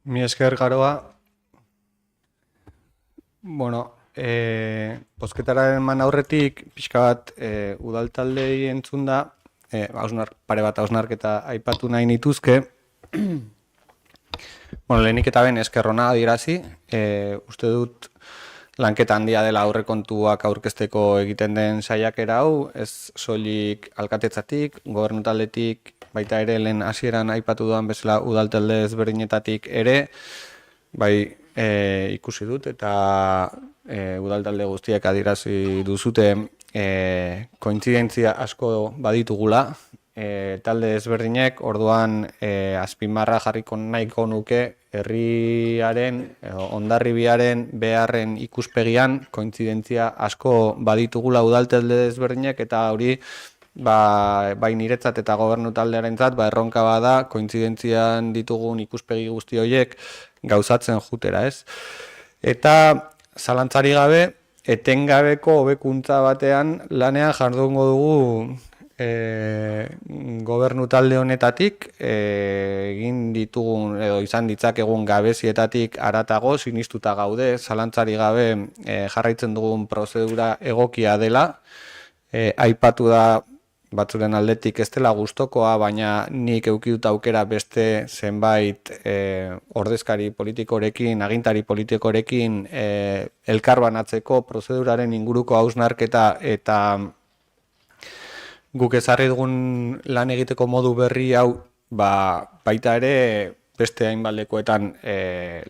Mi esker Garoa. Bozketaren eman aurretik, pixka bat udal taldei entzun da, pare bat hausnarketa aipatu nahi nituzke. Lehenik eta ben eskerrona adirazi, uste dut lanketa handia dela aurrekontuak aurkezteko egiten den saiakera hau, ez soilik alkatetzatik, gobernutaldetik, baita ere lehen hasieran aipatu dudan bezala udaltalde ezberdinetatik ere, bai ikusi dut eta udaltalde guztiak adierazi duzute kointzidentzia asko baditugula, talde ezberdinek, orduan azpimarra jarriko nahiko nuke herriaren, Hondarribiaren beharren ikuspegian kointzidentzia asko baditugula udaltalde ezberdinek eta hori bai niretzat eta gobernu taldearentzat erronka bada kointzidentzian ditugun ikuspegi guzti horiek gauzatzen jutera, ez? Eta zalantzari gabe, etengabeko hobekuntza batean lanean jardungo dugu gobernu talde honetatik egin ditugun edo izan ditzakegun gabezietatik haratago sinistuta gaude, zalantzari gabe jarraitzen dugun prozedura egokia dela, aipatu da batzuren aldetik ez dela gustokoa, baina nik eukidut aukera beste zenbait ordezkari politikorekin, agintari politikorekin elkarbanatzeko prozeduraren inguruko hausnarketa eta guk ezarri dugun lan egiteko modu berri hau baita ere beste hainbaldekoetan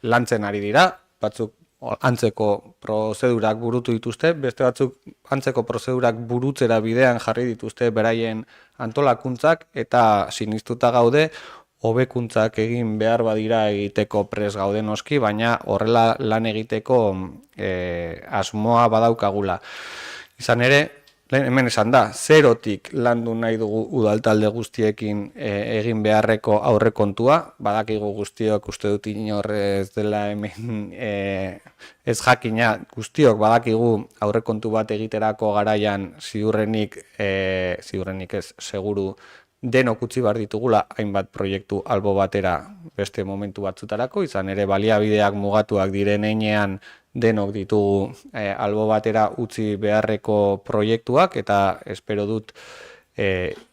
lantzen ari dira, batzuk antzeko prozedurak burutu dituzte, beste batzuk antzeko prozedurak burutzera bidean jarri dituzte beraien antolakuntzak eta sinistuta gaude hobekuntzak egin behar badira egiteko pres gaude noski, baina horrela lan egiteko asmoa badaukagula. Izan ere, hemen esan da, zerotik landu nahi dugu udaltalde guztiekin egin beharreko aurrekontua, badakigu guztiok uste dut inor ez dela hemen ez jakina, guztiok badakigu aurrekontu bat egiterako garaian ziurrenik ez seguru denok utzi behar ditugula hainbat proiektu albo batera beste momentu batzutarako, izan ere baliabideak mugatuak diren heinean denok ditugu albo batera utzi beharreko proiektuak eta espero dut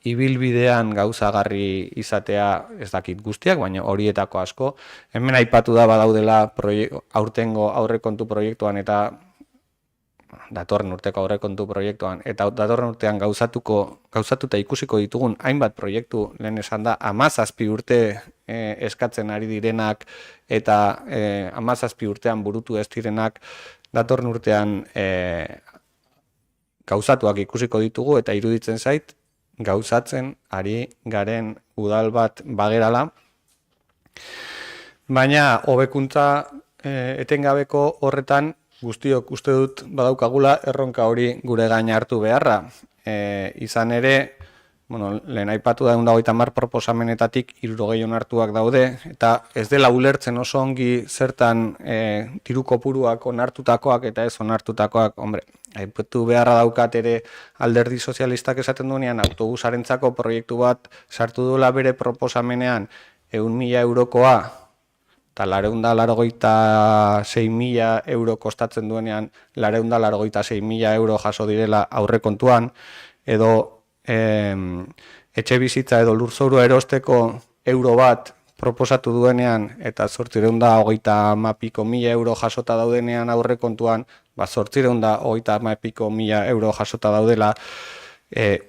ibilbidean gauzagarri izatea ez dakit guztiak, baina horietako asko. Hemen aipatu da badaudela aurtengo aurrekontu proiektuan eta datorren urteko aurrekontu proiektuan eta datorren urtean gauzatuta ikusiko ditugun hainbat proiektu, lehen esan da 17 urte eskatzen ari direnak eta 17 urtean burutu ez direnak datorren urtean gauzatuak ikusiko ditugu eta iruditzen zait gauzatzen ari garen udal bat bagerala, baina hobekuntza etengabeko horretan guztiok uste dut badaukagula erronka hori gure gain hartu beharra. Izan ere, lehen aipatu da 150 proposamenetatik 60 onartuak daude, eta ez dela ulertzen oso ongi zertan diru kopuruak onartutakoak eta ez onartutakoak, aipatu beharra daukat ere Alderdi Sozialistak esaten duenean autobusarentzako proiektu bat sartu duela bere proposamenean 100.000 eurokoa, eta 486.000 euro kostatzen duenean 486.000 euro jaso direla aurrekontuan, edo etxe bizitza edo lurzoru erosteko euro bat proposatu duenean eta 830.000 euro jasota daudenean aurrekontuan, 830.000 euro jasota daudela,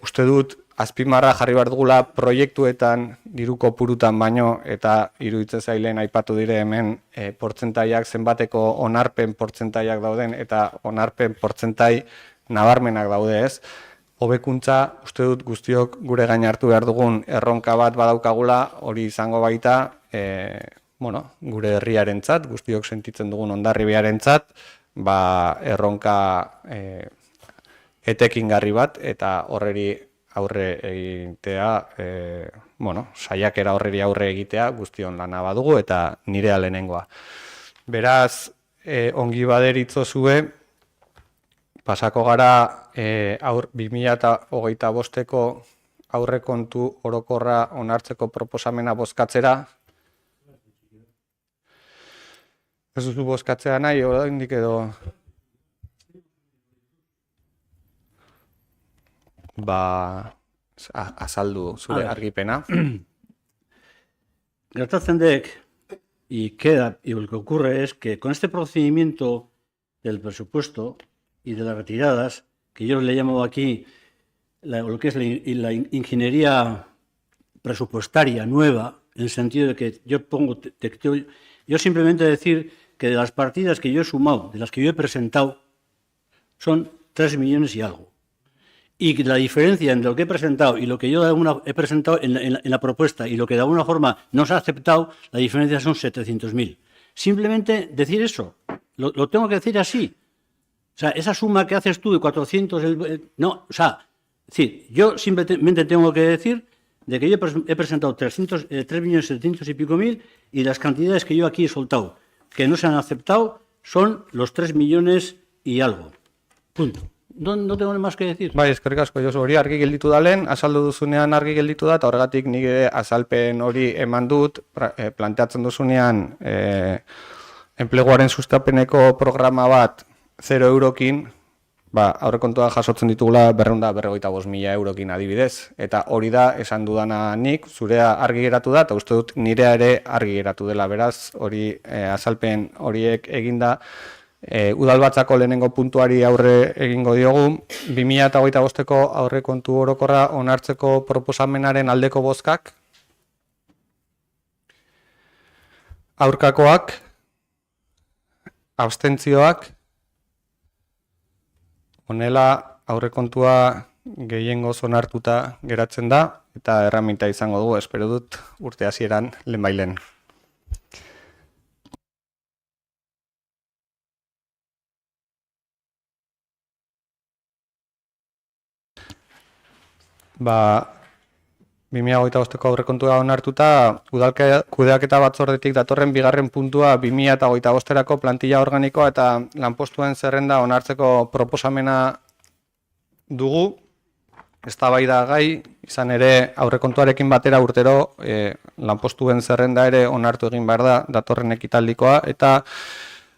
uste dut azpimarra jarri behar dugula proiektuetan, diru kopurutan baino, eta iruditzen zailen aipatu dire hemen portzentaiak zenbateko onarpen portzentaiak dauden, eta onarpen portzentai nabarmenak daude ez. Hobekuntza, uste dut guztiok gure gain hartu behar dugun erronka bat badaukagula, hori izango baita, gure herriarentzat, guztiok sentitzen dugun Hondarribiarentzat, erronka etekingarri bat, eta horreri aurre egitea, saiakera horreri aurre egitea guztion lana badugu eta nirea lehenengoa. Beraz, ongi baderitzozue, pasako gara 2025ko aurrekontu orokorra onartzeko proposamena bozkatzera. Ez duzu bozkatzea nahi, oraindik edo... azaldu zure argipena. Gertatzen dek, y lo que ocurre es que con este procedimiento del presupuesto y de las retiradas, que yo le llamo aquí lo que es la ingeniería presupuestaria nueva, en el sentido de que yo simplemente decir que de las partidas que yo he sumado, de las que yo he presentado, son 3 millones y algo. Y que la diferencia entre lo que he presentado y lo que yo he presentado en la propuesta y lo que de alguna forma no se ha aceptado, la diferencia son 700.000. Simplemente decir eso, lo tengo que decir así. O sea, esa suma que haces tú de 400... no, o sea, es decir, yo simplemente tengo que decir de que yo he presentado 3.700.000 y pico y las cantidades que yo aquí he soltado que no se han aceptado son los 3 millones y algo. Punto. No tengo más que decir. Bai, eskerrik asko, Josu, hori argi gelditu da lehen, azaldu duzunean argi gelditu da, eta horregatik nik ere azalpen hori eman dut, planteatzen duzunean enpleguaren sustapeneko programa bat 0 eurokin, aurrekontua jasotzen ditugula 255.000 eurokin adibidez, eta hori da esan dudana nik, zurea argi geratu da, eta uste dut nirea ere argi geratu dela, beraz, hori azalpen horiek eginda, udalbatzako lehenengo puntuari aurre egingo diogu, 2025ko aurrekontu orokorra onartzeko proposamenaren aldeko bozkak, aurkakoak, abstentzioak, honela aurrekontua gehiengoz onartuta geratzen da, eta erraminta izango dugu, espero dut urte hasieran lehenbailen. Ba, 2025ko aurrekontua onartuta, kudeaketa batzordetik datorren bigarren puntua 2025erako plantilla organikoa eta lanpostuen zerrenda onartzeko proposamena dugu. Eztabaida gai, izan ere aurrekontuarekin batera urtero lanpostuen zerrenda ere onartu egin behar da datorren ekitaldikoa, eta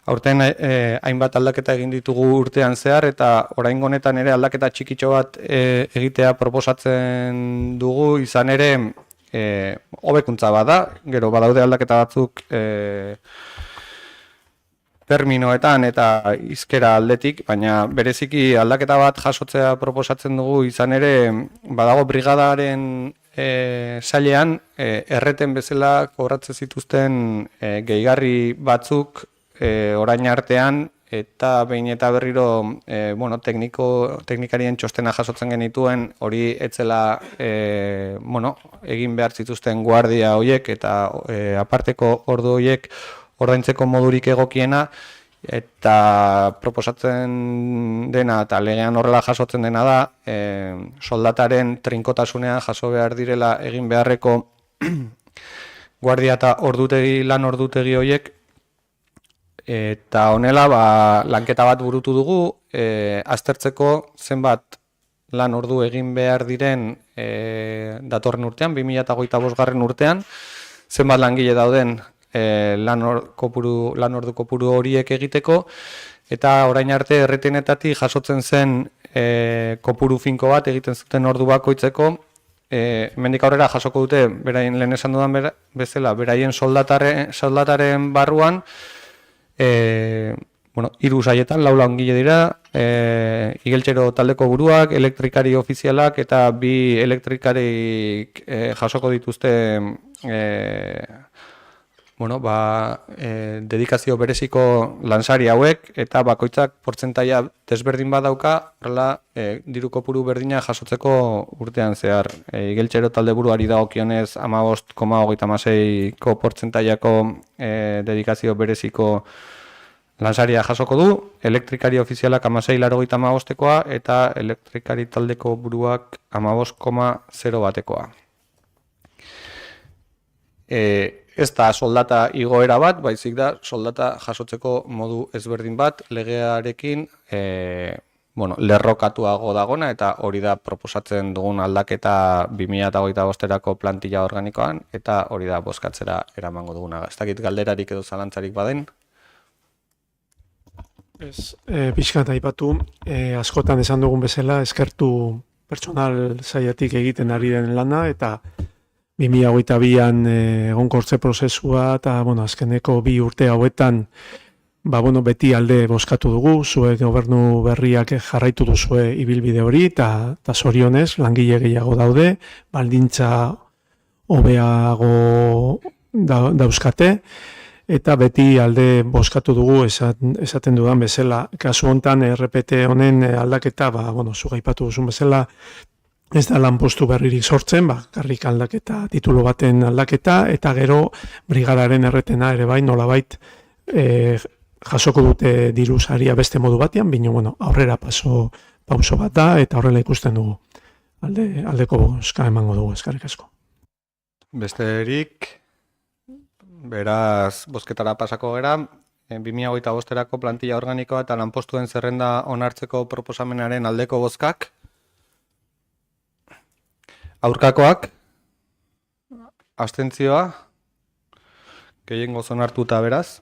aurten hainbat aldaketa egin ditugu urtean zehar, eta oraingo honetan ere aldaketa txikitxo bat egitea proposatzen dugu, izan ere hobekuntza bada, gero badaude aldaketa batzuk terminoetan eta hizkera aldetik, baina bereziki aldaketa bat jasotzea proposatzen dugu, izan ere badago brigadaren sailean erreten bezala kobratzen zituzten gehigarri batzuk orain artean, eta behin eta berriro teknikarien txostena jasotzen genituen, hori etzela egin behar zituzten guardia horiek eta aparteko ordu horiek ordaintzeko modurik egokiena, eta proposatzen dena eta legean horrela jasotzen dena da, soldataren trinkotasunean jaso behar direla egin beharreko guardia eta lan ordutegi horiek, eta honela lanketa bat burutu dugu, aztertzeko zenbat lan ordu egin behar diren datorren urtean, 2025 urtean, zenbat langile dauden lan ordu kopuru horiek egiteko, eta orain arte erretenetatik jasotzen zen kopuru finko bat egiten zuten ordu bakoitzeko, hemendik aurrera jasoko dute, beraien lehen esan dudan bezala, beraien soldataren barruan, 3 saietan, 4 langile dira, igeltxero taldeko buruak, elektrikari ofizialak eta 2 elektrikarik jasoko dituzte dedikazio bereziko lansari hauek, eta bakoitzak portzentaia desberdin badauka, horrela diru kopuru berdina jasotzeko urtean zehar. Igeltxero talde buruari dagokionez 15,36ko portzentaiako dedikazio bereziko lansaria jasoko du, elektrikari ofizialak 16,85koa eta elektrikari taldeko buruak 15,01koa. Ez da soldata igoera bat, baizik da soldata jasotzeko modu ezberdin bat, legearekin lerrokatuago dagona, eta hori da proposatzen dugun aldaketa 2025erako plantilla organikoan, eta hori da bozkatzera eramango duguna. Ez dakit galderarik edo zalantzarik baden? Pixkat aipatu, askotan esan dugun bezala, eskertu pertsonal saiatik egiten ari den lana, eta 2022an egonkortze prozesua, eta azkeneko 2 urte hauetan beti alde bozkatu dugu, zuek gobernu berriak jarraitu duzue ibilbide hori, eta zorionez, langile gehiago daude, baldintza hobeago dauzkate, eta beti alde bozkatu dugu esaten dudan bezala. Kasu hontan RPT honen aldaketa, zuk aipatu duzun bezala, ez da lanpostu berririk sortzen, bakarrik aldaketa, titulu baten aldaketa, eta gero brigadaren erretena ere bai, nolabait jasoko dute diru saria beste modu batean, baina aurrera pauso bat da, eta horrela ikusten dugu. Aldeko bozka emango dugu, eskerrik asko. Besterik, beraz, bozketara pasako gera, 2025erako plantilla organikoa eta lanpostuen zerrenda onartzeko proposamenaren aldeko bozkak. Aurkakoak, abstentzioa, gehiengoz onartuta beraz.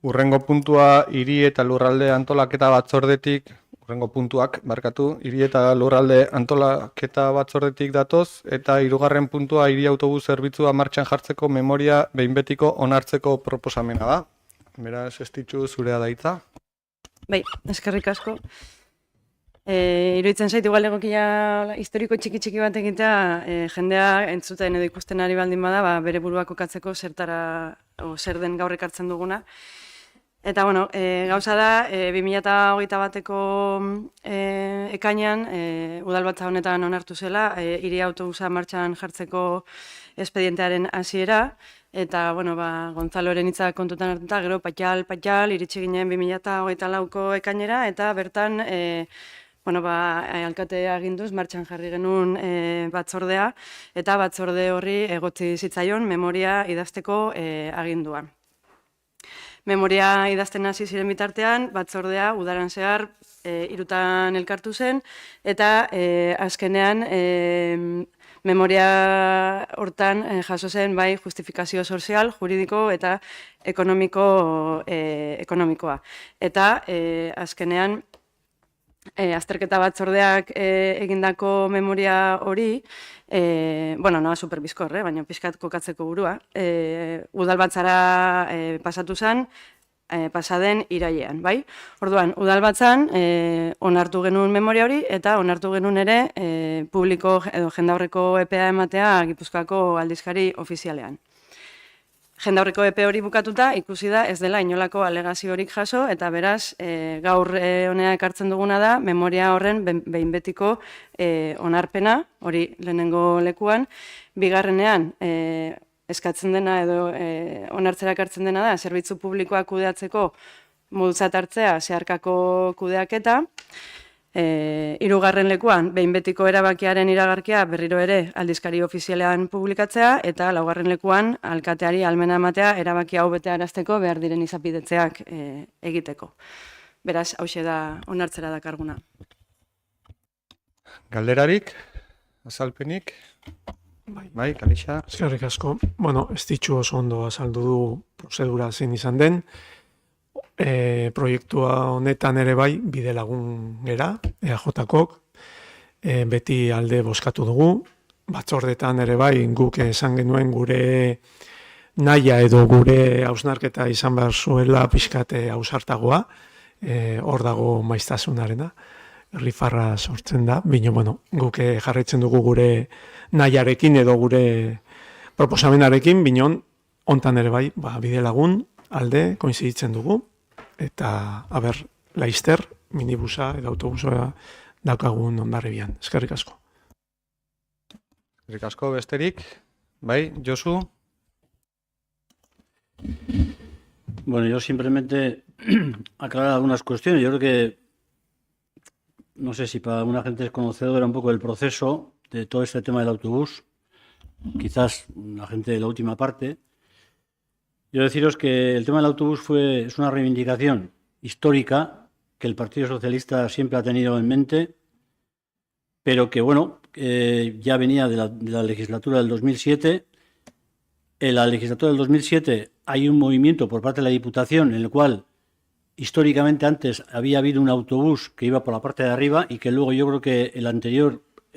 Hurrengo puntua hiri eta lurralde antolaketa batzordetik, hiri eta lurralde antolaketa batzordetik datoz, eta 3. puntua hiri autobus zerbitzua martxan jartzeko memoria behin betiko onartzeko proposamena da. Beraz, Estitxu, zurea da hitza. Bai, eskerrik asko. Iruditzen zait, igual egokia historiko txiki bat egitea, jendea entzuten edo ikusten ari baldin bada, bere burua kokatzeko zer den gaur ekartzen duguna. Eta, gauza da, 2021ko ekainean, udalbatza honetan onartu zela, hiri autobusa martxan jartzeko espedientearen hasiera, eta, Gonzaloren hitzak kontutan hartuta, gero patxal, iritsi ginen 2024ko ekainera, eta bertan, alkatea aginduz martxan jarri genuen batzordea, eta batzorde horri egotzi zitzaion memoria idazteko agindua. Memoria idazten hasi ziren bitartean, batzordea udaran zehar 3 elkartu zen, eta azkenean memoria hortan jaso zen bai justifikazio sozial, juridiko eta ekonomikoa. Eta azkenean azterketa batzordeak egindako memoria hori, noa superbizkor, baina pixkat kokatzeko burua, udalbatzara pasatu zen, pasaden irailean, bai? Orduan, udalbatzan onartu genuen memoria hori, eta onartu genuen ere publiko edo jendaurreko EPA ematea Gipuzkoako aldizkari ofizialean. Jendaurreko epe hori bukatuta, ikusi da ez dela inolako alegaziorik jaso, eta beraz, gaur honea ekartzen duguna da, memoria horren behin betiko onarpena, hori lehenengo lekuan, bigarrenean eskatzen dena edo onartzera ekartzen dena da, zerbitzu publikoak kudeatzeko modutzat hartzea zeharkako kudeaketa, 3. lekuan, behin betiko erabakiaren iragarkia berriro ere aldizkari ofizialean publikatzea, eta 4. lekuan, alkateari almena ematea erabaki hau betearazteko behar diren izapidetzeak egiteko. Beraz, hauxe da onartzera dakarguna. Galderarik, azalpenik, bai, Kalixa. Eskerrik asko. Estitxu oso ondo azaldu du prozedura zein izan den. Proiektua honetan ere bai bide lagun gera, EAJ-kok, beti alde bozkatu dugu, batzordetan ere bai guk esan genuen gure nahia edo gure hausnarketa izan behar zuela pixkate hausartagoa, hor dago maiztasunarena, rifarra sortzen da, bino, guk jarraitzen dugu gure nahiarekin edo gure proposamenarekin, binon, hontan ere bai, bide lagun alde koinziditzen dugu, eta, laizter, minibusa edo autobusa daukagun Hondarribian. Eskerrik asko. Eskerrik asko, besterik. Bai, Josu. Yo simplemente aclarar algunas cuestiones. Yo creo que, no sé si para alguna gente es conocedora un poco del proceso de todo este tema del autobús, quizás la gente de la última parte. Yo deciros que el tema del autobús es una reivindicación histórica que el Partido Socialista siempre ha tenido en mente, pero que, ya venía de la legislatura del 2007. En la legislatura del 2007 hay un movimiento por parte de la Diputación en el cual históricamente antes había habido un autobús que iba por la parte de arriba y que luego yo creo que el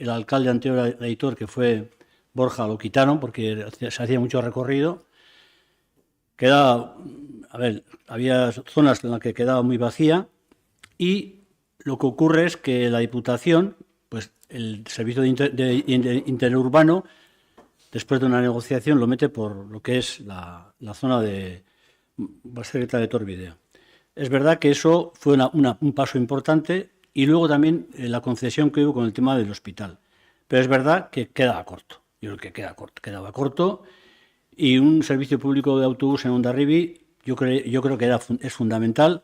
alcalde anterior al editor, que fue Borja, lo quitaron porque se hacía mucho recorrido. había zonas en las que quedaba muy vacía y lo que ocurre es que la Diputación, pues el servicio de interurbano, después de una negociación, lo mete por lo que es la zona de Basterreta de Torvideo. Es verdad que eso fue un paso importante y luego también la concesión que hubo con el tema del hospital. Pero es verdad que quedaba corto. Yo creo que quedaba corto y un servicio público de autobús en Hondarribia yo creo que es fundamental.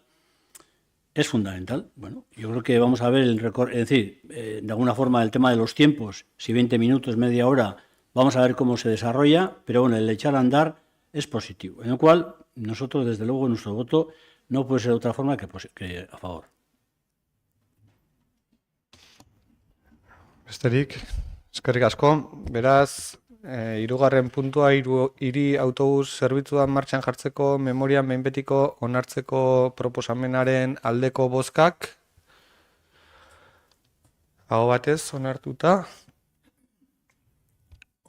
Es fundamental. Bueno, yo creo que vamos a ver el recorrido, es decir, de alguna forma el tema de los tiempos, si 20 minutos, media hora, vamos a ver cómo se desarrolla, pero bueno, el echar a andar es positivo. En lo cual, nosotros, desde luego, nuestro voto no puede ser de otra forma que a favor. Besterik, eskerrik asko. Beraz, hirugarren puntua hiri autobus zerbitzua martxan jartzeko memoria behin betiko onartzeko proposamenaren aldeko bozkak. Aho batez onartuta.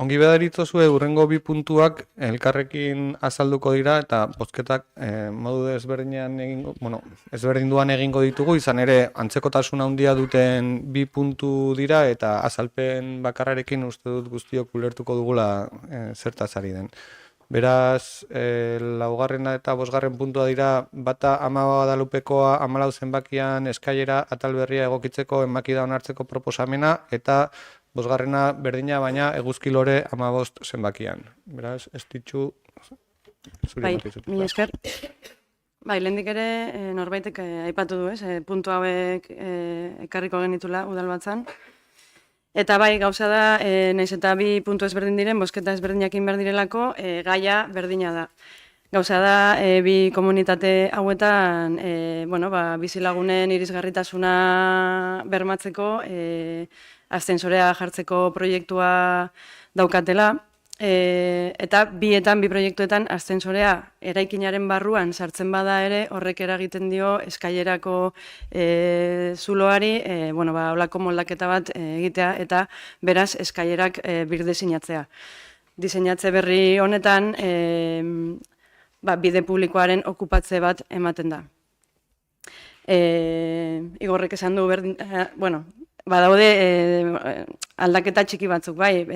Ongi badaritozue hurrengo bi puntuak elkarrekin azalduko dira eta bozketak modu ezberdinduan egingo ditugu, izan ere antzekotasun handia duten bi puntu dira eta azalpen bakarrarekin uste dut guztiok ulertuko dugula zertaz ari den. Beraz, laugarrena eta bosgarren puntua dira, bata Ama Guadalupekoa 14 zenbakian eskailera atal berria egokitzeko emakida onartzeko proposamena eta bosgarrena berdina, baina eguzki lore 15 zenbakian. Beraz, ez ditxu... Bai, mila esker. Bai, lehendik ere norbaitek aipatu du, puntu hauek ekarriko genitula udalbatzan. Eta bai, gauza da, nahiz eta bi puntu ezberdin diren, bozketa ezberdinakin behar direlako, gaia berdina da. Gauza da, bi komunitate hauetan, bizilagunen irisgarritasuna bermatzeko, aszensorea jartzeko proiektua daukatela, eta bi proiektuetan aszensorea eraikinaren barruan sartzen bada ere, horrek eragiten dio eskailerako zuloari, holako moldaketa bat egitea, eta beraz eskailerak birdesinatzea. Diseinatze berri honetan, bide publikoaren okupatze bat ematen da. Igorrek esan du, badaude aldaketa txiki batzuk, bai.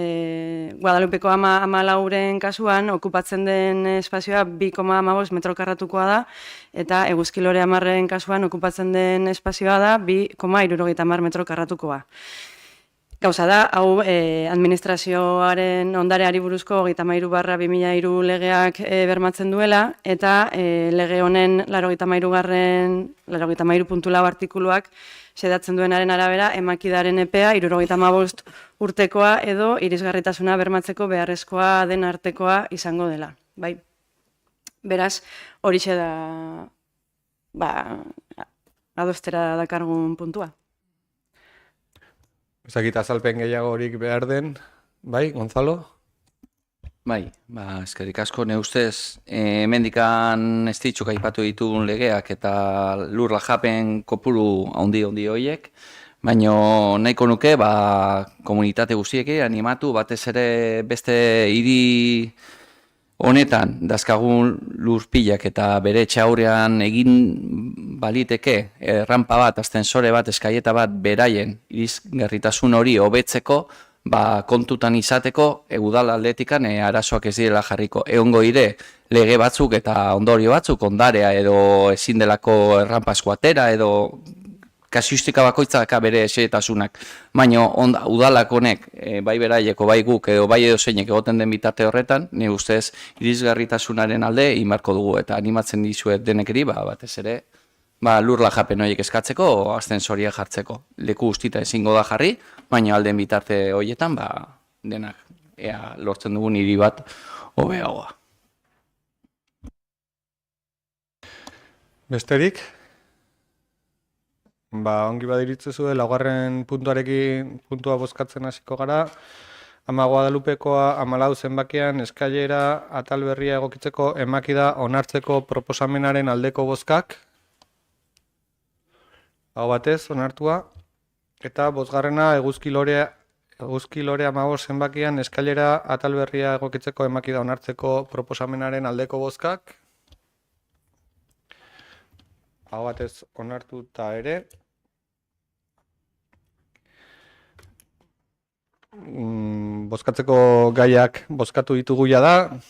Guadalupeko 14 kasuan okupatzen den espazioa 2,15 metro karratukoa da, eta Eguzkilore 10 kasuan okupatzen den espazioa da 2,70 metro karratukoa. Gauza da, hau administrazioaren ondareari buruzko 33/2003 legeak bermatzen duela, eta lege honen 83.4 artikuluak xedatzen duenaren arabera, emakidaren epea 75 urtekoa edo irisgarritasuna bermatzeko beharrezkoa den artekoa izango dela. Bai. Beraz, horixe da adostera dakargun puntua. Ezakit azalpen gehiagorik behar den, bai, Gonzalo? Bai, eskerrik asko, ne ustez, hemendikan ez ditzuk aipatu ditugun legeak eta lurra japen kopuru handi horiek, baina nahiko nuke, komunitate guztiek animatu, batez ere beste hiri honetan dazkagun lurpilak eta bere etxaurrean egin baliteke errampa bat, ascensore bat, eskaieta bat beraien irisgarritasun hori hobetzeko, kontutan izateko, udal aldetikan arazoak ez direla jarriko. Egongo dire lege batzuk eta ondorio batzuk, ondarea edo ezin delako errampa eskuatera edo kasuistika bakoitzaka bere esetasunak. Baina udalak honek, bai beraieko, bai guk edo bai edo zeinek egoten den bitarte horretan, nire ustez irisgarritasunaren alde inbarko dugu eta animatzen dizuet denekeri, batez ere, lurla japen horiek eskatzeko, ascensoria jartzeko. Leku guztita ezingo da jarri, baina alden bitarte horietan, denak lortzen dugun hiri bat hobeagoa. Besterik? Ongi badiritzuzu, laugarren puntua bozkatzen hasiko gara. Ama Guadalupekoa 14 zenbakian eskailera atal berria egokitzeko emakida onartzeko proposamenaren aldeko bozkak. Hau batez, onartua. Eta bosgarrena eguzki lorea Eguzki Lore 15 zenbakian eskailera atal berria egokitzeko emakida onartzeko proposamenaren aldeko bozkak. Aho batez onartuta ere. Bozkatzeko gaiak bozkatu ditugu da.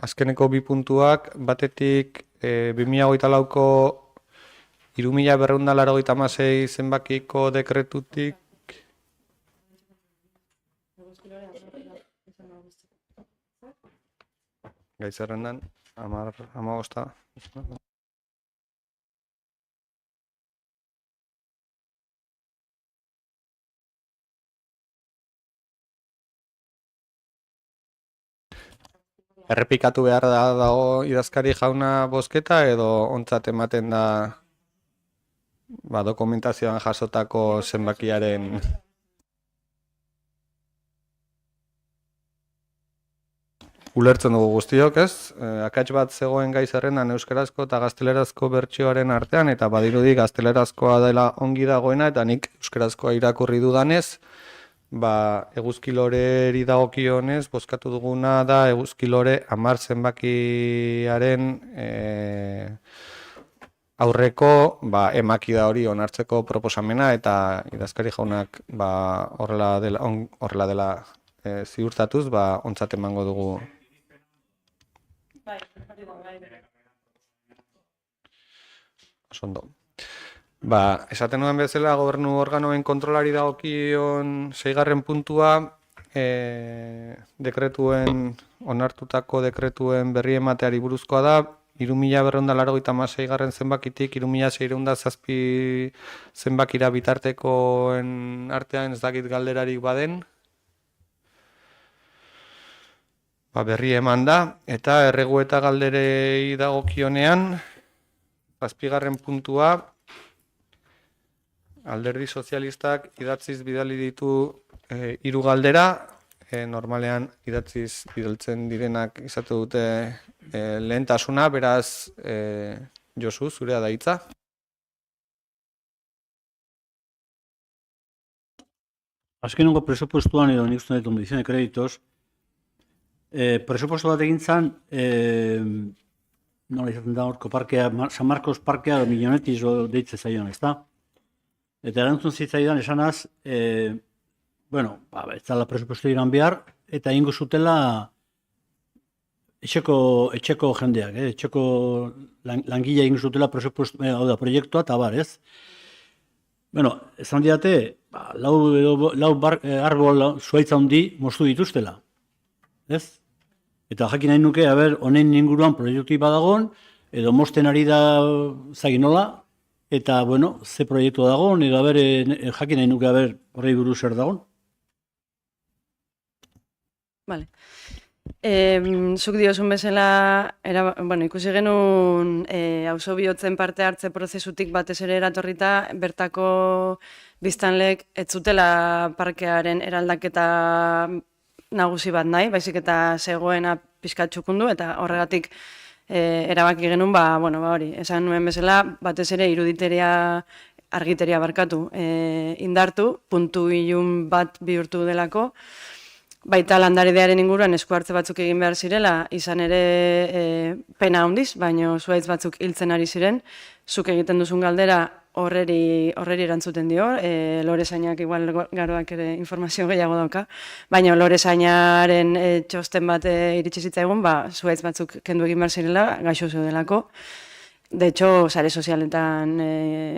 Azkeneko 2 puntuak, batetik 2024ko 3.286 zenbakiko dekretutik gai zerrendan 15. Errepikatu behar dago idazkari jauna bozketa edo ontzat ematen da dokumentazioan jasotako zenbakiaren ulertzen dugu guztiok, ez? Akats bat zegoen gai zerrendan euskarazko eta gaztelerazko bertsioaren artean, eta badirudi gaztelerazkoa dela ongi dagoena, eta nik euskarazkoa irakurri dudanez, Eguzki Loreri dagokionez, bozkatu duguna da Eguzki Lore 10 zenbakiaren aurreko emakida hori onartzeko proposamena, eta idazkari jaunak horrela dela ziurtatuz, ontzat emango dugu. Ondo. Esaten nuen bezala, gobernu organoen kontrolari dagokion 6. puntua, onartutako dekretuen berri emateari buruzkoa da, 3.286 zenbakitik 3.607 zenbakira bitartekoen artean ez dakit galderarik baden. Berri eman da, eta erregu eta galderei dagokionean, 7. puntua, Alderdi Sozialistak idatziz bidali ditu 3 galdera, normalean idatziz bidaltzen direnak izate dute lehentasuna, beraz, Josu, zurea da hitza. Azkenengo presupuestuan edo nik uste dut condición de créditos, presupuesto bat egin zan, nola izaten da horko parkea, San Marcos parkea milionetiz deitzen zaion, ez da? Eta erantzun zitzaidan esanaz, ez dala presupuesto iran behar, eta ingo zutela etxeko jendeak, etxeko langilea ingo zutela proiektua eta bar, ez? Esan diate, lau arbol zuaitza handi moztu dituztela, ez? Eta jakin nahi nuke, honen inguruan proiektu badagon, edo mozten ari da zaginola, eta, ze proiektu dagoen, edo jakin nahi nuke, horrei buruz zer dagoen. Vale. Zuk diozun bezala, ikusi genuen auzo bihotzen parte hartze prozesutik batez ere eratorrita, bertako biztanlek ez zutela parkearen eraldaketa nagusi bat nahi, baizik eta zegoena pixkat txukundu, eta horregatik erabaki genuen, hori, esan nuen bezala, batez ere argiteria barkatu indartu, puntu ilun bat bihurtu delako, baita landaridearen inguruan esku hartze batzuk egin behar zirela, izan ere pena handiz, baino zuhaitz batzuk hiltzen ari ziren, zuk egiten duzun galdera horreri erantzuten dio, Lorezainak igual garoak ere informazio gehiago dauka, baina Lorezainaren txosten bat iritsi zitzaigun, zuhaitz batzuk kendu egin behar zirela, gaixo zeudelako. De hecho, sare sozialetan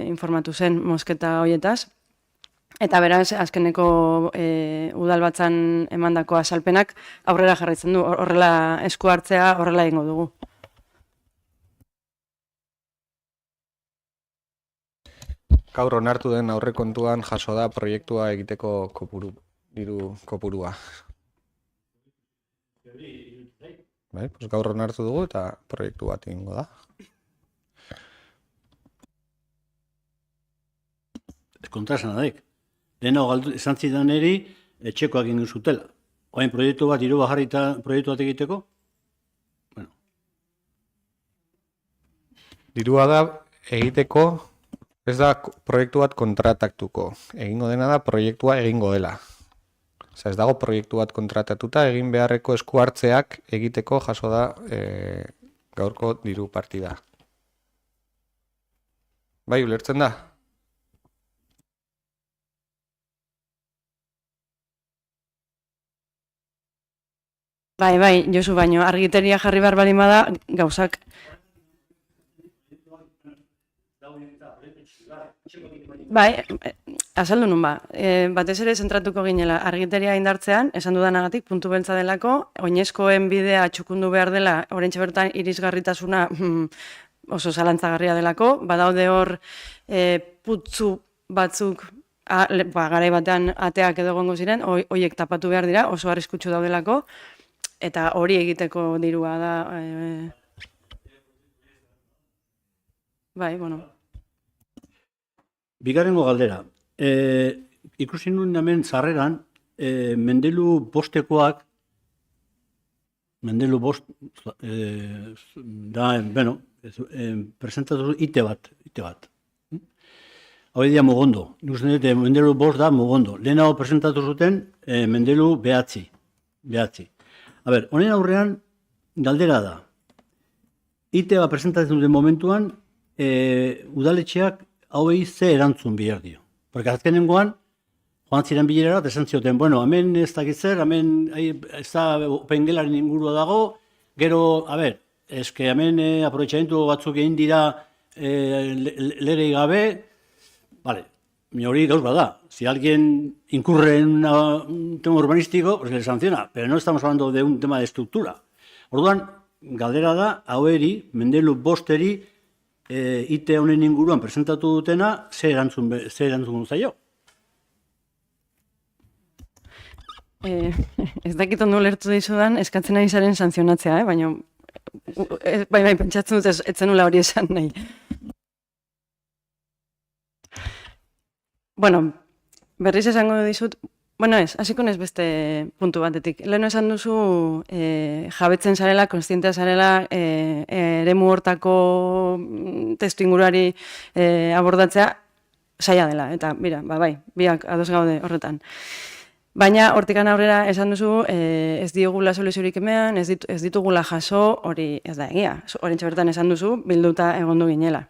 informatu zen mozketa horietaz. Eta beraz, azkeneko udalbatzan emandako azalpenak aurrera jarraitzen du, horrela esku hartzea horrela egingo dugu. Gaur onartu den aurrekontuan jaso da proiektua egiteko diru kopurua. Gaur onartu dugu eta proiektu bat egingo da. Kontrasan adaik. Lehenago esan zidan eri, etxekoak egin zutela. Oain proiektu bat, diru bajarrita proiektu bat egiteko? Dirua da egiteko Ez da proiektu bat kontratatuko. Egingo dena da proiektua egingo dela. Ez dago proiektu bat kontratatuta, egin beharreko esku hartzeak egiteko jaso da gaurko diru partida. Bai, ulertzen da? Bai, Josu, baino argiteria jarri behar baldin bada gauzak. Bai, azaldu nun ba. Batez ere zentratuko ginela argiteria indartzean, esan dudanagatik, puntu beltza delako, oinezkoen bidea txukundu behar dela, oraintxe bertan irisgarritasuna oso zalantzagarria delako, badaude hor putzu batzuk garai batean ateak edo egongo ziren, horiek tapatu behar dira, oso arriskutsu daudelako, eta hori egiteko dirua da. Bai, bueno. Bigarrengo galdera. Ikusi nuen hemen sarreran, Mendelu bostekoak, Mendelu bost, da, bueno, presentatu ite bat. Hau dira Mugondo. Ikusten dut, Mendelu bost da Mugondo. Lehenago presentatu zuten Mendelu behatzi. A ber, honen aurrean galdera da. Ite bat presentatzen duten momentuan, udaletxeak hauei ze erantzun behar dio. Porque azkenengoan, joan ziren bilera bat, esan zioten, bueno, hemen ez dakit zer, hemen ez da opengelaren ingurua dago, gero, a ber, eske hemen aprobetxamentu batzuk egin dira lerei gabe, vale, hori gauz bada. Si alguien incurre en un tema urbanístico, pues le sanciona, pero no estamos hablando de un tema de estructura. Orduan, galdera da, haueri, Mendelu bosteri, ite honen inguruan presentatu dutena, ze erantzun zaio? Ez dakit ondo ulertu dizudan, eskatzen ari zaren santzionatzea, baina bai, pentsatzen dut ez zenula hori esan nahi. Bueno, berriz esango dizut, bueno ez, hasiko naiz beste puntu batetik. Lehen esan duzu jabetzen zarela, konstientea zarela, eremu hortako testu inguruari abordatzea zaila dela. Eta, mira, bai, biak ados gaude horretan. Baina, hortikan aurrera esan duzu, ez diogula soluziorik emean, ez ditugula jaso, hori ez da egia. Horintxe bertan esan duzu, bilduta egondu ginela.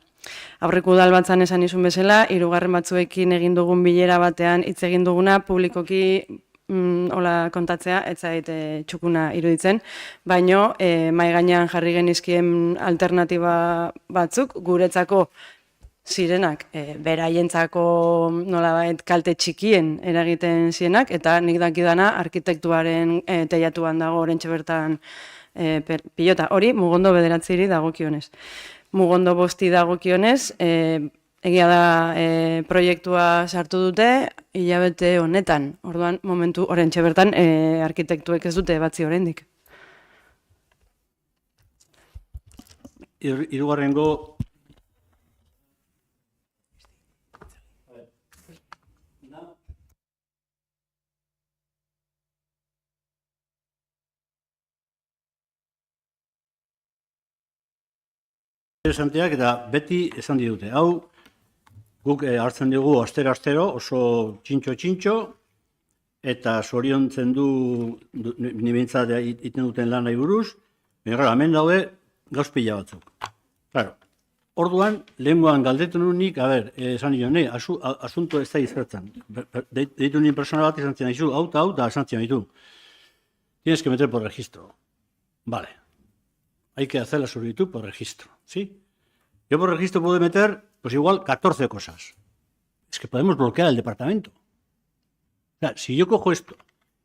Aurreko udal batzan esan izun bezala, hirugarren batzuekin egin dugun bilera batean hitz egin duguna publikoki hola kontatzea, ez zait txukuna iruditzen, baino mahai gainean jarri genizkien alternatiba batzuk, guretzako zirenak, beraientzako nolabait kalte txikien eragiten zienak, eta nik dakidana arkitektuaren teilatuan dago orentxe bertan pilota. Hori, Mugondo bederatziri dagokionez. Mugondo bosti dagokionez, egia da proiektua sartu dute, hilabete honetan, orduan momentu orentxe bertan arkitektuek ez dute batzi oraindik. Hirugarrengo interesanteak eta beti esan didute. Hau, guk hartzen dugu astero, oso txintxo, eta zoriontzen du nibintzat iten duten lanai buruz, baina hemen daude gauz pila batzuk. Claro, orduan, lehengoan galdetu nunik, esan nio, asunto ez da izertzen. Deitu nien persona bat izan zian izu, hau da esan zian ditu. Tienes que meter por registro. Vale. Hay que hacer la solicitud por registro, ¿sí? Yo por registro puedo meter, pues igual, 14 cosas. Es que podemos bloquear el departamento. O sea, si yo cojo esto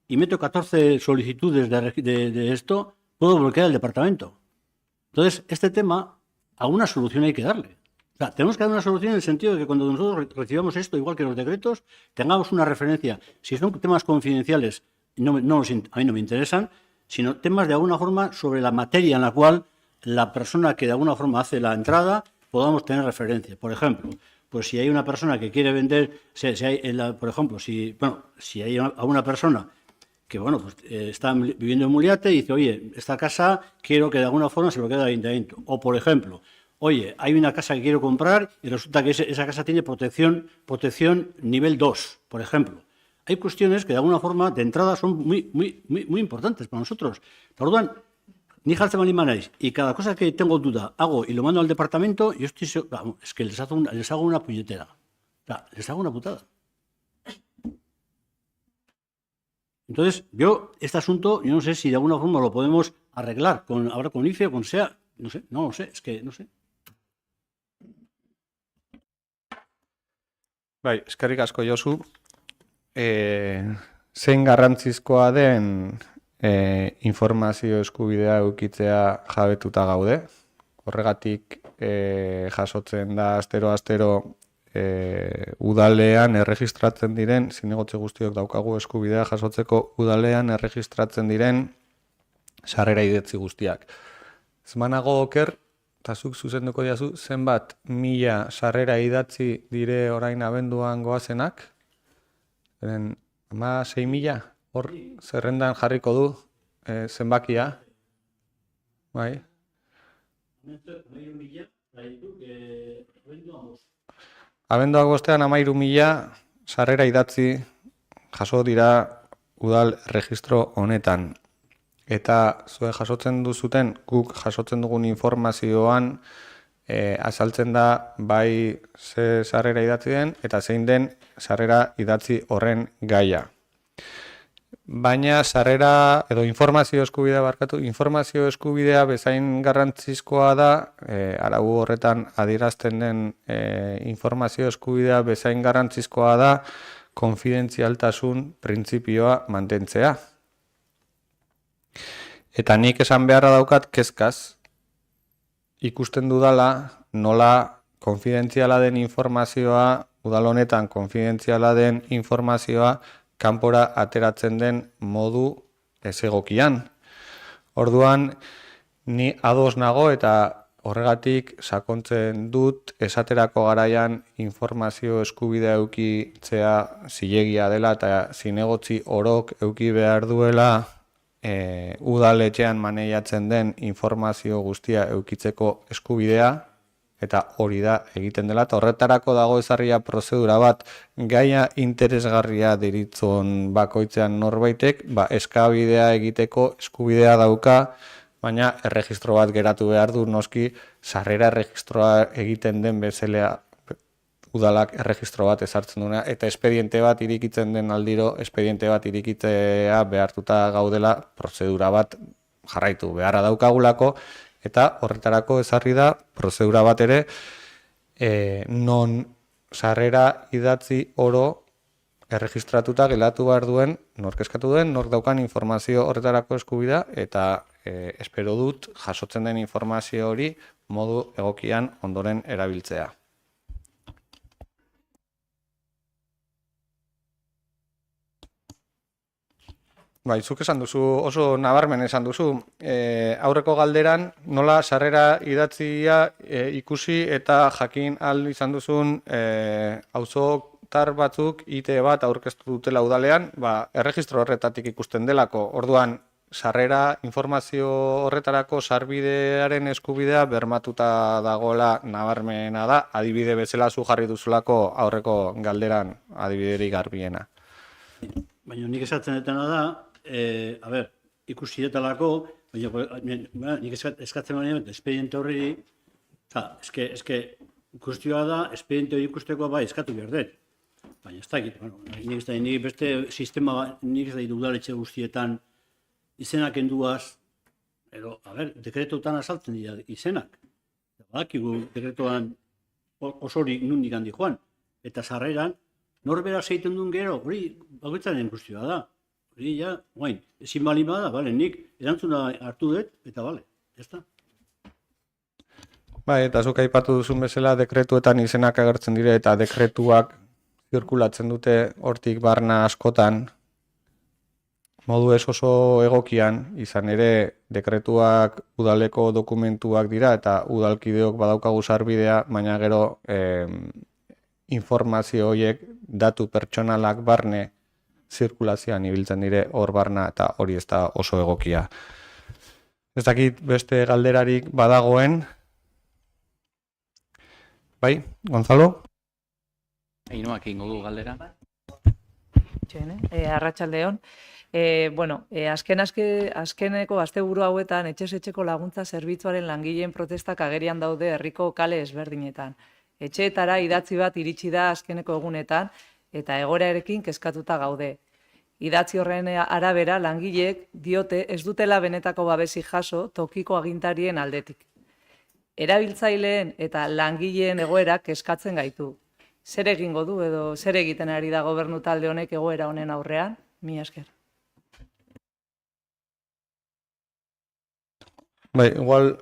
y meto 14 solicitudes de esto, puedo bloquear el departamento. Entonces, este tema, alguna solución hay que darle. O sea, tenemos que dar una solución en el sentido de que cuando nosotros recibamos esto, igual que los decretos, tengamos una referencia. Si son temas confidenciales, a mí no me interesan, sino temas de alguna forma sobre la materia en la cual la persona que de alguna forma hace la entrada podamos tener referencia. Por ejemplo, pues si hay una persona que quiere vender, por ejemplo, si hay una persona que pues, está viviendo en Muliate y dice, oye, esta casa quiero que de alguna forma se lo quede al ayuntamiento. O por ejemplo, oye, hay una casa que quiero comprar y resulta que esa casa tiene protección nivel 2, por ejemplo. Hay cuestiones que de alguna forma de entrada son muy importantes para nosotros. Orduan, ni jartzen baldin banaiz, y cada cosa que tengo duda hago y lo mando al departamento, yo estoy seguro, es que les hago una puñetera. O sea, les hago una putada. Entonces, este asunto, yo no sé si de alguna forma lo podemos arreglar, ahora con IFE o con SEA, no sé, no lo sé, es que no sé. Bai, eskerrik asko Josu. Zein garrantzizkoa den informazio eskubidea edukitzea jabetuta gaude. Horregatik jasotzen da astero udalean erregistratzen diren, zinegotzi guztiok daukagu eskubidea jasotzeko udalean erregistratzen diren sarrera idetzi guztiak. Zmanago oker, eta zuk zuzenduko diazu, zenbat 1000 sarrera idatzi dire orain abenduan goazenak? 6.000, hor zerrendan jarriko du zenbakia. Bai. Abenduak bostean 13.000 sarrera idatzi jaso dira udal registro honetan. Eta zuen jasotzen duzuten, guk jasotzen dugun informazioan azaltzen da bai ze sarrera idatzi den eta zein den sarrera idatzi horren gaia. Baina sarrera edo informazio eskubidea bezain garrantzizkoa da, arau horretan adierazten den informazio eskubidea bezain garrantzizkoa da konfidentzialtasun printzipioa mantentzea. Eta nik esan beharra daukat kezkaz, ikusten dudala nola konfidentziala den informazioa, udal honetan konfidentziala den informazioa kanpora ateratzen den modu ezegokian. Orduan, ni ados nago eta horregatik sakontzen dut esaterako garaian informazio eskubidea edukitzea zilegia dela eta zinegotzi orok eduki behar duela udaletxean maneiatzen den informazio guztia edukitzeko eskubidea, eta hori da egiten dela, eta horretarako dago ezarria prozedura bat gaia interesgarria deritzon bakoitzean norbaitek, eskabidea egiteko eskubidea dauka, baina erregistro bat geratu behar du noski sarrera erregistroa egiten den bezala udalak erregistro bat ezartzen duena, eta espediente bat irikitzen den aldiro, espediente bat irikitzea behartuta gaudela prozedura bat jarraitu beharra daukagulako, eta horretarako ezarri da prozedura bat ere non sarrera idatzi oro erregistratuta gelatu behar duen, nork eskatu duen, nork daukan informazio horretarako eskubidea, eta espero dut jasotzen den informazio hori modu egokian ondoren erabiltzea. Bai, zuk esan duzu, oso nabarmen esan duzu, aurreko galderan nola sarrera idatzia ikusi eta jakin ahal izan duzun auzotar batzuk IT bat aurkeztu dutela udalean, erregistro horretatik ikusten delako. Orduan, sarrera informazio horretarako sarbidearen eskubidea bermatuta dagoela nabarmena da, adibide bezala zu jarri duzulako aurreko galderan adibiderik garbiena. Baina nik esatzen dutena da, ikusi detalako, baina nik eskatzen baina espediente horri, eske ikustioa da, espediente hori ikusteko eskatu behar dut. Baina ez dakit, nik beste sistema, nik ez da udaletxe guztietan izenak enduaz, dekretotan azaltzen dira izenak. Badakigu dekretoan osorik nundik handi joan, eta sarreran, norbera zeiten duen gero, hori bakoitzaren guztioa da. Hori ja, guain, ezin bali bada, nik erantzuna hartu dut, eta bale, ez da. Bai, eta zuk aipatu duzun bezala dekretuetan izenak agertzen dire eta dekretuak zirkulatzen dute hortik barna askotan, modu ez oso egokian, izan ere dekretuak udaleko dokumentuak dira eta udalkideok badaukagu sarbidea, baina gero informazio horiek datu pertsonalak barne zirkulazioan ibiltzen dire hor barna eta hori ez da oso egokia. Ez dakit beste galderarik badagoen. Bai, Gonzalo? Ainhoak egingo du galdera. Arratsaldeon. Azkeneko asteburu hauetan etxez etxeko laguntza zerbitzuaren langileen protestak agerian daude herriko kale ezberdinetan. Etxeetara idatzi bat iritsi da azkeneko egunetan eta egoerarekin kezkatuta gaude. Idatzi horren arabera langileek diote ez dutela benetako babesi jaso tokiko agintarien aldetik. Erabiltzaileen eta langileen egoerak kezkatzen gaitu. Zer egingo du edo zer egiten ari da gobernu talde honek egoera honen aurrean? Mila esker. Bai, igual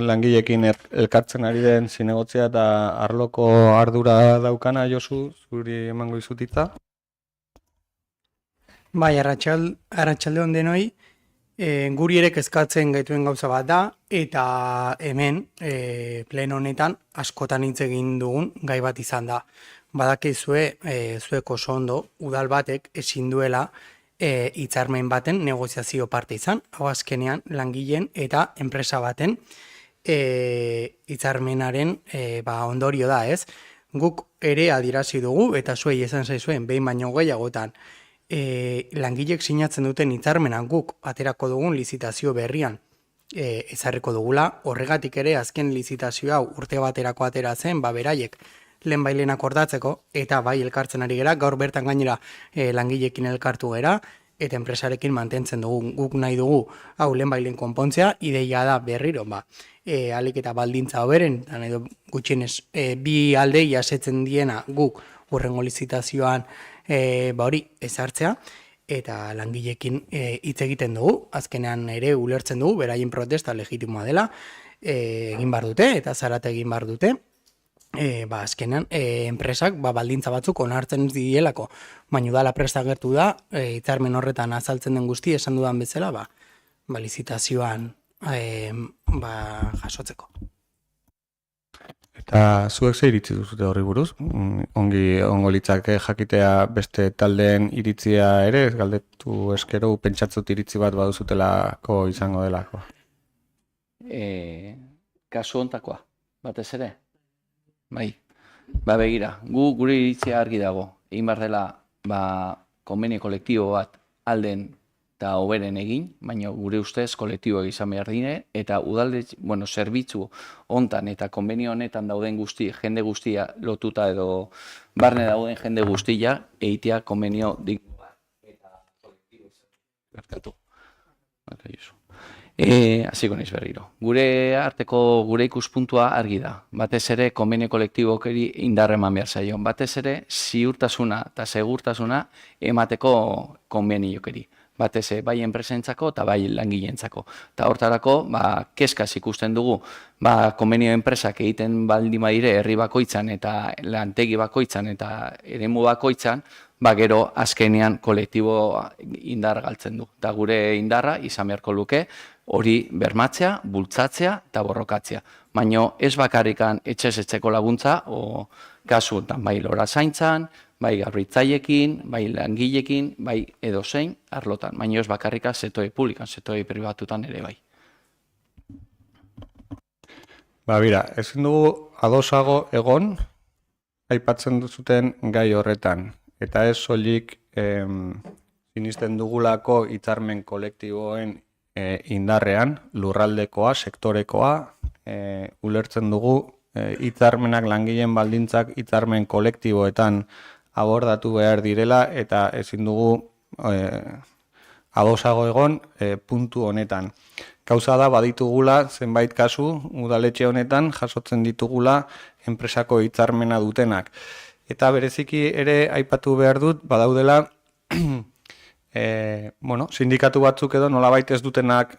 langileekin elkartzen ari den zinegotzea eta arloko ardura daukana, Josu, zuri emango izutitza. Bai, arratsaldeon denoi, guri ere kezkatzen gaituen gauza bat da, eta hemen, pleno honetan, askotan hitz egin dugun gai bat izan da. Badakizue, zuek oso ondo, udal batek ezin duela hitzarmen baten negoziazio parte izan, hau azkenean langileen eta enpresa baten hitzarmenaren ondorio da, ez? Guk ere adierazi dugu, eta zuei esan zaizuen, behin baino gehiagotan, langilek sinatzen duten hitzarmenak guk aterako dugun lizitazio berrian ezarriko dugula, horregatik ere azken lizitazio hau urte baterako atera zen, beraiek lehen akordatzeko, eta bai elkartzen ari gera, gaur bertan gainera langilekin elkartu gera, eta enpresarekin mantentzen dugu, guk nahi dugu, hau lehen konpontzea, ideia da berriro, alik eta baldintza hoberen, edo gutxienez, bi aldei jasetzen diena guk hurrengo lizitazioan hori ezartzea, eta langilekin hitz egiten dugu, azkenean ere ulertzen dugu, beraien protesta legitimoa dela, egin bar dute, eta zarate egin bar dute, azkenean enpresak baldintza batzuk onartzen dielako, baina udala presta gertu da, hitzarmen horretan azaltzen den guzti esan dudan bezala, lizitazioan jasotzeko. Eta zuek ze iritzi duzute horri buruz? Ongo litzake jakitea beste taldeen iritzia ere, ez galdetu eskero pentsatzut iritzi bat baduzutelako izango delako. Kasu hontakoa, batez ere? Bai, begira, gure iritzia argi dago. Egin behar dela, konbenio kolektibo bat alden eta hoberen egin, baina gure ustez kolektiboak izan behar dine, eta udalde, zerbitzu hontan eta konbenio honetan dauden jende guztia lotuta edo barne dauden jende guztia, egitea konbenio dignoa eta kolektibo izan. Hasiko naiz berriro. Gure arteko gure ikuspuntua argi da. Batez ere konbenio kolektibokeri indar eman behar zaio. Batez ere ziurtasuna eta segurtasuna emateko konbeniokeri. Batez ere bai enpresentzako eta bai langileentzako. Eta hortarako kezkaz ikusten dugu konbenio enpresak egiten baldin badire herri bakoitzan eta lantegi bakoitzan eta eremu bakoitzan, gero azkenean kolektibo indar galtzen du. Eta gure indarra izan beharko luke hori bermatzea, bultzatzea eta borrokatzea. Baina ez bakarrikan etxez etxeko laguntza, kasu bai lora zaintzan, bai garbitzaiekin, bai langilekin, bai edozein arlotan. Baina ez bakarrika sektore publikan, sektore pribatutan ere bai. Bira, ezin dugu adosago egon, aipatzen duzuten gai horretan. Eta ez soilik sinisten dugulako hitzarmen kolektiboen indarrean, lurraldekoa, sektorekoa, ulertzen dugu hitzarmenak langileen baldintzak hitzarmen kolektiboetan abordatu behar direla eta ezin dugu adosago egon puntu honetan. Gauza da baditugula zenbait kasu udaletxe honetan jasotzen ditugula enpresako hitzarmena dutenak. Eta bereziki ere aipatu behar dut badaudela sindikatu batzuk edo nolabait ez dutenak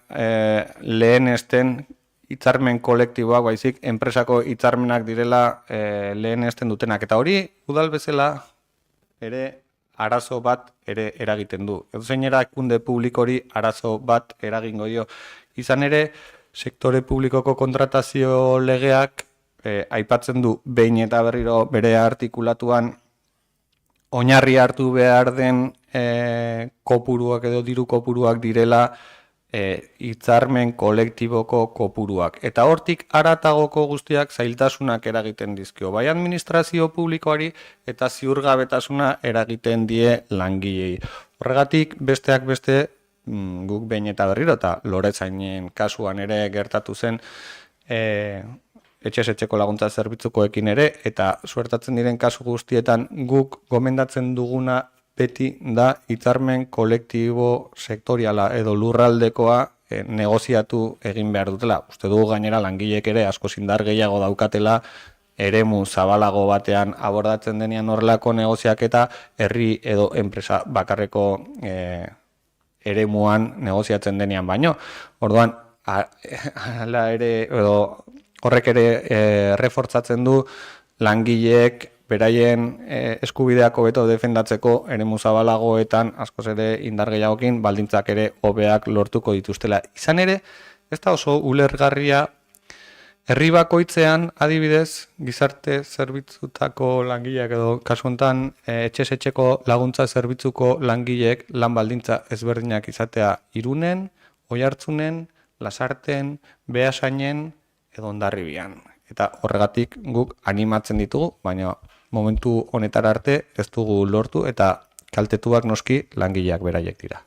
lehenesten hitzarmen kolektiboak, baizik enpresako hitzarmenak direla lehenesten dutenak. Eta hori udal bezala ere arazo bat ere eragiten du. Edozein erakunde publikori arazo bat eragingo dio. Izan ere, sektore publikoko kontratazio legeak aipatzen du behin eta berriro bere artikulatuan oinarri hartu behar den kopuruak edo diru kopuruak direla hitzarmen kolektiboko kopuruak. Eta hortik aratagoko guztiak zailtasunak eragiten dizkio. Bai administrazio publikoari eta ziurgabetasuna eragiten die langilei. Horregatik besteak beste guk behin eta berriro eta Loretzainen kasuan ere gertatu zen etxez etxeko laguntza zerbitzukoekin ere eta suertatzen diren kasu guztietan guk gomendatzen duguna beti da hitzarmen kolektibo sektoriala edo lurraldekoa negoziatu egin behar dutela. Uste dugu gainera langileek ere asko indar gehiago daukatela eremu zabalago batean abordatzen denean horrelako negoziaketa herri edo enpresa bakarreko eremuan negoziatzen denean baino. Orduan, hala ere edo horrek ere refortzatzen du langileek beraien eskubideak hobeto defendatzeko eremu zabalagoetan askoz ere indar gehiagokin baldintzak ere hobeak lortuko dituztela. Izan ere, ez da oso ulergarria herri bakoitzean adibidez gizarte zerbitzutako langileak edo kasu honetan etxez etxeko laguntza zerbitzuko langileek lan baldintza ezberdinak izatea Irunen, Oiartzunen, Lasarten, Beasainen edo Hondarribian. Eta horregatik guk animatzen ditugu, baina momentu honetara arte ez dugu lortu eta kaltetuak noski langileak beraiek dira.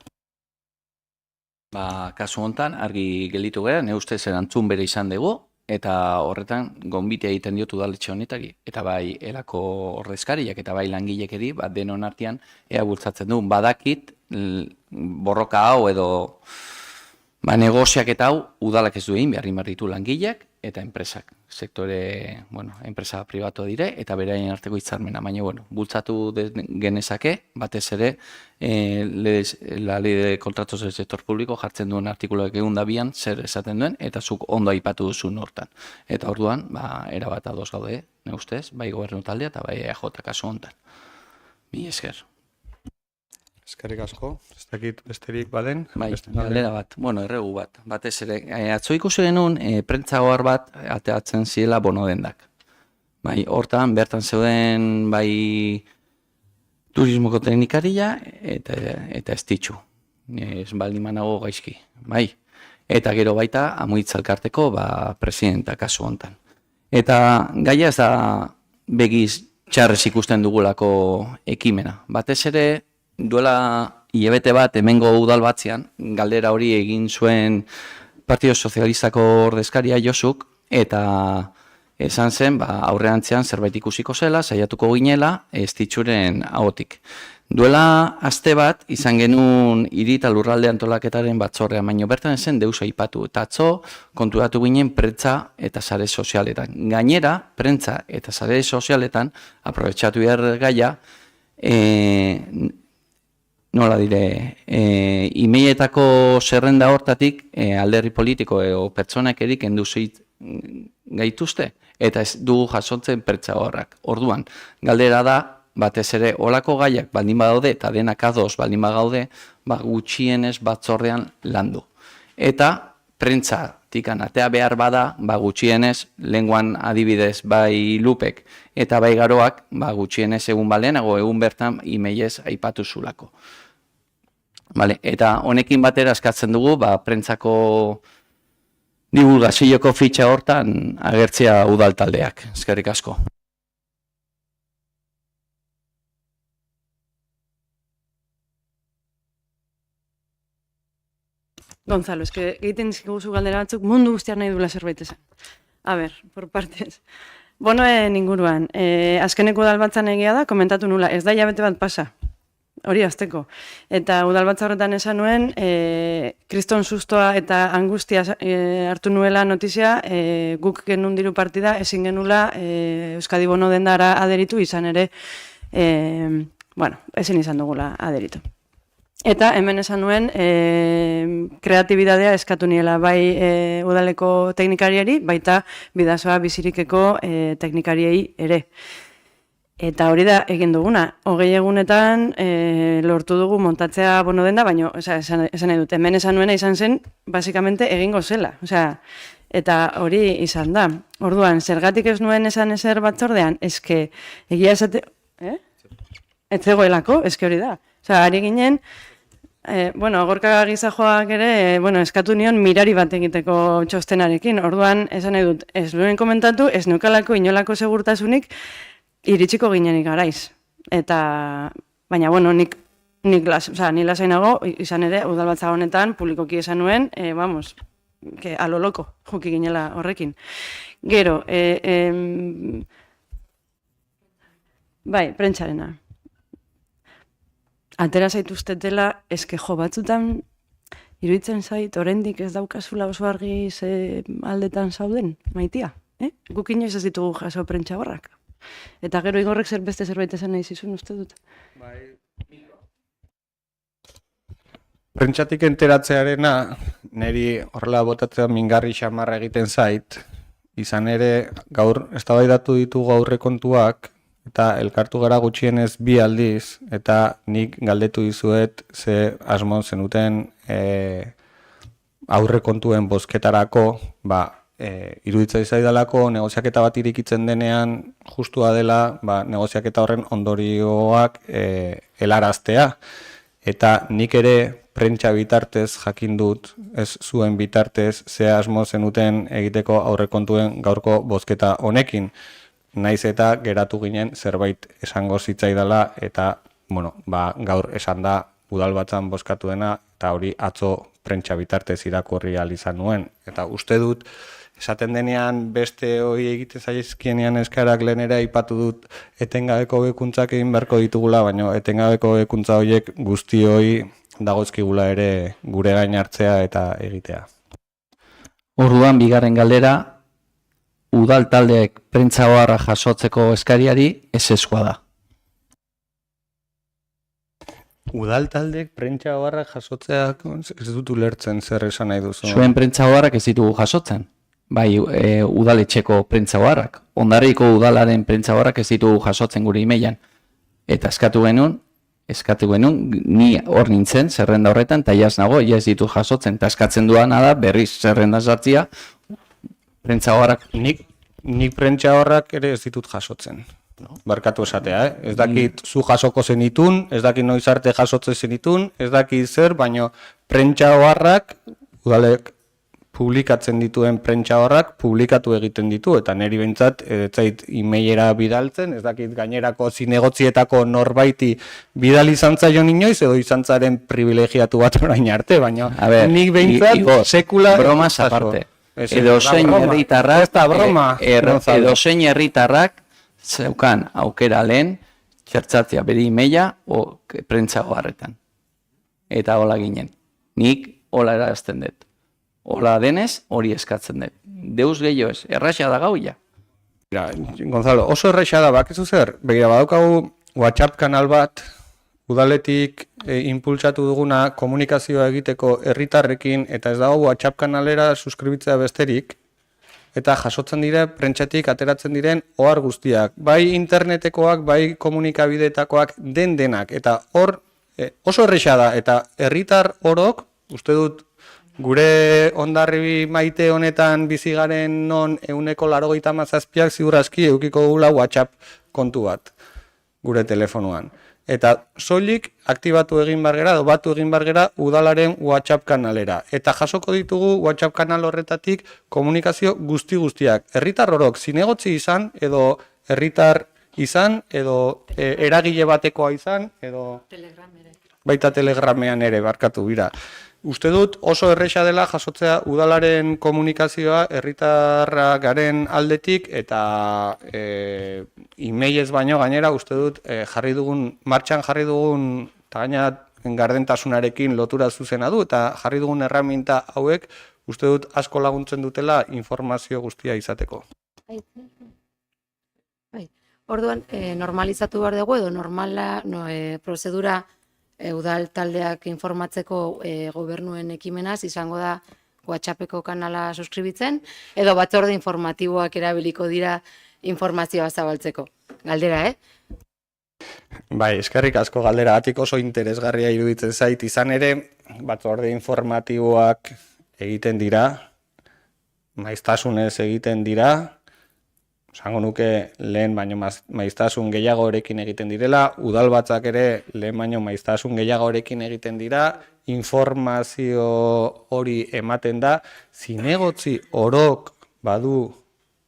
Kasu hontan argi gelditu gara, ne ustez erantzun bere izan dugu, eta horretan gonbitea egiten diotu udaletxe honetari, eta bai elako ordezkariak eta bai langilekeri, denon artean ea bultzatzen du. Badakit borroka hau edo negoziak eta hau udalak ez du egin behar ditu langileak eta enpresak. Sektore, enpresa pribatu dire eta beraien arteko hitzarmena, baina bultzatu genezake, batez ere la ley de contratos del sector público jartzen duen artikuluak 102an zer esaten duen eta zuk ondo aipatu duzun hortan. Eta orduan, erabat ados gaude, ne ustez, bai gobernu taldea eta bai EAJ kasu hontan. Mila esker. Eskerrik asko, ez dakit besterik baden. Bai, galdera bat, erregu bat. Batez ere, atzo ikusi genuen prentza ohar bat ateatzen ziela bonodendak. Bai, hortan bertan zeuden bai turismoko teknikaria eta ez ditxu. Ez baldin manago gaizki. Bai, eta gero baita Amuitz elkarteko presidenta kasu hontan. Eta gaia ez da begiz txarrez ikusten dugulako ekimena. Batez ere, duela hilabete bat hemengo udal batzean, galdera hori egin zuen Partido Sozialistako ordezkaria Josuk, eta esan zen, aurreantzean zerbait ikusiko zela, saiatuko ginela, ez ditxuren ahotik. Duela aste bat, izan genuen hiri eta lurralde antolaketaren batzorrean, baino bertan zen deus aipatu, eta atzo konturatu ginen prentza eta sare sozialetan. Gainera, prentza eta sare sozialetan, aprobetxatu behar gaia, nola dire, imeietako zerrenda hortatik alderdi politiko edo pertsonak erik enduzit gaituzte, eta ez dugu jasotzen pertsa horrak. Orduan, galdera da, batez ere, olako gaiak baldin badaude, eta denak ados baldin bagaude, gutxienez batzordean landu. Eta, prentza tikan atea behar bada, gutxienez, lenguan adibidez bai lupek, eta bai garoak, gutxienez egun balenago, egun bertan imeiez aipatu zulako. Eta honekin batera eskatzen dugu, prentzako divulgazioko fitxa hortan agertzea udal taldeak. Eskerrik asko. Gonzalo, egiten dizkiguzu galdera batzuk mundu guztiak nahi duela zerbait esan. A ber, por partes. Bonoen inguruan, azkeneko udalbatzan egia da, komentatu nula, ez da hilabete bat pasa. Hori azteko. Eta udalbatza horretan esan nuen, kriston sustoa eta angustia hartu nuela notizia, guk genuen diru partida, ezin genula Euskadi Bono dendara aderitu, izan ere, ezin izan dugula aderitu. Eta hemen esan nuen, kreatibidadea eskatu niela bai udaleko teknikariari, baita bidasoa bizirikeko teknikariei ere. Eta hori da egin duguna. 20 egunetan lortu dugu montatzea bono denda, baina esan nahi dut, hemen esan nuena izan zen, basikamente egingo zela. Eta hori izan da. Orduan, zergatik ez nuen esan ezer batzordean, eske egia esate... Ez zegoelako, eske hori da. Ari ginen, Bueno, Gorka gizajoak ere, eskatu nion mirari bat egiteko txostenarekin. Orduan, esan nahi dut, ez nuen komentatu, ez neukalako inolako segurtasunik iritsiko ginenik garaiz. Baina, ni lasainago, izan ere, udalbatza honetan, publikoki esan nuen, a lo loko, juki ginela horrekin. Gero, bai, prentsarena. Atera zaituztetela, eske jo batzutan, iruditzen zait, oraindik ez daukazula oso argi ze aldetan zauden, maitia. Guk inoiz ez ditugu jaso prentsaborrak. Eta gero Igorrek beste zerbait esan nahi zizun, uste dut. Prentsatik enteratzearena, niri horrela botatzea mingarri xamarra egiten zait, izan ere gaur eztabaidatu ditugu aurrekontuak, eta elkartu gara gutxienez 2 aldiz, eta nik galdetu dizuet ze asmo zenuten aurrekontuen bozketarako, iruditzen zaidalako negoziaketa bat irikitzen denean justua dela negoziaketa horren ondorioak helaraztea. Eta nik ere prentsa bitartez jakin dut, ez zuen bitartez, ze asmo zenuten egiteko aurrekontuen gaurko bozketa honekin. Naiz eta geratu ginen zerbait esango zitzaidala eta gaur esan da udalbatzan bozkatu dena eta hori atzo prentsa bitartez irakurri ahal izan nuen. Eta uste dut, esaten denean beste hori egiten zaizkienean eskarak lehen ere aipatu dut etengabeko hobekuntzak egin beharko ditugula, baina etengabeko hobekuntza horiek guztioi dagozkigula ere gure gain hartzea eta egitea. Orduan, bigarren galdera, udal taldeek prentsa oharra jasotzeko eskariari ezezkoa da. Udal taldeek prentsa oharra jasotzeak ez dut ulertzen zer esan nahi duzu. Zuen prentsa oharrak ez ditugu jasotzen. Bai, udaletxeko prentsa oharrak. Hondarribiko udalaren prentsa oharrak ez ditugu jasotzen gure emailan. Eta eskatu genuen, ni hor nintzen zerrenda horretan, eta jaz nago, ez ditu jasotzen, eta eskatzen duana da berriz zerrenda sartzia, prentsa oharrak. Nik prentsa oharrak ere ez ditut jasotzen. Barkatu esatea, ez dakit zu jasoko zenitun, ez dakit noiz arte jasotzen zenitun, ez dakit zer, baino prentsa oharrak, udalek publikatzen dituen prentsa oharrak publikatu egiten ditu, eta niri behintzat ez zait emailera bidaltzen, ez dakit gainerako zinegotzietako norbaiti bidal izan zaion inoiz, edo izan zaren privilegiatu bat orain arte, baina nik behintzat sekula... Bromas aparte. Edozein herritarrak zeukan aukera lehen txertzatzea bere emaila prentsa oharretan. Eta hola ginen. Nik hola erazten dut. Hola denez, hori eskatzen dut. Deus gehiago ez, erraxa da gauia. Gonzalo, oso erraxa da, bakizu zer? Begira, badaukagu WhatsApp kanal bat, udaletik impulsatu duguna komunikazioa egiteko herritarrekin, eta ez dago WhatsApp kanalera suskribitzea besterik, eta jasotzen dire, prentsatik ateratzen diren ohar guztiak. Bai internetekoak, bai komunikabidetakoak denak, eta hor oso erraxa da, eta herritar orok, uste dut, gure Hondarribi maite honetan bizi garen non 197 ziur aski edukiko dugula WhatsApp kontu bat gure telefonoan. Eta soilik aktibatu egin behar gera, batu egin behar gera udalaren WhatsApp kanalera. Eta jasoko ditugu WhatsApp kanal horretatik komunikazio guztiak. Herritar orok zinegotzi izan, edo herritar izan, edo eragile batekoa izan, edo baita telegramean ere, barkatu bira. Uste dut oso erresa dela jasotzea udalaren komunikazioa herritarra garen aldetik eta emailez baino gainera uste dut martxan jarri dugun eta gaina gardentasunarekin lotura zuzena du eta jarri dugun erraminta hauek uste dut asko laguntzen dutela informazio guztia izateko. Orduan, normalizatu behar dugu edo prozedura udal taldeak informatzeko gobernuen ekimenaz izango da WhatsAppeko kanala suskribitzen, edo batzorde informatiboak erabiliko dira informazioa zabaltzeko. Galdera, Bai, eskerrik asko galdera, atik oso interesgarria iruditzen zait, izan ere batzorde informatiboak egiten dira, maiztasunez egiten dira, esango nuke lehen baino maiztasun gehiagorekin egiten direla, udalbatzak ere lehen baino maiztasun gehiagorekin egiten dira, informazio hori ematen da, zinegotzi orok badu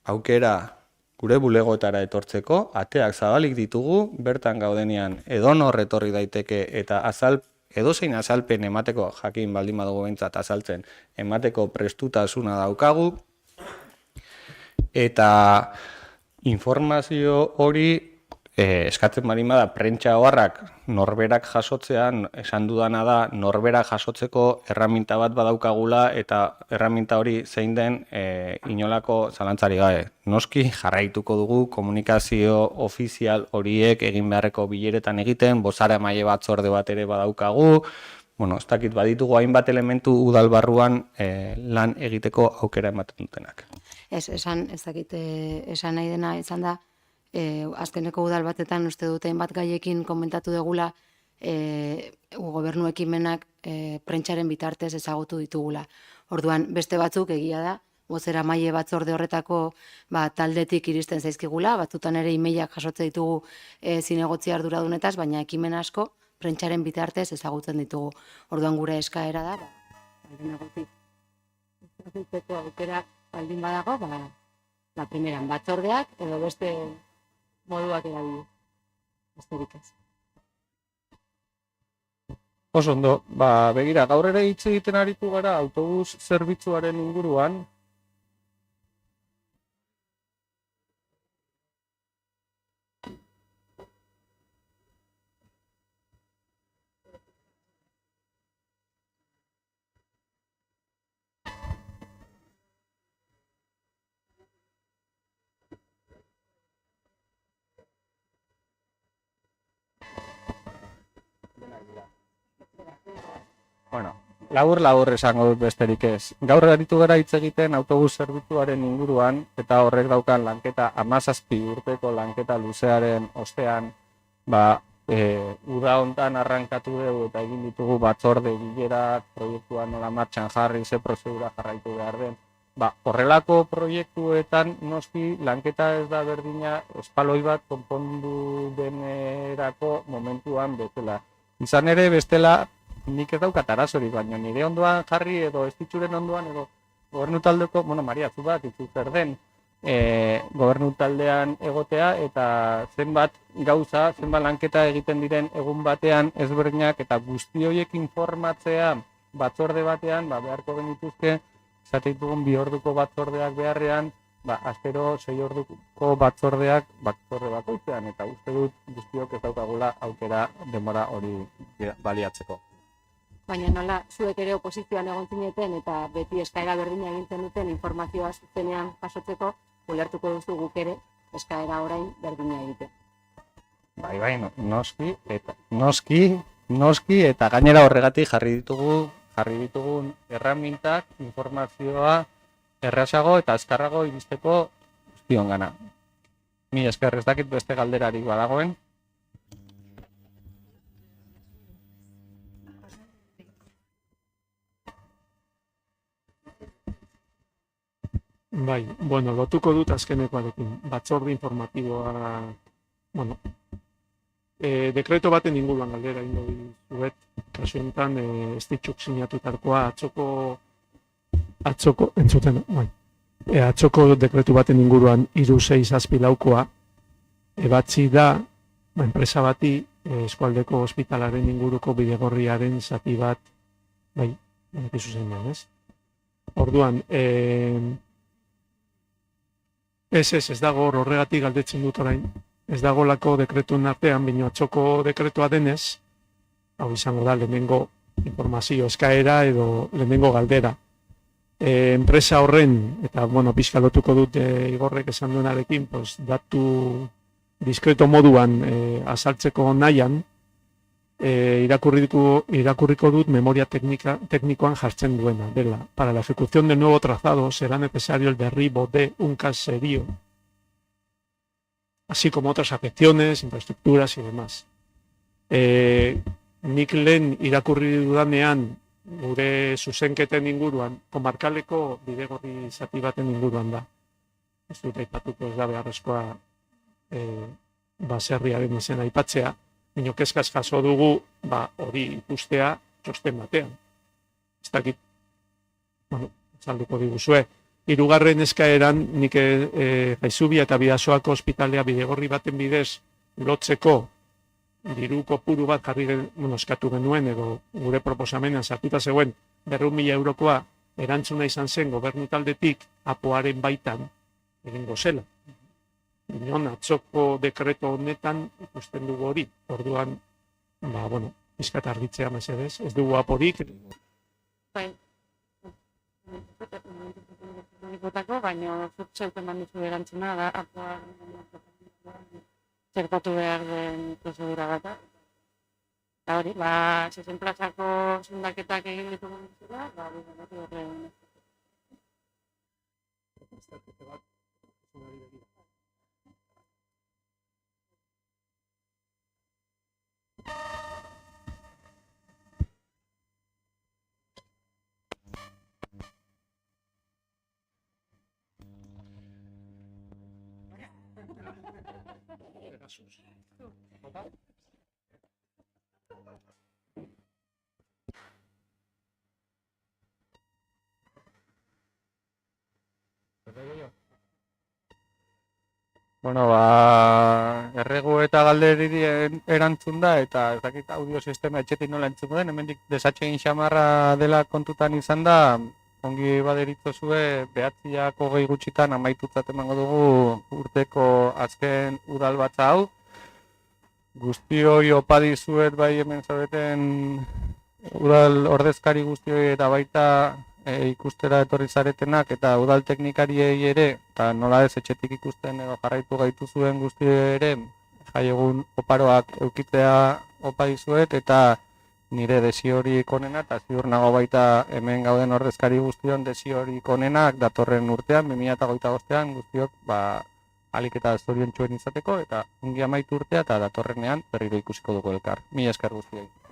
aukera gure bulegoetara etortzeko, ateak zabalik ditugu, bertan gaudenean edonor etorri daiteke eta edozein azalpen emateko, jakin baldin badugu behintzat azaltzen, emateko prestutasuna daukagu, eta informazio hori eskatzen baldin bada prentsa oharrak norberak jasotzean, esan dudana da norberak jasotzeko erraminta bat badaukagula eta erraminta hori zein den inolako zalantzari gabe. Noski jarraituko dugu komunikazio ofizial horiek egin beharreko bileretan egiten, bozeramaile batzorde bat ere badaukagu, bueno, ez dakit baditugu hainbat elementu udal barruan lan egiteko aukera ematen dutenak. Esan nahi dena izan da, azkeneko udal batetan uste dute bat gaiekin komentatu degula gobernu ekimenak prentsaren bitartez ezagutu ditugula. Orduan beste batzuk egia da, bozeramaile batzorde horretako taldetik iristen zaizkigula, batzutan ere emailak jasotze ditugu zinegotzi arduradunetaz, baina ekimen asko prentsaren bitartez ezagutzen ditugu. Orduan gure eskaera da, ezagutzeko aukera baldin badago, primeran batzordeak edo beste moduak erabili. Besterik ez. Oso ondo, begira, gaur ere hitz egiten aritu gara autobus zerbitzuaren inguruan. Bueno, labur esango dut besterik ez. Gaur aritu gara hitz egiten autobus zerbitzuaren inguruan, eta horrek daukan lanketa 17 urteko lanketa luzearen ostean, uda hontan arrankatu dugu eta egin ditugu batzorde bilerak, proiektua nola martxan jarri, ze prozedura jarraitu behar den. Horrelako proiektuetan noski lanketa ez da berdina espaloi bat konpondu denerako momentuan bezala. Izan ere bestela nik ez daukat arazorik, baina nire ondoan jarri edo ez ditxuren ondoan edo gobernu taldeko, Maria, zu bat, itzu zer den gobernu taldean egotea eta zenbat gauza, zenbat lanketa egiten diren egun batean ezberdinak eta guzti horiek informatzea batzorde batean, beharko genituzke, esate ditugun 2 orduko batzordeak beharrean, astero 6 orduko batzorde bakoitzean, eta uste dut guztiok ez daukagula aukera denbora hori baliatzeko. Baina nola, zuek ere oposizioan egon zineten eta beti eskaera berdina egintzen duten informazioa zuzenean jasotzeko, ulertuko duzu guk ere eskaera orain berdina egite. Bai, noski, eta gainera horregatik jarri ditugun erramintak, informazioa errazago eta azkarrago iristeko guztion gana. Mi esker, ez dakit beste galderarik badagoen. Bai, lotuko dut azkenekoarekin. Batzorde informatiboa, dekreto baten inguruan galdera ingo dizuet, kasu enten ez ditxuk sinatutarkoa atzoko dekretu baten inguruan 3.6 laukoa ebatzi da, enpresa bati eskualdeko ospitalaren inguruko bidegorriaren zati bat, ez zuzenean, ez? Orduan, ez dago horregatik galdetzen dut orain, ez dagolako dekretuen artean, baina atzoko dekretua denez, hau izango da lehenengo informazio eskaera edo lehenengo galdera. Enpresa horren, eta pixka lotuko dut Igorrek esan duenarekin, datu diskreto moduan azaltzeko nahian, irakurriko dut memoria técnicoan jartzen duena, dela. Para la ejecución del nuevo trazado será necesario el derribo de un caserío, así como otras afecciones, infraestructuras y demás. Nik lehen irakurri dudanean, gure zuzenketen inguruan, komarkaleko bidegorri zati baten inguruan da. Ez dut aipatuko, ez da beharrezkoa baserriaren izena aipatzea, baina kezkaz jaso dugu hori ikustea txosten batean. Ez dakit, bueno, salduko diguzue. Hirugarren eskaeran nik Jaizubia eta Bidasoako ospitalea bidegorri baten bidez lotzeko diru kopuru bat eskatu genuen edo gure proposamenean sartuta zegoen 200.000 eurokoa erantzuna izan zen gobernu taldetik apoaren baitan egingo zela. Inon, atzoko dekreto honetan ikusten dugu hori. Orduan, pizkat argitzea mesedez, ez dugu aporik. Baina zuk zeuk eman duzu erantzuna da apoa zertatu behar den prozedura bat. Eta hori, 6 plazako zundaketak egin ditugu duzula, horren. Bueno, erregu eta galderiri erantzun da, eta ez dakit audio sistema etxetik nola entzungo den, hemendik desatsegin xamarra dela kontutan izan da, ongi baderitzozue, 9:20 gutxitan amaitutzat emango dugu urteko azken udalbatza hau. Guztioi opa dizuet bai hemen zaudeten udal ordezkari guztioi eta baita ikustera etorri zaretenak eta udal teknikariei ere, eta nola ez etxetik ikusten edo jarraitu gaituzuen guztioi ere, jaiegun oparoak eukitzea opa dizuet eta nire desiorik onena, eta ziur nago baita hemen gauden ordezkari guztion desiorik onenak datorren urtean, 2025an guztiok alik eta zoriontsuen izateko, eta ongi amaitu urtea eta datorrenean berriro ikusiko dugu elkar. Mila esker guztioi.